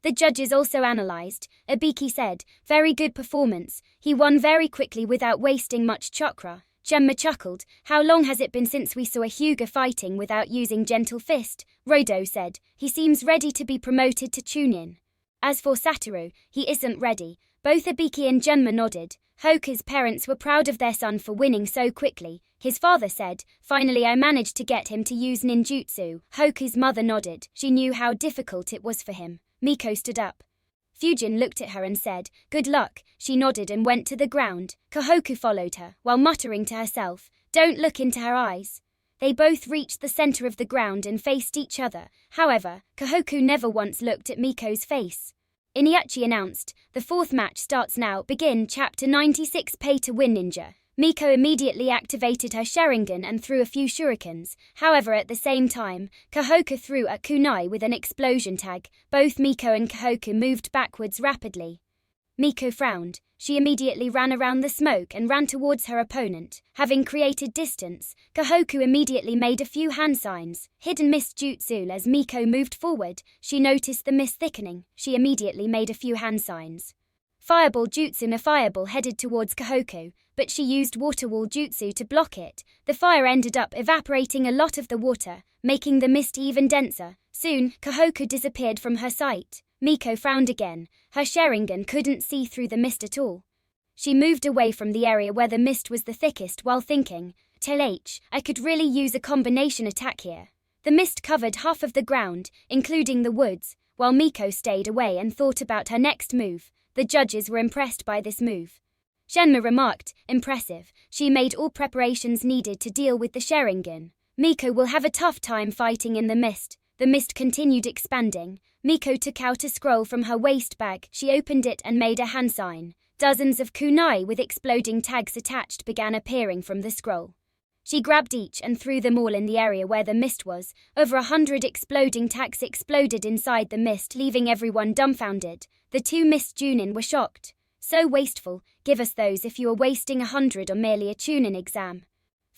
[SPEAKER 1] The judges also analyzed. Ibiki said, "Very good performance. He won very quickly without wasting much chakra." Genma chuckled. "How long has it been since we saw a Hyuga fighting without using gentle fist?" Rodo said, "He seems ready to be promoted to Chunin." As for Satoru, he isn't ready. Both Ibiki and Genma nodded. Hoka's parents were proud of their son for winning so quickly. His father said, "Finally I managed to get him to use ninjutsu." Hoka's mother nodded. She knew how difficult it was for him. Miko stood up. Fujin looked at her and said, "Good luck." She nodded and went to the ground. Kohoku followed her, while muttering to herself, "Don't look into her eyes." They both reached the center of the ground and faced each other. However, Kohoku never once looked at Miko's face. Iniuchi announced, "The 4th match starts now, begin." Chapter 96. Pay to win ninja. Miko immediately activated her Sharingan and threw a few shurikens. However, at the same time, Kohoku threw a kunai with an explosion tag. Both Miko and Kohoku moved backwards rapidly. Miko frowned. She immediately ran around the smoke and ran towards her opponent. Having created distance, Kohoku immediately made a few hand signs. Hidden mist jutsu. As Miko moved forward, she noticed the mist thickening. She immediately made a few hand signs. Fireball jutsu. A fireball headed towards Kohoku, but she used water wall jutsu to block it. The fire ended up evaporating a lot of the water, making the mist even denser. Soon, Kohoku disappeared from her sight. Miko frowned again. Her Sharingan couldn't see through the mist at all. She moved away from the area where the mist was the thickest while thinking, I could really use a combination attack here. The mist covered half of the ground, including the woods, while Miko stayed away and thought about her next move. The judges were impressed by this move. Shenmue remarked, impressive. She made all preparations needed to deal with the Sharingan. Miko will have a tough time fighting in the mist. The mist continued expanding. Miko took out a scroll from her waist bag. She opened it and made a hand sign. Dozens of kunai with exploding tags attached began appearing from the scroll. She grabbed each and threw them all in the area where the mist was. Over 100 exploding tags exploded inside the mist, leaving everyone dumbfounded. The 2 mist Junin were shocked. So wasteful, give us those if you are wasting 100 on merely a Chunin exam.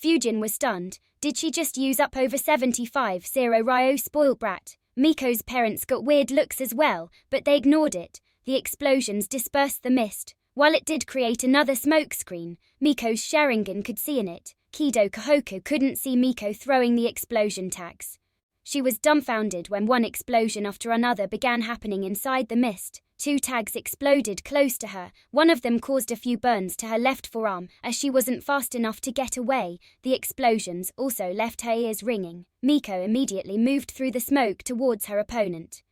[SPEAKER 1] Fujin was stunned. Did she just use up over 75? Zero Ryo, spoiled brat. Miko's parents got weird looks as well, but they ignored it. The explosions dispersed the mist. While it did create another smoke screen, Miko's Sharingan could see in it. Kido Kohoku couldn't see Miko throwing the explosion tags. She was dumbfounded when one explosion after another began happening inside the mist. 2 tags exploded close to her. One of them caused a few burns to her left forearm as she wasn't fast enough to get away. The explosions also left her ears ringing. Miko immediately moved through the smoke towards her opponent.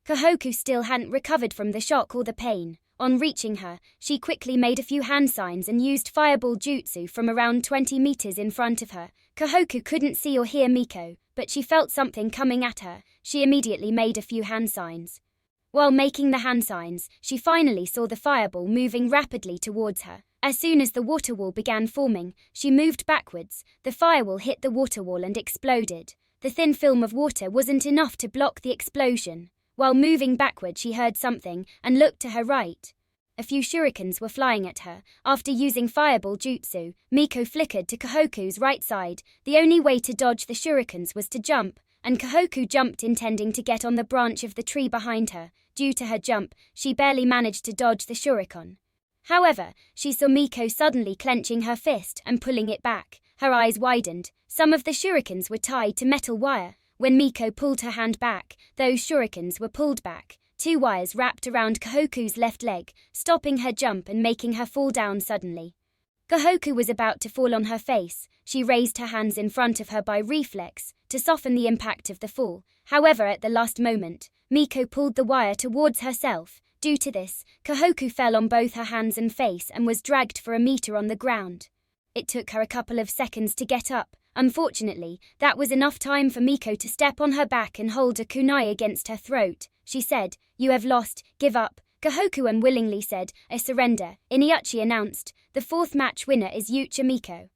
[SPEAKER 1] Kohoku still hadn't recovered from the shock or the pain. On reaching her, she quickly made a few hand signs and used fireball jutsu from around 20 meters in front of her. Kohoku couldn't see or hear Miko, but she felt something coming at her. She immediately made a few hand signs. While making the hand signs, she finally saw the fireball moving rapidly towards her. As soon as the water wall began forming, she moved backwards. The firewall hit the water wall and exploded. The thin film of water wasn't enough to block the explosion. While moving backward, she heard something and looked to her right. A few shurikens were flying at her. After using fireball jutsu, Miko flickered to Kohoku's right side. The only way to dodge the shurikens was to jump, and Kohoku jumped intending to get on the branch of the tree behind her. Due to her jump, she barely managed to dodge the shuriken. However, she saw Miko suddenly clenching her fist and pulling it back. Her eyes widened. Some of the shurikens were tied to metal wire. When Miko pulled her hand back, those shurikens were pulled back. 2 wires wrapped around Kohoku's left leg, stopping her jump and making her fall down suddenly. Kohoku was about to fall on her face. She raised her hands in front of her by reflex to soften the impact of the fall. However, at the last moment, Miko pulled the wire towards herself. Due to this, Kohoku fell on both her hands and face and was dragged for a meter on the ground. It took her a couple of seconds to get up. Unfortunately, that was enough time for Miko to step on her back and hold a kunai against her throat. She said, "You have lost, give up." Kohoku unwillingly said, "I surrender." Iniuchi announced, "The 4th match winner is Yucha Miko."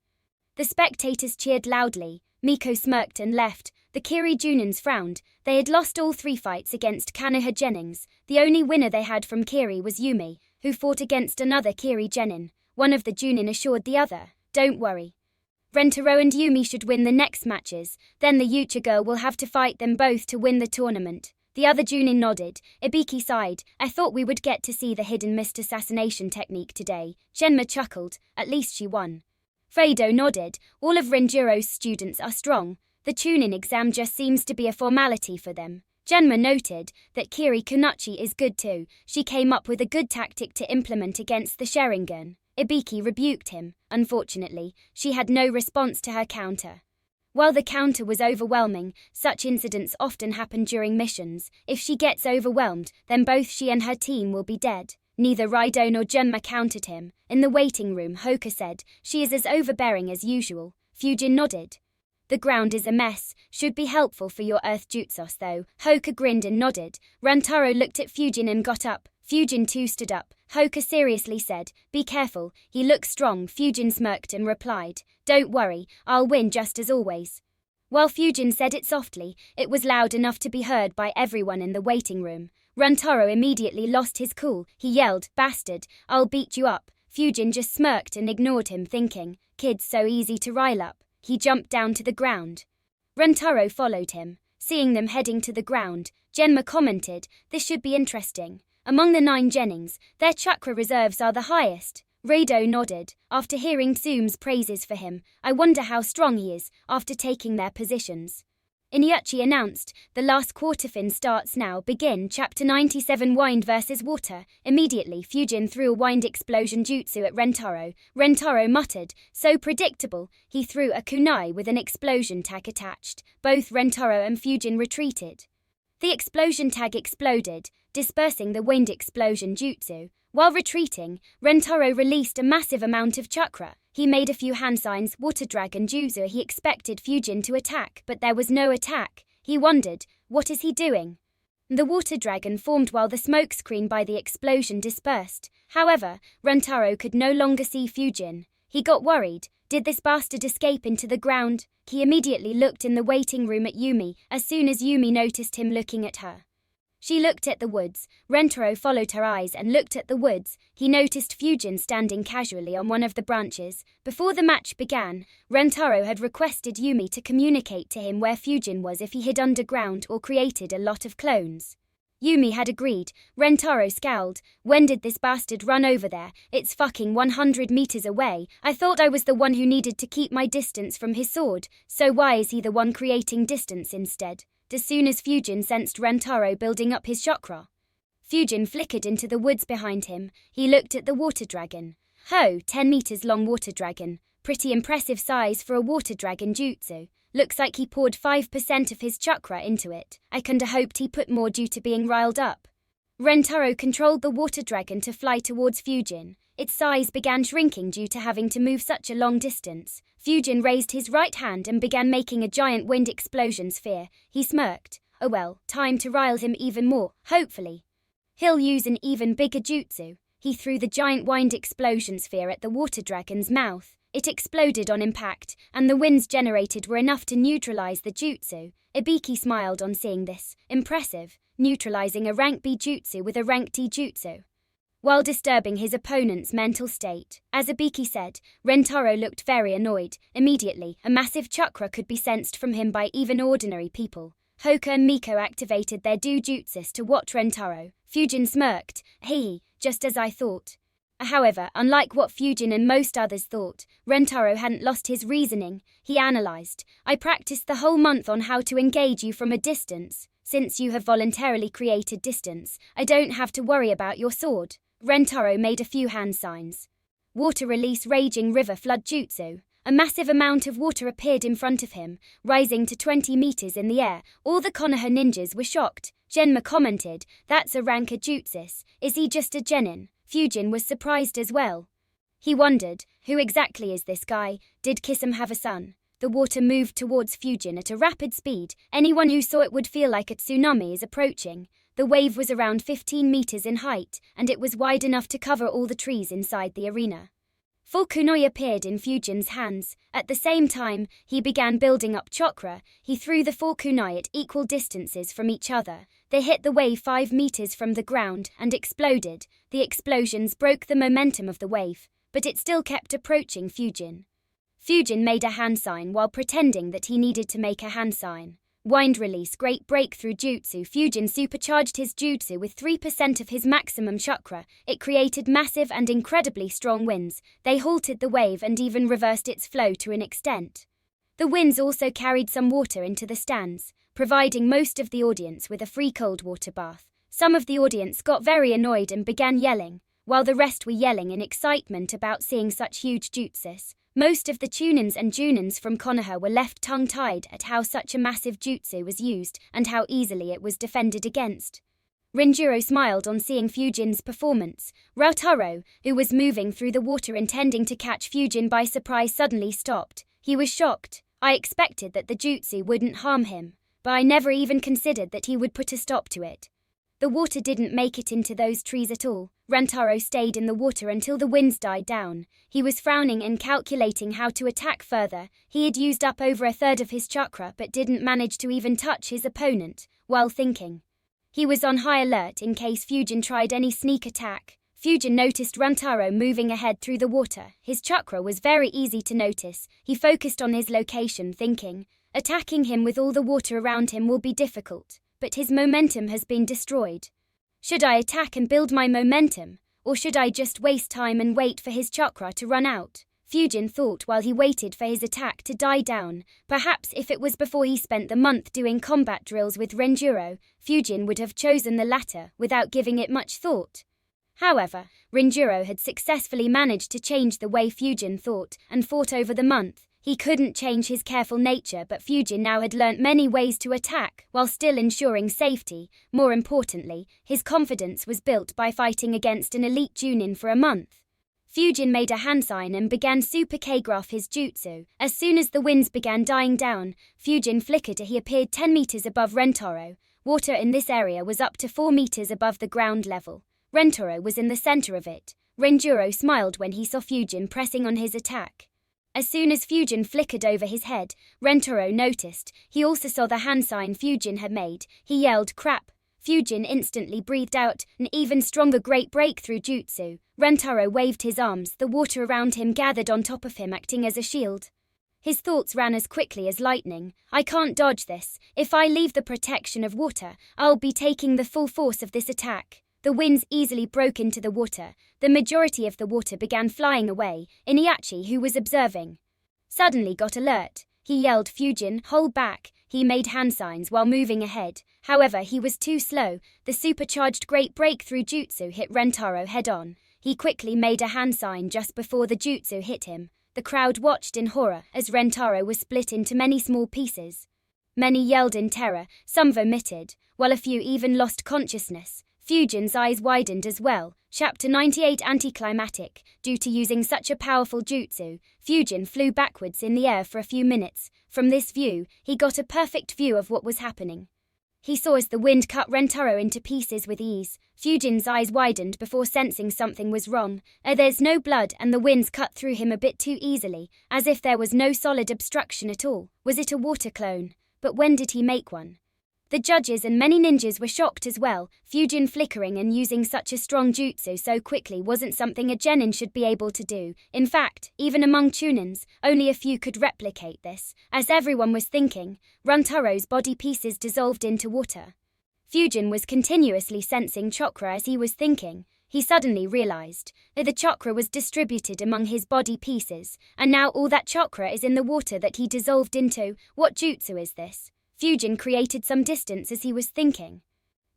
[SPEAKER 1] The spectators cheered loudly. Miko smirked and left. The Kiri Junins frowned. They had lost all 3 fights against Kanoha Jennings. The only winner they had from Kiri was Yumi, who fought against another Kiri Genin. One of the Junin assured the other, "Don't worry. Rentaro and Yumi should win the next matches. Then the Yucha girl will have to fight them both to win the tournament." The other Junin nodded. Ibiki sighed. "I thought we would get to see the hidden mist assassination technique today." Shenmue chuckled. "At least she won." Fredo nodded. "All of Renjuro's students are strong. The Chunin exam just seems to be a formality for them." Genma noted that Kiri Kunachi is good too. She came up with a good tactic to implement against the Sharingan. Ibiki rebuked him. Unfortunately, she had no response to her counter. While the counter was overwhelming, such incidents often happen during missions. If she gets overwhelmed, then both she and her team will be dead. Neither Raido nor Genma countered him. In the waiting room, Hoka said, "She is as overbearing as usual." Fujin nodded. "The ground is a mess. Should be helpful for your earth jutsus though." Hoka grinned and nodded. Rantaro looked at Fujin and got up. Fujin too stood up. Hoka seriously said, "Be careful, he looks strong." Fujin smirked and replied, "Don't worry, I'll win just as always." While Fujin said it softly, it was loud enough to be heard by everyone in the waiting room. Rantaro immediately lost his cool. He yelled, "Bastard, I'll beat you up." Fujin just smirked and ignored him, thinking, "Kid's so easy to rile up." He jumped down to the ground. Rantaro followed him. Seeing them heading to the ground, Genma commented, "This should be interesting. Among the 9 Jennings, their chakra reserves are the highest." Raido nodded. After hearing Tsume's praises for him, "I wonder how strong he is," after taking their positions. Iniuchi announced, "The last quarterfin starts now. Begin Chapter 97 Wind vs. Water." Immediately, Fujin threw a wind explosion jutsu at Rentaro. Rentaro muttered, "So predictable." He threw a kunai with an explosion tag attached. Both Rentaro and Fujin retreated. The explosion tag exploded, dispersing the wind explosion jutsu. While retreating, Rentaro released a massive amount of chakra. He made a few hand signs, water dragon jutsu. He expected Fujin to attack, but there was no attack. He wondered, what is he doing? The water dragon formed while the smoke screen by the explosion dispersed. However, Rentaro could no longer see Fujin. He got worried. Did this bastard escape into the ground? He immediately looked in the waiting room at Yumi, as soon as Yumi noticed him looking at her. She looked at the woods. Rentaro followed her eyes and looked at the woods. He noticed Fujin standing casually on one of the branches. Before the match began, Rentaro had requested Yumi to communicate to him where Fujin was if he hid underground or created a lot of clones. Yumi had agreed. Rentaro scowled. "When did this bastard run over there? It's fucking 100 meters away. I thought I was the one who needed to keep my distance from his sword, so why is he the one creating distance instead?" As soon as Fujin sensed Rentaro building up his chakra, Fujin flickered into the woods behind him. He looked at the water dragon. 10 meters long water dragon. Pretty impressive size for a water dragon jutsu. Looks like he poured 5% of his chakra into it. I kinda hoped he put more due to being riled up. Rentaro controlled the water dragon to fly towards Fujin. Its size began shrinking due to having to move such a long distance. Fujin raised his right hand and began making a giant wind explosion sphere. He smirked. Oh well, time to rile him even more, hopefully. He'll use an even bigger jutsu. He threw the giant wind explosion sphere at the water dragon's mouth. It exploded on impact, and the winds generated were enough to neutralize the jutsu. Ibiki smiled on seeing this. Impressive, neutralizing a rank B jutsu with a rank D jutsu, while disturbing his opponent's mental state. As Ibiki said, Rentaro looked very annoyed. Immediately, a massive chakra could be sensed from him by even ordinary people. Hoka and Miko activated their jutsus to watch Rentaro. Fujin smirked. "Hey, just as I thought." However, unlike what Fujin and most others thought, Rentaro hadn't lost his reasoning. He analyzed. "I practiced the whole month on how to engage you from a distance. Since you have voluntarily created distance, I don't have to worry about your sword." Rentaro made a few hand signs. Water release raging river flood jutsu. A massive amount of water appeared in front of him, rising to 20 meters in the air. All the Konoha ninjas were shocked. Genma commented, "That's a rank A jutsus. Is he just a genin?" Fujin was surprised as well. He wondered, who exactly is this guy? Did Kisame have a son? The water moved towards Fujin at a rapid speed. Anyone who saw it would feel like a tsunami is approaching. The wave was around 15 meters in height, and it was wide enough to cover all the trees inside the arena. 4 kunai appeared in Fujin's hands. At the same time, he began building up chakra. He threw the 4 kunai at equal distances from each other. They hit the wave 5 meters from the ground and exploded. The explosions broke the momentum of the wave, but it still kept approaching Fujin. Fujin made a hand sign while pretending that he needed to make a hand sign. Wind release great breakthrough jutsu. Fujin supercharged his jutsu with 3% of his maximum chakra. It created massive and incredibly strong winds. They halted the wave and even reversed its flow to an extent. The winds also carried some water into the stands, providing most of the audience with a free cold water bath. Some of the audience got very annoyed and began yelling, while the rest were yelling in excitement about seeing such huge jutsus. Most of the Chunins and Junins from Konoha were left tongue-tied at how such a massive jutsu was used and how easily it was defended against. Rinjiro smiled on seeing Fujin's performance. Rautaro, who was moving through the water intending to catch Fujin by surprise, suddenly stopped. He was shocked. "I expected that the jutsu wouldn't harm him, but I never even considered that he would put a stop to it." The water didn't make it into those trees at all. Rentaro stayed in the water until the winds died down. He was frowning and calculating how to attack further. He had used up over a third of his chakra but didn't manage to even touch his opponent. While thinking, he was on high alert in case Fujin tried any sneak attack. Fujin noticed Rentaro moving ahead through the water. His chakra was very easy to notice. He focused on his location, thinking, attacking him with all the water around him will be difficult, but his momentum has been destroyed. Should I attack and build my momentum, or should I just waste time and wait for his chakra to run out? Fujin thought while he waited for his attack to die down. Perhaps if it was before he spent the month doing combat drills with Renjiro, Fujin would have chosen the latter without giving it much thought. However, Renjiro had successfully managed to change the way Fujin thought and fought over the month. He couldn't change his careful nature, but Fujin now had learnt many ways to attack while still ensuring safety. More importantly, his confidence was built by fighting against an elite Junin for a month. Fujin made a hand sign and began super K-graph his jutsu. As soon as the winds began dying down, Fujin flickered till he appeared 10 meters above Rentaro. Water in this area was up to 4 meters above the ground level. Rentaro was in the center of it. Renjiro smiled when he saw Fujin pressing on his attack. As soon as Fujin flickered over his head, Rentaro noticed. He also saw the hand sign Fujin had made. He yelled, "Crap!" Fujin instantly breathed out an even stronger great breakthrough jutsu. Rentaro waved his arms. The water around him gathered on top of him, acting as a shield. His thoughts ran as quickly as lightning. I can't dodge this. If I leave the protection of water, I'll be taking the full force of this attack. The winds easily broke into the water. The majority of the water began flying away. Iniachi, who was observing, suddenly got alert. He yelled, "Fujin, hold back." He made hand signs while moving ahead. However, he was too slow. The supercharged great breakthrough jutsu hit Rentaro head-on. He quickly made a hand sign just before the jutsu hit him. The crowd watched in horror as Rentaro was split into many small pieces. Many yelled in terror, some vomited, while a few even lost consciousness. Fujin's eyes widened as well. Chapter 98 Anticlimactic. Due to using such a powerful jutsu, Fujin flew backwards in the air for a few minutes. From this view, he got a perfect view of what was happening. He saw as the wind cut Rentaro into pieces with ease. Fujin's eyes widened before sensing something was wrong. There's no blood and the winds cut through him a bit too easily, as if there was no solid obstruction at all. Was it a water clone? But when did he make one? The judges and many ninjas were shocked as well. Fujin flickering and using such a strong jutsu so quickly wasn't something a genin should be able to do. In fact, even among Chunins, only a few could replicate this. As everyone was thinking, Runtaro's body pieces dissolved into water. Fujin was continuously sensing chakra as he was thinking. He suddenly realized that the chakra was distributed among his body pieces, and now all that chakra is in the water that he dissolved into. What jutsu is this? Fujin created some distance as he was thinking.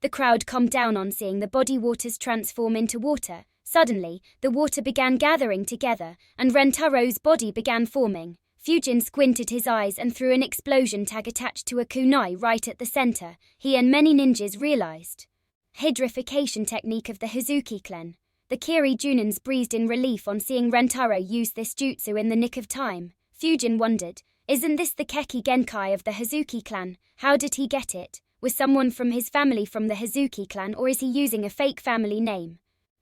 [SPEAKER 1] The crowd calmed down on seeing the body waters transform into water. Suddenly, the water began gathering together, and Rentaro's body began forming. Fujin squinted his eyes and threw an explosion tag attached to a kunai right at the center. He and many ninjas realized. Hydrification technique of the Hazuki clan. The Kiri Junins breathed in relief on seeing Rentaro use this jutsu in the nick of time. Fujin wondered, isn't this the Keki Genkai of the Hazuki clan? How did he get it? Was someone from his family from the Hazuki clan, or is he using a fake family name?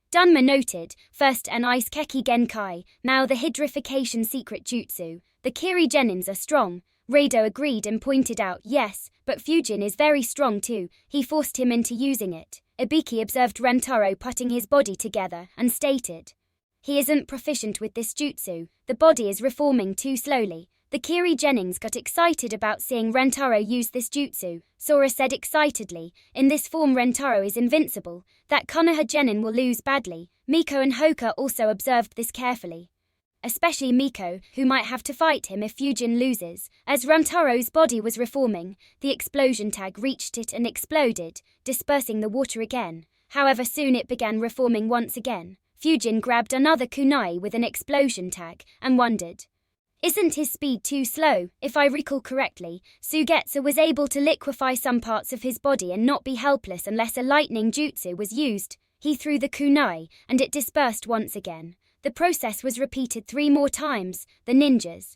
[SPEAKER 1] Dunma noted, first an ice Keki Genkai, now the hydrification secret jutsu. The Kiri Genins are strong. Rado agreed and pointed out, yes, but Fujin is very strong too. He forced him into using it. Ibiki observed Rentaro putting his body together and stated, he isn't proficient with this jutsu. The body is reforming too slowly. The Kiri Genins got excited about seeing Rentaro use this jutsu. Sora said excitedly, in this form Rentaro is invincible. That Konoha Genin will lose badly. Miko and Hoka also observed this carefully. Especially Miko, who might have to fight him if Fujin loses. As Rentaro's body was reforming, the explosion tag reached it and exploded, dispersing the water again. However, soon it began reforming once again. Fujin grabbed another kunai with an explosion tag and wondered, isn't his speed too slow? If I recall correctly, Sugetsu was able to liquefy some parts of his body and not be helpless unless a lightning jutsu was used. He threw the kunai, and it dispersed once again. The process was repeated 3 more times. The ninjas,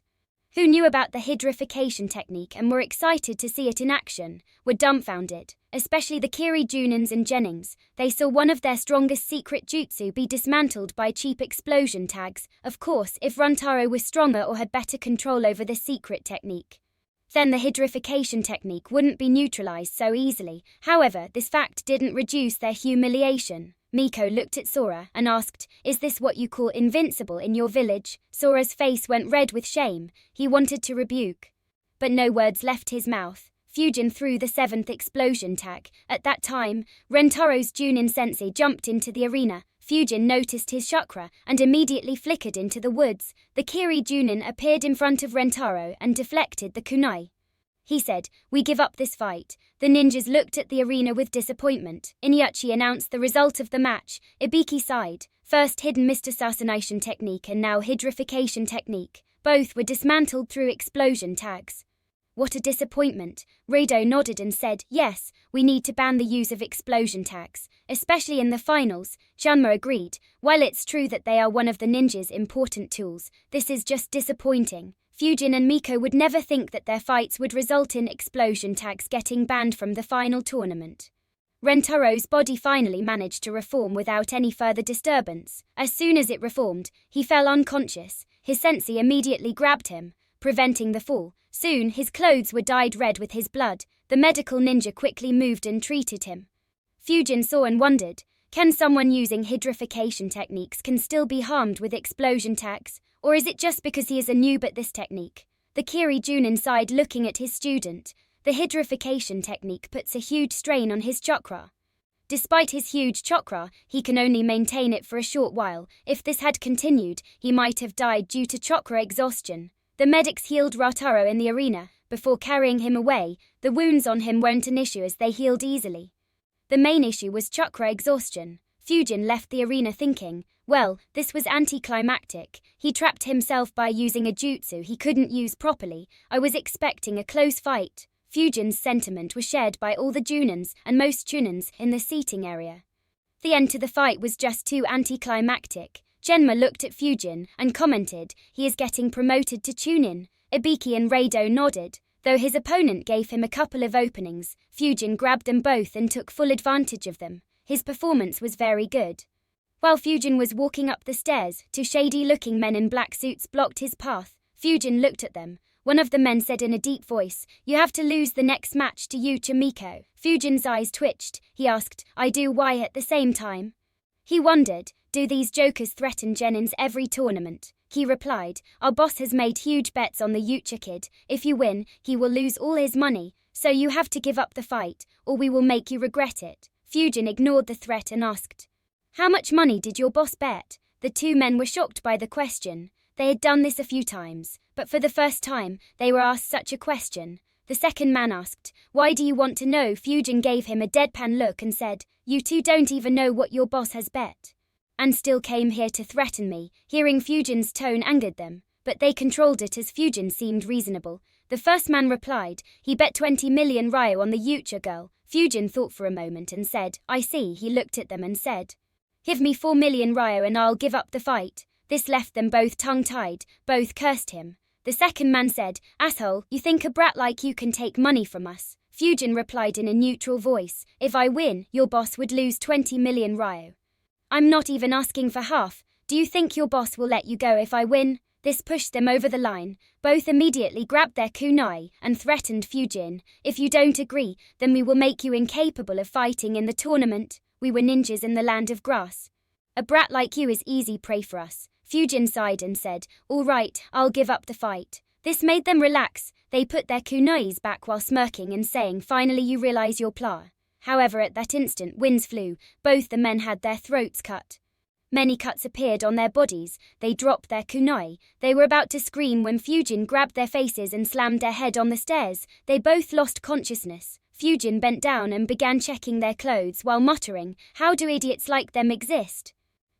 [SPEAKER 1] who knew about the hydrification technique and were excited to see it in action, were dumbfounded, especially the Kiri Junins and Genins. They saw one of their strongest secret jutsu be dismantled by cheap explosion tags. Of course, if Rentaro was stronger or had better control over the secret technique, then the hydrification technique wouldn't be neutralized so easily. However, this fact didn't reduce their humiliation. Miko looked at Sora and asked, is this what you call invincible in your village? Sora's face went red with shame. He wanted to rebuke, but no words left his mouth. Fujin threw the 7th explosion tag. At that time, Rentaro's Junin sensei jumped into the arena. Fujin noticed his chakra and immediately flickered into the woods. The Kiri Junin appeared in front of Rentaro and deflected the kunai. He said, "We give up this fight." The ninjas looked at the arena with disappointment. Inuchi announced the result of the match. Ibiki sighed. First hidden mysticisation technique and now hydrification technique. Both were dismantled through explosion tags. What a disappointment. Rado nodded and said, "Yes, we need to ban the use of explosion tags, especially in the finals." Janma agreed. While it's true that they are one of the ninjas' important tools, this is just disappointing. Fujin and Miko would never think that their fights would result in explosion tags getting banned from the final tournament. Rentaro's body finally managed to reform without any further disturbance. As soon as it reformed, he fell unconscious. His sensei immediately grabbed him, preventing the fall. Soon, his clothes were dyed red with his blood. The medical ninja quickly moved and treated him. Fujin saw and wondered, can someone using hydrification techniques can still be harmed with explosion tags? Or is it just because he is a noob at this technique? The Kiri Junin sighed looking at his student. The hydrification technique puts a huge strain on his chakra. Despite his huge chakra, he can only maintain it for a short while. If this had continued, he might have died due to chakra exhaustion. The medics healed Rentaro in the arena. Before carrying him away, the wounds on him weren't an issue as they healed easily. The main issue was chakra exhaustion. Fujin left the arena thinking, well, this was anticlimactic. He trapped himself by using a jutsu he couldn't use properly. I was expecting a close fight. Fujin's sentiment was shared by all the Junins and most Chunins in the seating area. The end to the fight was just too anticlimactic. Genma looked at Fujin and commented, he is getting promoted to Chunin. Ibiki and Rado nodded. Though his opponent gave him a couple of openings, Fujin grabbed them both and took full advantage of them. His performance was very good. While Fujin was walking up the stairs, two shady-looking men in black suits blocked his path. Fujin looked at them. One of the men said in a deep voice, "You have to lose the next match to Yucha Miko." Fujin's eyes twitched. He asked, "I do why at the same time?" He wondered, do these jokers threaten Genin's every tournament? He replied, "Our boss has made huge bets on the Yucha kid. If you win, he will lose all his money. So you have to give up the fight, or we will make you regret it." Fujin ignored the threat and asked, "How much money did your boss bet?" The two men were shocked by the question. They had done this a few times, but for the first time, they were asked such a question. The second man asked, "Why do you want to know?" Fujin gave him a deadpan look and said, "You two don't even know what your boss has bet. And still came here to threaten me." Hearing Fujin's tone angered them, but they controlled it as Fujin seemed reasonable. The first man replied, "He bet 20 million ryo on the Yucha girl." Fujin thought for a moment and said, "I see." He looked at them and said, "Give me 4 million ryo and I'll give up the fight." This left them both tongue-tied. Both cursed him. The second man said, "Asshole, you think a brat like you can take money from us?" Fujin replied in a neutral voice, "If I win, your boss would lose 20 million ryo. I'm not even asking for half. Do you think your boss will let you go if I win?" This pushed them over the line. Both immediately grabbed their kunai and threatened Fujin. "If you don't agree, then we will make you incapable of fighting in the tournament. We were ninjas in the land of grass. A brat like you is easy prey for us." Fujin sighed and said, "All right, I'll give up the fight." This made them relax. They put their kunais back while smirking and saying, "Finally you realize your pla." However, at that instant, winds flew. Both the men had their throats cut. Many cuts appeared on their bodies. They dropped their kunai. They were about to scream when Fujin grabbed their faces and slammed their head on the stairs. They both lost consciousness. Fujin bent down and began checking their clothes while muttering, "How do idiots like them exist?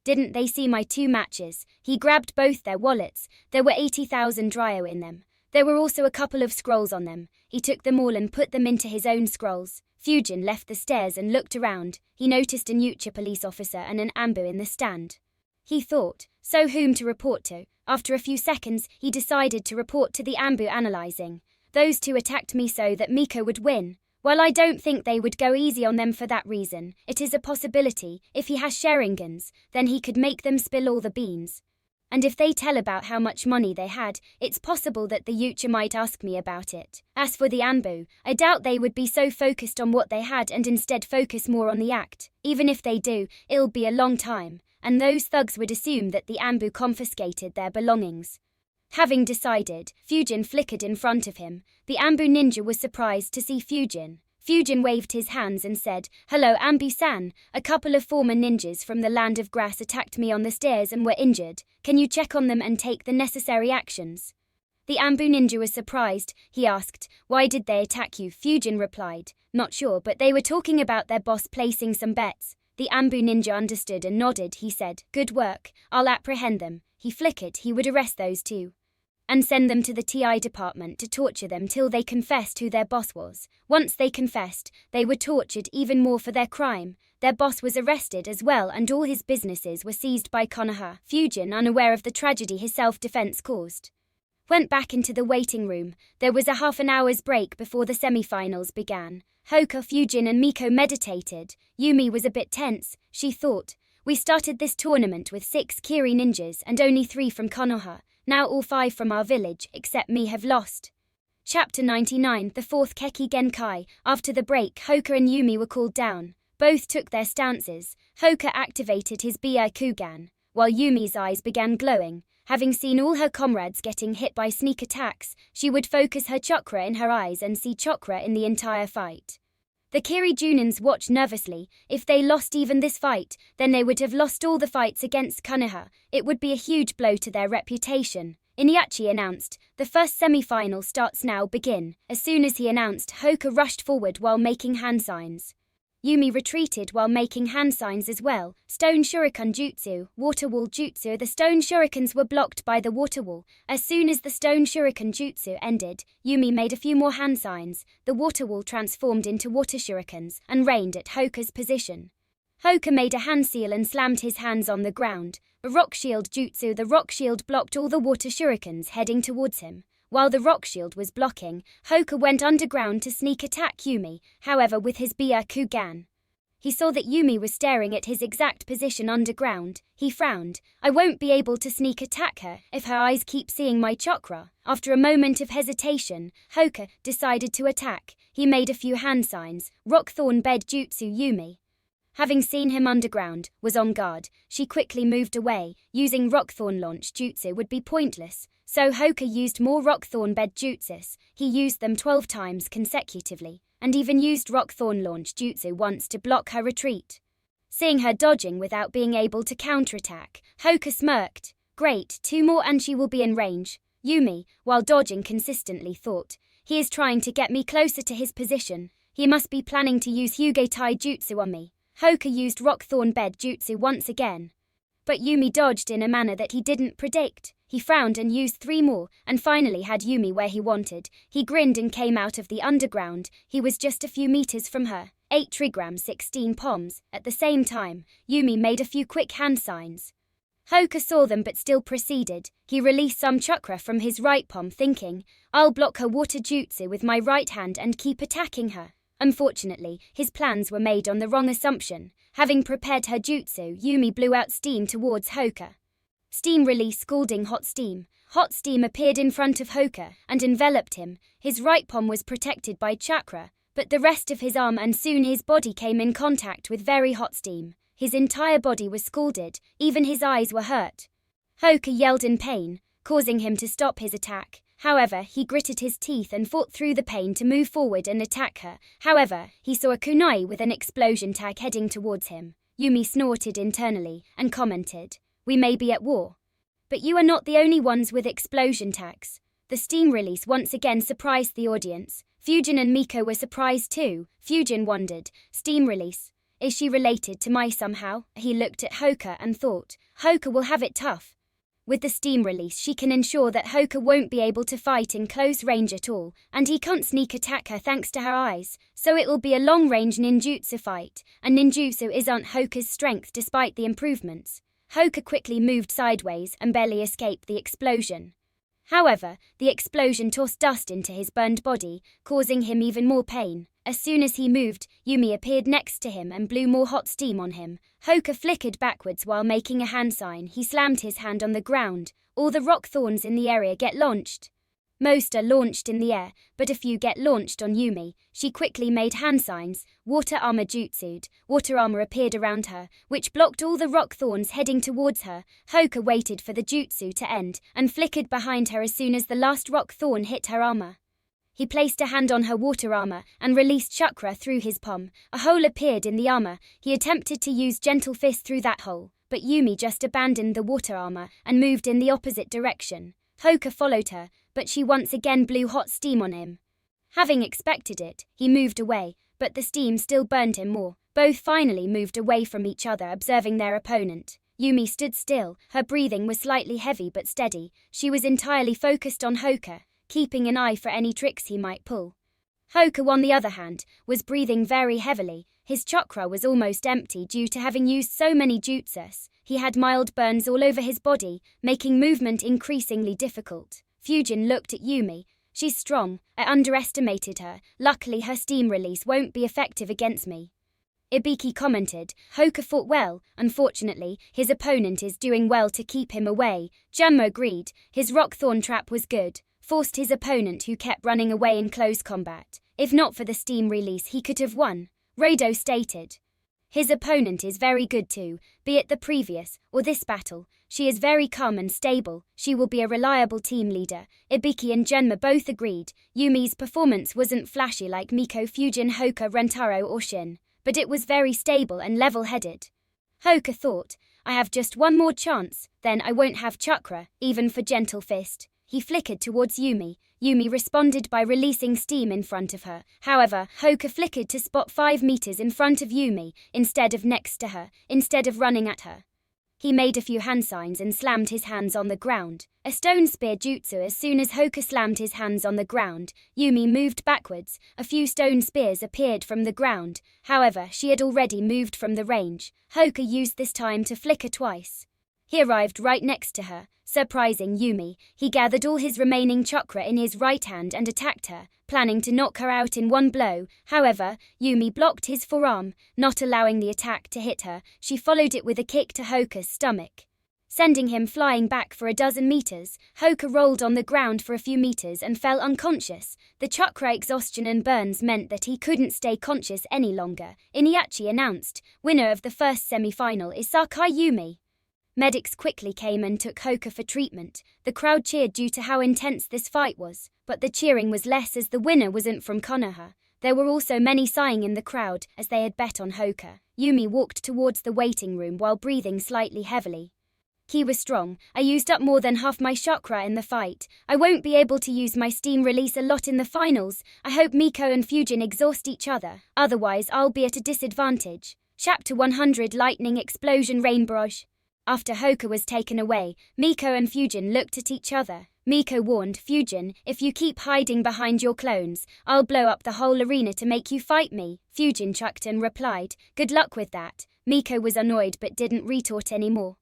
[SPEAKER 1] Didn't they see my 2 matches?" He grabbed both their wallets. There were 80,000 ryo in them. There were also a couple of scrolls on them. He took them all and put them into his own scrolls. Fujin left the stairs and looked around. He noticed a Nucha police officer and an ambu in the stand. He thought, so whom to report to? After a few seconds, he decided to report to the ambu analyzing. "Those two attacked me so that Miko would win. While I don't think they would go easy on them for that reason, it is a possibility. If he has Sharingans, then he could make them spill all the beans. And if they tell about how much money they had, it's possible that the Yucha might ask me about it. As for the Ambu, I doubt they would be so focused on what they had and instead focus more on the act. Even if they do, it'll be a long time, and those thugs would assume that the Ambu confiscated their belongings." Having decided, Fujin flickered in front of him. The Ambu ninja was surprised to see Fujin. Fujin waved his hands and said, "Hello, Ambu-san. A couple of former ninjas from the Land of Grass attacked me on the stairs and were injured. Can you check on them and take the necessary actions?" The Ambu ninja was surprised. He asked, "Why did they attack you?" Fujin replied, "Not sure, but they were talking about their boss placing some bets." The Ambu ninja understood and nodded. He said, "Good work. I'll apprehend them." He flickered. He would arrest those two and send them to the TI department to torture them till they confessed who their boss was. Once they confessed, they were tortured even more for their crime. Their boss was arrested as well and all his businesses were seized by Konoha. Fujin, unaware of the tragedy his self-defense caused, went back into the waiting room. There was a half an hour's break before the semi-finals began. Hoka, Fujin and Miko meditated. Yumi was a bit tense. She thought, "We started this tournament with 6 Kiri ninjas and only 3 from Konoha. Now all 5 from our village, except me, have lost." Chapter 99, the 4th Keki Genkai. After the break, Hoka and Yumi were called down. Both took their stances. Hoka activated his Byakugan, while Yumi's eyes began glowing. Having seen all her comrades getting hit by sneak attacks, she would focus her chakra in her eyes and see chakra in the entire fight. The Kiri Junins watched nervously. If they lost even this fight, then they would have lost all the fights against Konoha. It would be a huge blow to their reputation. Iniachi announced, "The first semi-final starts now, begin." As soon as he announced, Hoka rushed forward while making hand signs. Yumi retreated while making hand signs as well. Stone Shuriken Jutsu, Water Wall Jutsu. The stone shurikens were blocked by the water wall. As soon as the stone shuriken jutsu ended, Yumi made a few more hand signs. The water wall transformed into water shurikens and rained at Hoka's position. Hoka made a hand seal and slammed his hands on the ground. A rock shield jutsu. The rock shield blocked all the water shurikens heading towards him. While the rock shield was blocking, Hoka went underground to sneak attack Yumi, however with his Byakugan. He saw that Yumi was staring at his exact position underground. He frowned. "I won't be able to sneak attack her if her eyes keep seeing my chakra." After a moment of hesitation, Hoka decided to attack. He made a few hand signs. Rock Thorn Bed Jutsu. Yumi, having seen him underground, was on guard. She quickly moved away. Using Rockthorn Launch Jutsu would be pointless, so Hoka used more Rockthorn Bed Jutsus. He used them 12 times consecutively, and even used Rockthorn Launch Jutsu once to block her retreat. Seeing her dodging without being able to counterattack, Hoka smirked. "Great, 2 more and she will be in range." Yumi, while dodging consistently, thought, "He is trying to get me closer to his position. He must be planning to use Hyugai-Tai Jutsu on me." Hoka used Rockthorn Bed Jutsu once again, but Yumi dodged in a manner that he didn't predict. He frowned and used 3 more, and finally had Yumi where he wanted. He grinned and came out of the underground. He was just a few meters from her. 8 trigrams, 16 palms. At the same time, Yumi made a few quick hand signs. Hoka saw them but still proceeded. He released some chakra from his right palm, thinking, "I'll block her water jutsu with my right hand and keep attacking her." Unfortunately, his plans were made on the wrong assumption. Having prepared her jutsu, Yumi blew out steam towards Hoka. Steam released scalding hot steam. Hot steam appeared in front of Hoka and enveloped him. His right palm was protected by chakra, but the rest of his arm and soon his body came in contact with very hot steam. His entire body was scalded, even his eyes were hurt. Hoka yelled in pain, causing him to stop his attack. However, he gritted his teeth and fought through the pain to move forward and attack her. However, he saw a kunai with an explosion tag heading towards him. Yumi snorted internally and commented, "We may be at war, but you are not the only ones with explosion tags." The steam release once again surprised the audience. Fujin and Miko were surprised too. Fujin wondered, "Steam release? Is she related to Mai somehow?" He looked at Hoka and thought, "Hoka will have it tough. With the steam release she can ensure that Hoka won't be able to fight in close range at all, and he can't sneak attack her thanks to her eyes, so it will be a long-range ninjutsu fight, and ninjutsu isn't Hoka's strength despite the improvements." Hoka quickly moved sideways and barely escaped the explosion. However, the explosion tossed dust into his burned body, causing him even more pain. As soon as he moved, Yumi appeared next to him and blew more hot steam on him. Hoka flickered backwards while making a hand sign. He slammed his hand on the ground. All the rock thorns in the area get launched. Most are launched in the air, but a few get launched on Yumi. She quickly made hand signs. Water armor jutsued. Water armor appeared around her, which blocked all the rock thorns heading towards her. Hoka waited for the jutsu to end and flickered behind her as soon as the last rock thorn hit her armor. He placed a hand on her water armor and released chakra through his palm. A hole appeared in the armor. He attempted to use gentle fist through that hole, but Yumi just abandoned the water armor and moved in the opposite direction. Hoka followed her, but she once again blew hot steam on him. Having expected it, he moved away, but the steam still burned him more. Both finally moved away from each other, observing their opponent. Yumi stood still. Her breathing was slightly heavy but steady. She was entirely focused on Hoka, keeping an eye for any tricks he might pull. Hoka, on the other hand, was breathing very heavily. His chakra was almost empty due to having used so many jutsus. He had mild burns all over his body, making movement increasingly difficult. Fujin looked at Yumi. She's strong. I underestimated her. Luckily her steam release won't be effective against me. Ibiki commented. Hoka fought well. Unfortunately, his opponent is doing well to keep him away. Gemma agreed. His rock thorn trap was good. Forced his opponent, who kept running away, in close combat. If not for the steam release, he could have won. Rado stated. His opponent is very good too, be it the previous or this battle. She is very calm and stable. She will be a reliable team leader. Ibiki and Genma both agreed. Yumi's performance wasn't flashy like Miko, Fujin, Hoka, Rentaro or Shin, but it was very stable and level-headed. Hoka thought, I have just one more chance, then I won't have chakra, even for gentle fist. He flickered towards Yumi. Yumi responded by releasing steam in front of her. However, Hoka flickered to spot 5 meters in front of Yumi, instead of next to her, instead of running at her. He made a few hand signs and slammed his hands on the ground. A stone spear jutsu. As soon as Hoka slammed his hands on the ground, Yumi moved backwards. A few stone spears appeared from the ground. However, she had already moved from the range. Hoka used this time to flicker twice. He arrived right next to her. Surprising Yumi, he gathered all his remaining chakra in his right hand and attacked her, planning to knock her out in one blow. However, Yumi blocked his forearm, not allowing the attack to hit her. She followed it with a kick to Hoka's stomach, sending him flying back for a dozen meters. Hoka rolled on the ground for a few meters and fell unconscious. The chakra exhaustion and burns meant that he couldn't stay conscious any longer. Iniachi announced, winner of the first semi-final is Sakai Yumi. Medics quickly came and took Hoka for treatment. The crowd cheered due to how intense this fight was, but the cheering was less as the winner wasn't from Konoha. There were also many sighing in the crowd as they had bet on Hoka. Yumi walked towards the waiting room while breathing slightly heavily. Ki was strong. I used up more than half my chakra in the fight. I won't be able to use my steam release a lot in the finals. I hope Miko and Fujin exhaust each other. Otherwise I'll be at a disadvantage. Chapter 100 Lightning Explosion Rain Barrage. After Hoka was taken away, Miko and Fujin looked at each other. Miko warned Fujin, if you keep hiding behind your clones, I'll blow up the whole arena to make you fight me. Fujin chucked and replied, good luck with that. Miko was annoyed but didn't retort anymore.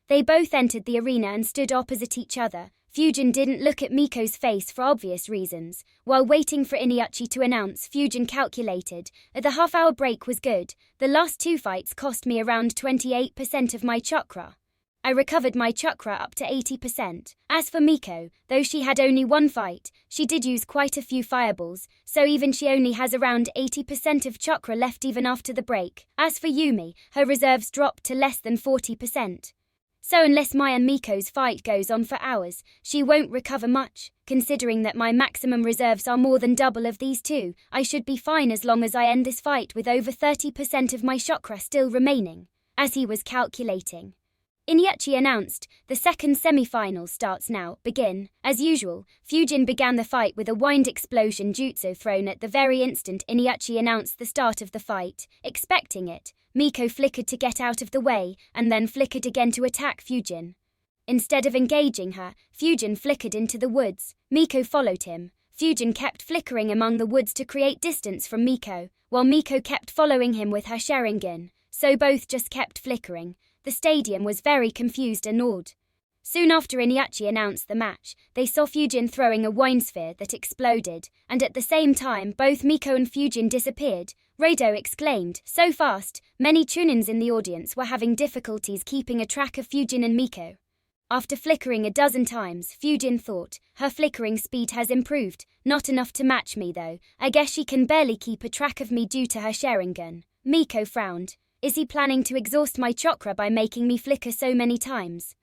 [SPEAKER 1] They both entered the arena and stood opposite each other. Fujin didn't look at Miko's face for obvious reasons. While waiting for Iniachi to announce, Fujin calculated, the half-hour break was good. The last 2 fights cost me around 28% of my chakra. I recovered my chakra up to 80%. As for Miko, though she had only 1 fight, she did use quite a few fireballs, so even she only has around 80% of chakra left even after the break. As for Yumi, her reserves dropped to less than 40%. So unless my and Miko's fight goes on for hours, she won't recover much. Considering that my maximum reserves are more than double of these two, I should be fine as long as I end this fight with over 30% of my chakra still remaining. As he was calculating, Iniachi announced, the second semi-final starts now, begin. As usual, Fujin began the fight with a wind explosion jutsu thrown at the very instant Iniachi announced the start of the fight. Expecting it, Miko flickered to get out of the way, and then flickered again to attack Fujin. Instead of engaging her, Fujin flickered into the woods. Miko followed him. Fujin kept flickering among the woods to create distance from Miko, while Miko kept following him with her Sharingan, so both just kept flickering. The stadium was very confused and awed. Soon after Iniachi announced the match, they saw Fujin throwing a wine sphere that exploded, and at the same time both Miko and Fujin disappeared. Rado exclaimed, so fast, many Chunins in the audience were having difficulties keeping a track of Fujin and Miko. After flickering a dozen times, Fujin thought, her flickering speed has improved, not enough to match me though. I guess she can barely keep a track of me due to her Sharingan. Miko frowned. Is he planning to exhaust my chakra by making me flicker so many times?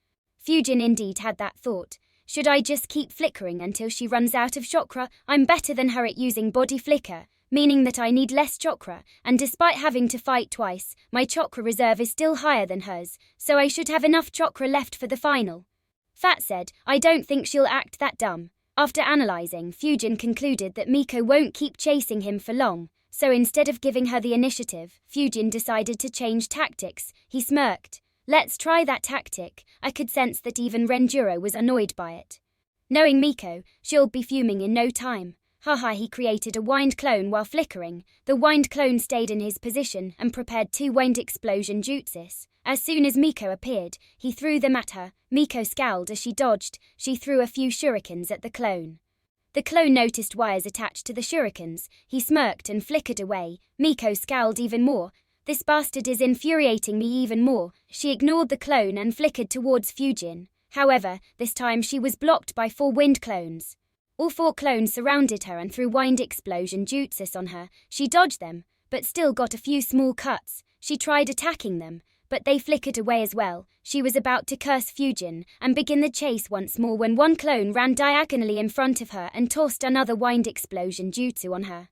[SPEAKER 1] Fujin indeed had that thought. Should I just keep flickering until she runs out of chakra? I'm better than her at using body flicker, meaning that I need less chakra, and despite having to fight twice, my chakra reserve is still higher than hers, so I should have enough chakra left for the final. Fat said, I don't think she'll act that dumb. After analysing, Fujin concluded that Miko won't keep chasing him for long, so instead of giving her the initiative, Fujin decided to change tactics. He smirked. Let's try that tactic. I could sense that even Renjiro was annoyed by it. Knowing Miko, she'll be fuming in no time. Haha, he created a wind clone while flickering. The wind clone stayed in his position and prepared 2 wind explosion jutsus. As soon as Miko appeared, he threw them at her. Miko scowled as she dodged. She threw a few shurikens at the clone. The clone noticed wires attached to the shurikens. He smirked and flickered away. Miko scowled even more. This bastard is infuriating me even more. She ignored the clone and flickered towards Fujin. However, this time she was blocked by 4 wind clones. All 4 clones surrounded her and threw wind explosion jutsus on her. She dodged them, but still got a few small cuts. She tried attacking them, but they flickered away as well. She was about to curse Fujin and begin the chase once more when one clone ran diagonally in front of her and tossed another wind explosion jutsu on her.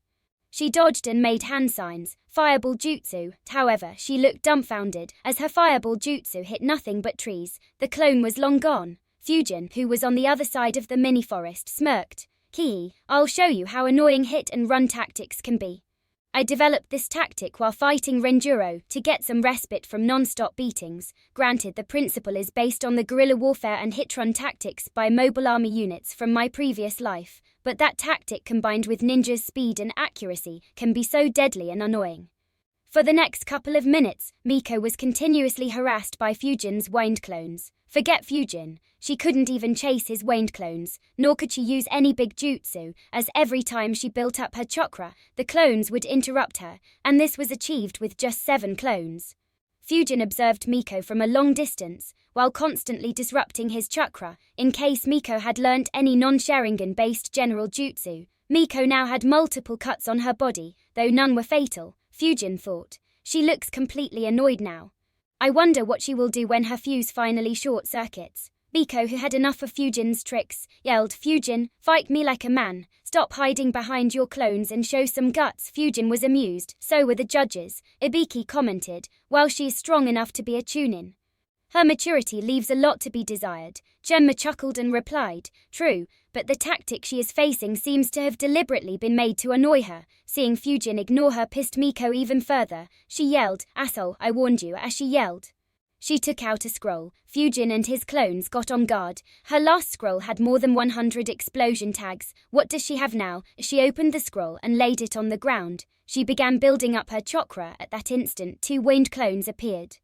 [SPEAKER 1] She dodged and made hand signs, fireball jutsu. However, she looked dumbfounded as her fireball jutsu hit nothing but trees. The clone was long gone. Fujin, who was on the other side of the mini-forest, smirked. Hee, I'll show you how annoying hit and run tactics can be. I developed this tactic while fighting Renjiro to get some respite from non-stop beatings. Granted, the principle is based on the guerrilla warfare and hit-run tactics by mobile army units from my previous life, but that tactic combined with ninja's speed and accuracy can be so deadly and annoying. For the next couple of minutes, Miko was continuously harassed by Fujin's wind clones. Forget Fujin, she couldn't even chase his wind clones, nor could she use any big jutsu, as every time she built up her chakra, the clones would interrupt her, and this was achieved with just 7 clones. Fujin observed Miko from a long distance, while constantly disrupting his chakra, in case Miko had learnt any non-Sharingan-based general jutsu. Miko now had multiple cuts on her body, though none were fatal. Fujin thought. She looks completely annoyed now. I wonder what she will do when her fuse finally short-circuits. Miko, who had enough of Fujin's tricks, yelled, Fujin, fight me like a man. Stop hiding behind your clones and show some guts. Fujin was amused, so were the judges. Ibiki commented, while she is strong enough to be a Chunin. Her maturity leaves a lot to be desired. Gemma chuckled and replied, true, but the tactic she is facing seems to have deliberately been made to annoy her. Seeing Fujin ignore her pissed Miko even further. She yelled, asshole, I warned you, as she yelled. She took out a scroll. Fujin and his clones got on guard. Her last scroll had more than 100 explosion tags. What does she have now? She opened the scroll and laid it on the ground. She began building up her chakra. At that instant, 2 winged clones appeared.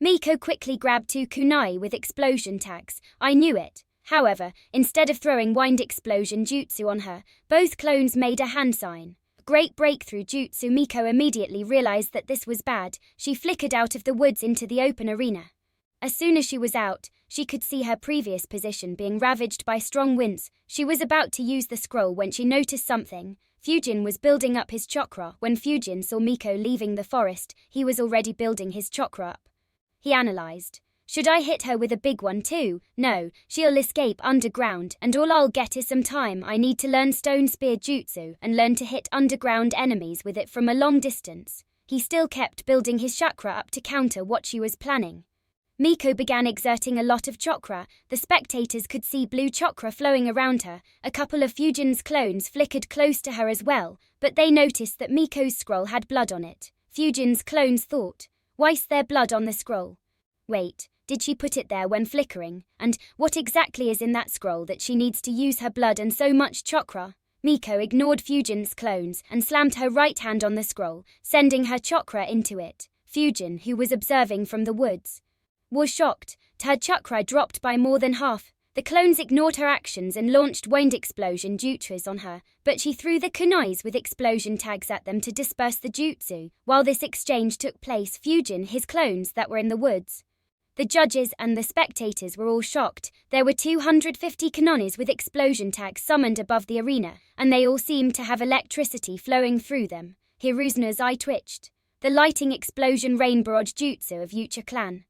[SPEAKER 1] Miko quickly grabbed 2 kunai with explosion tags. I knew it. However, instead of throwing wind explosion jutsu on her, both clones made a hand sign. Great breakthrough jutsu. Miko immediately realized that this was bad. She flickered out of the woods into the open arena. As soon as she was out, she could see her previous position being ravaged by strong winds. She was about to use the scroll when she noticed something. Fujin was building up his chakra. When Fujin saw Miko leaving the forest, he was already building his chakra up. He analyzed. Should I hit her with a big one too? No, she'll escape underground and all I'll get is some time. I need to learn stone spear jutsu and learn to hit underground enemies with it from a long distance. He still kept building his chakra up to counter what she was planning. Miko began exerting a lot of chakra. The spectators could see blue chakra flowing around her. A couple of Fujin's clones flickered close to her as well, but they noticed that Miko's scroll had blood on it. Fujin's clones thought, why's there blood on the scroll? Wait, did she put it there when flickering? And what exactly is in that scroll that she needs to use her blood and so much chakra? Miko ignored Fujin's clones and slammed her right hand on the scroll, sending her chakra into it. Fujin, who was observing from the woods, was shocked. Her chakra dropped by more than half. The clones ignored her actions and launched wind explosion jutsus on her, but she threw the kunais with explosion tags at them to disperse the jutsu. While this exchange took place, Fujin, his clones that were in the woods, the judges and the spectators were all shocked. There were 250 kanonis with explosion tags summoned above the arena, and they all seemed to have electricity flowing through them. Hiruzuna's eye twitched. The lighting explosion rain barrage jutsu of Yucha clan.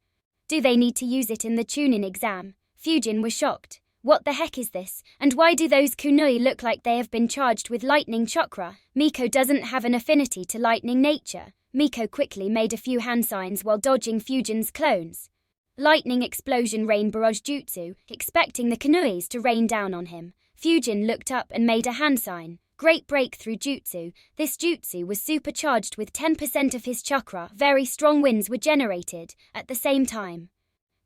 [SPEAKER 1] Do they need to use it in the Chunin exam? Fujin was shocked. What the heck is this, and why do those kunai look like they have been charged with lightning chakra? Miko doesn't have an affinity to lightning nature. Miko quickly made a few hand signs while dodging Fujin's clones. Lightning explosion rain barrage jutsu, expecting the kunais to rain down on him. Fujin looked up and made a hand sign. Great breakthrough jutsu. This jutsu was supercharged with 10% of his chakra. Very strong winds were generated at the same time.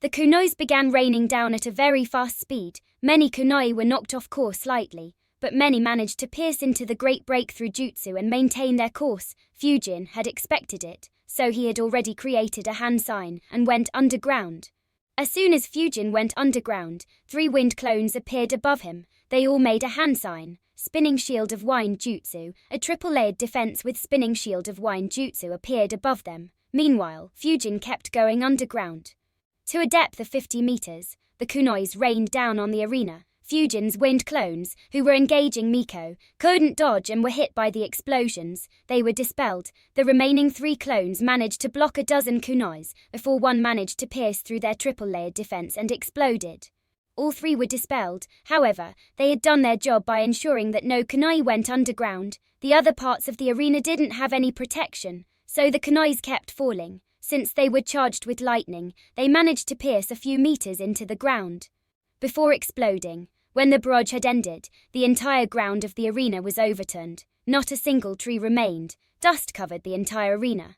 [SPEAKER 1] The kunais began raining down at a very fast speed. Many kunai were knocked off course slightly, but many managed to pierce into the great breakthrough jutsu and maintain their course. Fujin had expected it, so he had already created a hand sign and went underground. As soon as Fujin went underground, 3 wind clones appeared above him. They all made a hand sign. Spinning Shield of Wind Jutsu, a triple-layered defense with Spinning Shield of Wind Jutsu appeared above them. Meanwhile, Fujin kept going underground. To a depth of 50 meters, the kunais rained down on the arena. Fujin's wind clones, who were engaging Miko, couldn't dodge and were hit by the explosions. They were dispelled. The remaining 3 clones managed to block a dozen kunais before one managed to pierce through their triple-layered defense and exploded. All 3 were dispelled. However, they had done their job by ensuring that no kunai went underground. The other parts of the arena didn't have any protection, so the kunais kept falling. Since they were charged with lightning, they managed to pierce a few meters into the ground before exploding. When the barrage had ended, the entire ground of the arena was overturned. Not a single tree remained. Dust covered the entire arena.